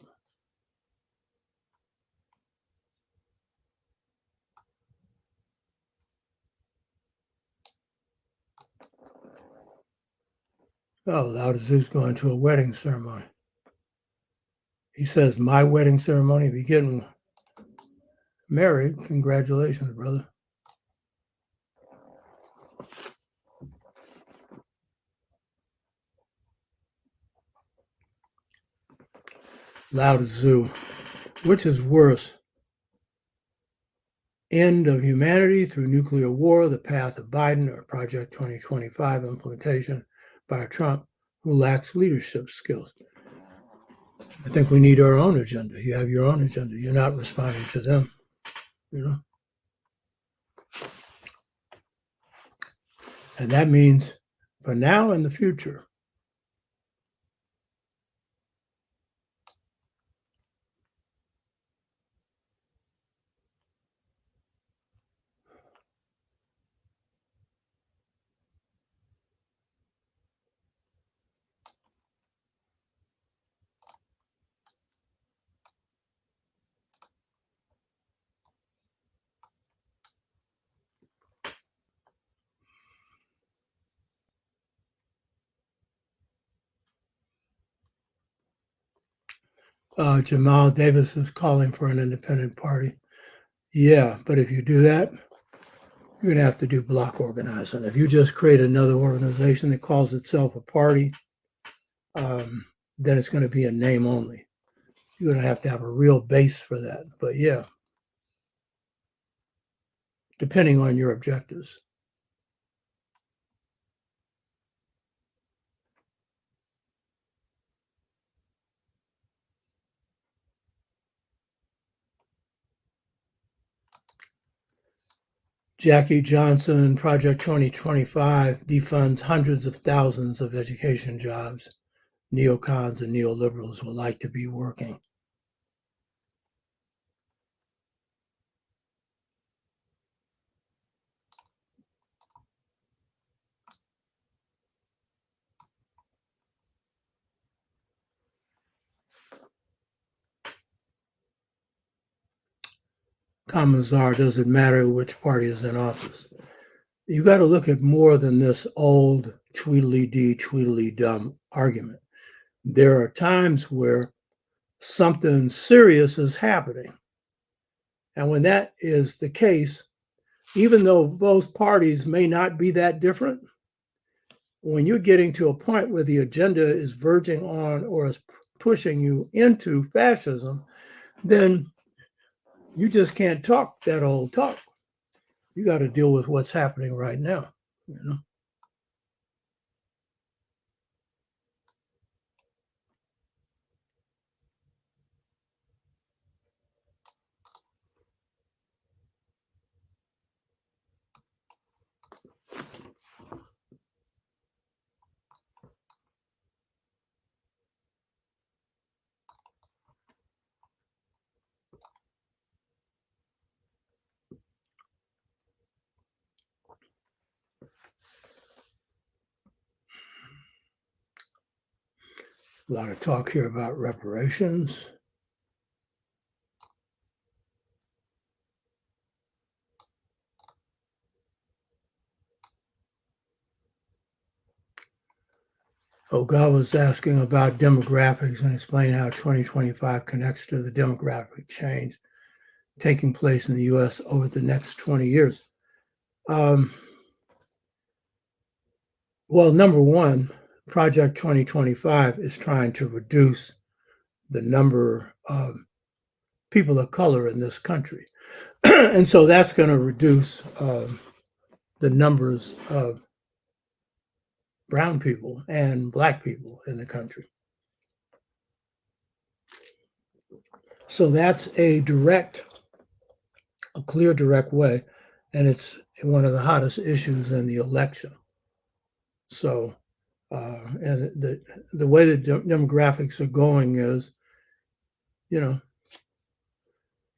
S2: Oh, Lao Tzu's going to a wedding ceremony. He says, my wedding ceremony, if you're getting married, congratulations, brother. Lao Tzu, which is worse? End of humanity through nuclear war, the path of Biden, or Project 2025 implementation by Trump, who lacks leadership skills? I think we need our own agenda. You have your own agenda. You're not responding to them, you know? And that means for now and the future. Jamal Davis is calling for an independent party. Yeah, but if you do that, you're going to have to do block organizing. If you just create another organization that calls itself a party, then it's going to be a name only. You're going to have a real base for that. But yeah, depending on your objectives. Jackie Johnson, Project 2025 defunds hundreds of thousands of education jobs neocons and neoliberals would like to be working. Commissar, does it matter which party is in office? You got to look at more than this old Tweedledee, Tweedledum argument. There are times where something serious is happening. And when that is the case, even though both parties may not be that different, when you're getting to a point where the agenda is verging on or is pushing you into fascism, then you just can't talk that old talk. You got to deal with what's happening right now, you know. A lot of talk here about reparations. God was asking about demographics and explain how 2025 connects to the demographic change taking place in the U.S. over the next 20 years. Well, number one, Project 2025 is trying to reduce the number of people of color in this country. And so that's going to reduce the numbers of brown people and black people in the country. So that's a clear, direct way, and it's one of the hottest issues in the election. So, and the way the demographics are going is, you know,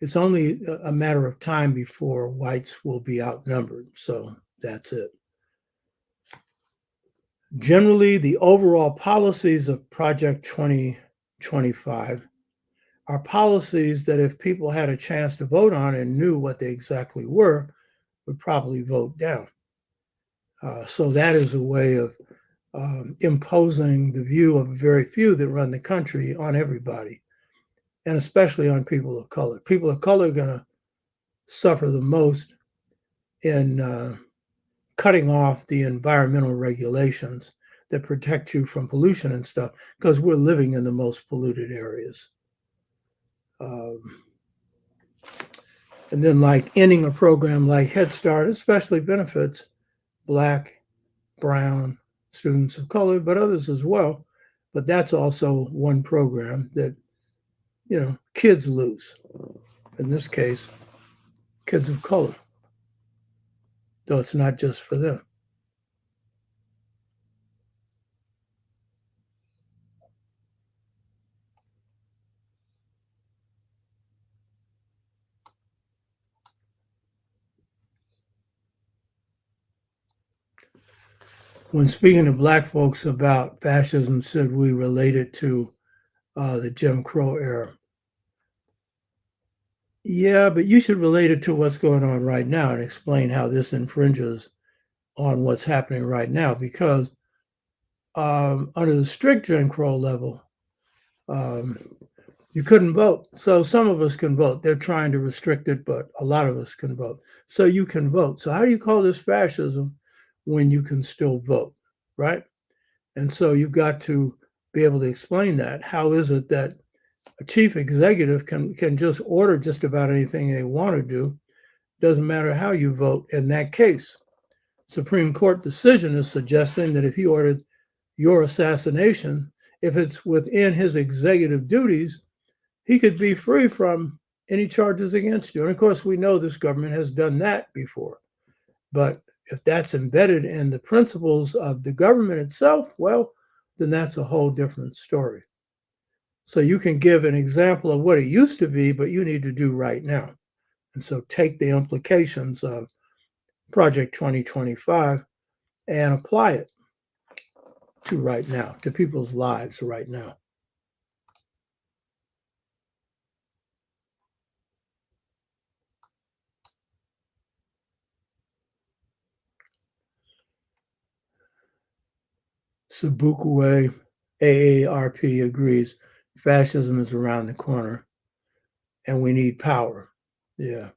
S2: it's only a matter of time before whites will be outnumbered. So that's it. Generally, the overall policies of Project 2025 are policies that if people had a chance to vote on and knew what they exactly were, would probably vote down. So that is a way of imposing the view of very few that run the country on everybody, and especially on people of color. People of color are going to suffer the most in cutting off the environmental regulations that protect you from pollution and stuff, because we're living in the most polluted areas. And then like ending a program like Head Start especially benefits Black, brown students of color, but others as well. But that's also one program that, you know, kids lose. In this case, kids of color, though it's not just for them. When speaking to Black folks about fascism, said we relate it to the Jim Crow era. Yeah, but you should relate it to what's going on right now and explain how this infringes on what's happening right now, because under the strict Jim Crow level, you couldn't vote. So some of us can vote. They're trying to restrict it, but a lot of us can vote. So you can vote. So how do you call this fascism when you can still vote, right? And so you've got to be able to explain that. How is it that a chief executive can just order just about anything they want to do? Doesn't matter how you vote in that case. Supreme Court decision is suggesting that if he ordered your assassination, if it's within his executive duties, he could be free from any charges against you. And of course, we know this government has done that before. But if that's embedded in the principles of the government itself, well, then that's a whole different story. So you can give an example of what it used to be, but you need to do right now. And so take the implications of Project 2025 and apply it to right now, to people's lives right now. Sabukwe AARP agrees fascism is around the corner and we need power. Yeah,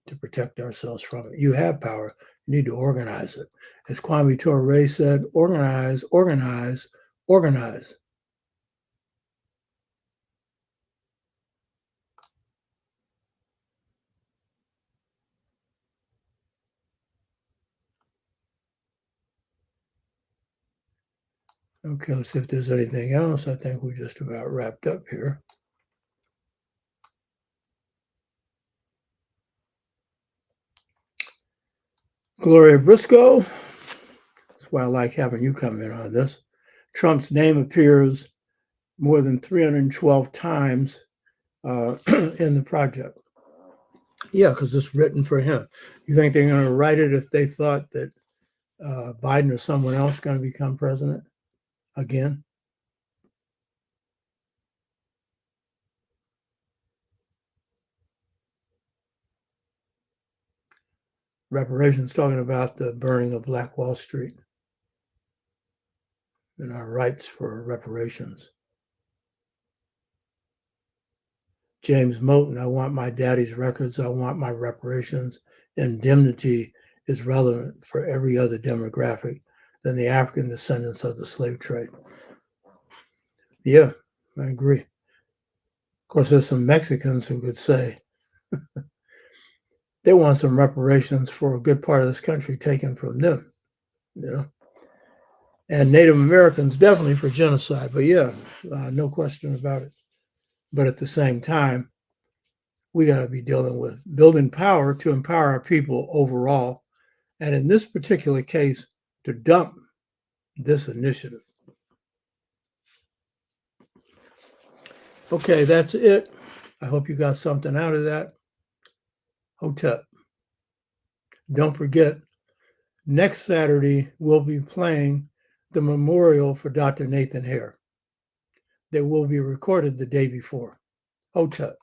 S2: to protect ourselves from it. You have power. You need to organize it. As Kwame Ture said, organize, organize, organize. Okay, let's see if there's anything else. I think we're just about wrapped up here. Gloria Briscoe. That's why I like having you come in on this. Trump's name appears more than 312 times in the project. Yeah, because it's written for him. You think they're going to write it if they thought that Biden or someone else is going to become president again? Reparations, talking about the burning of Black Wall Street and our rights for reparations. James Moten, I want my daddy's records. I want my reparations. Indemnity is relevant for every other demographic than the African descendants of the slave trade. Yeah, I agree. Of course, there's some Mexicans who could say they want some reparations for a good part of this country taken from them, you know. And Native Americans definitely for genocide, but yeah, no question about it. But at the same time, we got to be dealing with building power to empower our people overall. And in this particular case, to dump this initiative. Okay, that's it. I hope you got something out of that. Hotep. Don't forget, next Saturday, we'll be playing the memorial for Dr. Nathan Hare. They will be recorded the day before. Hotep.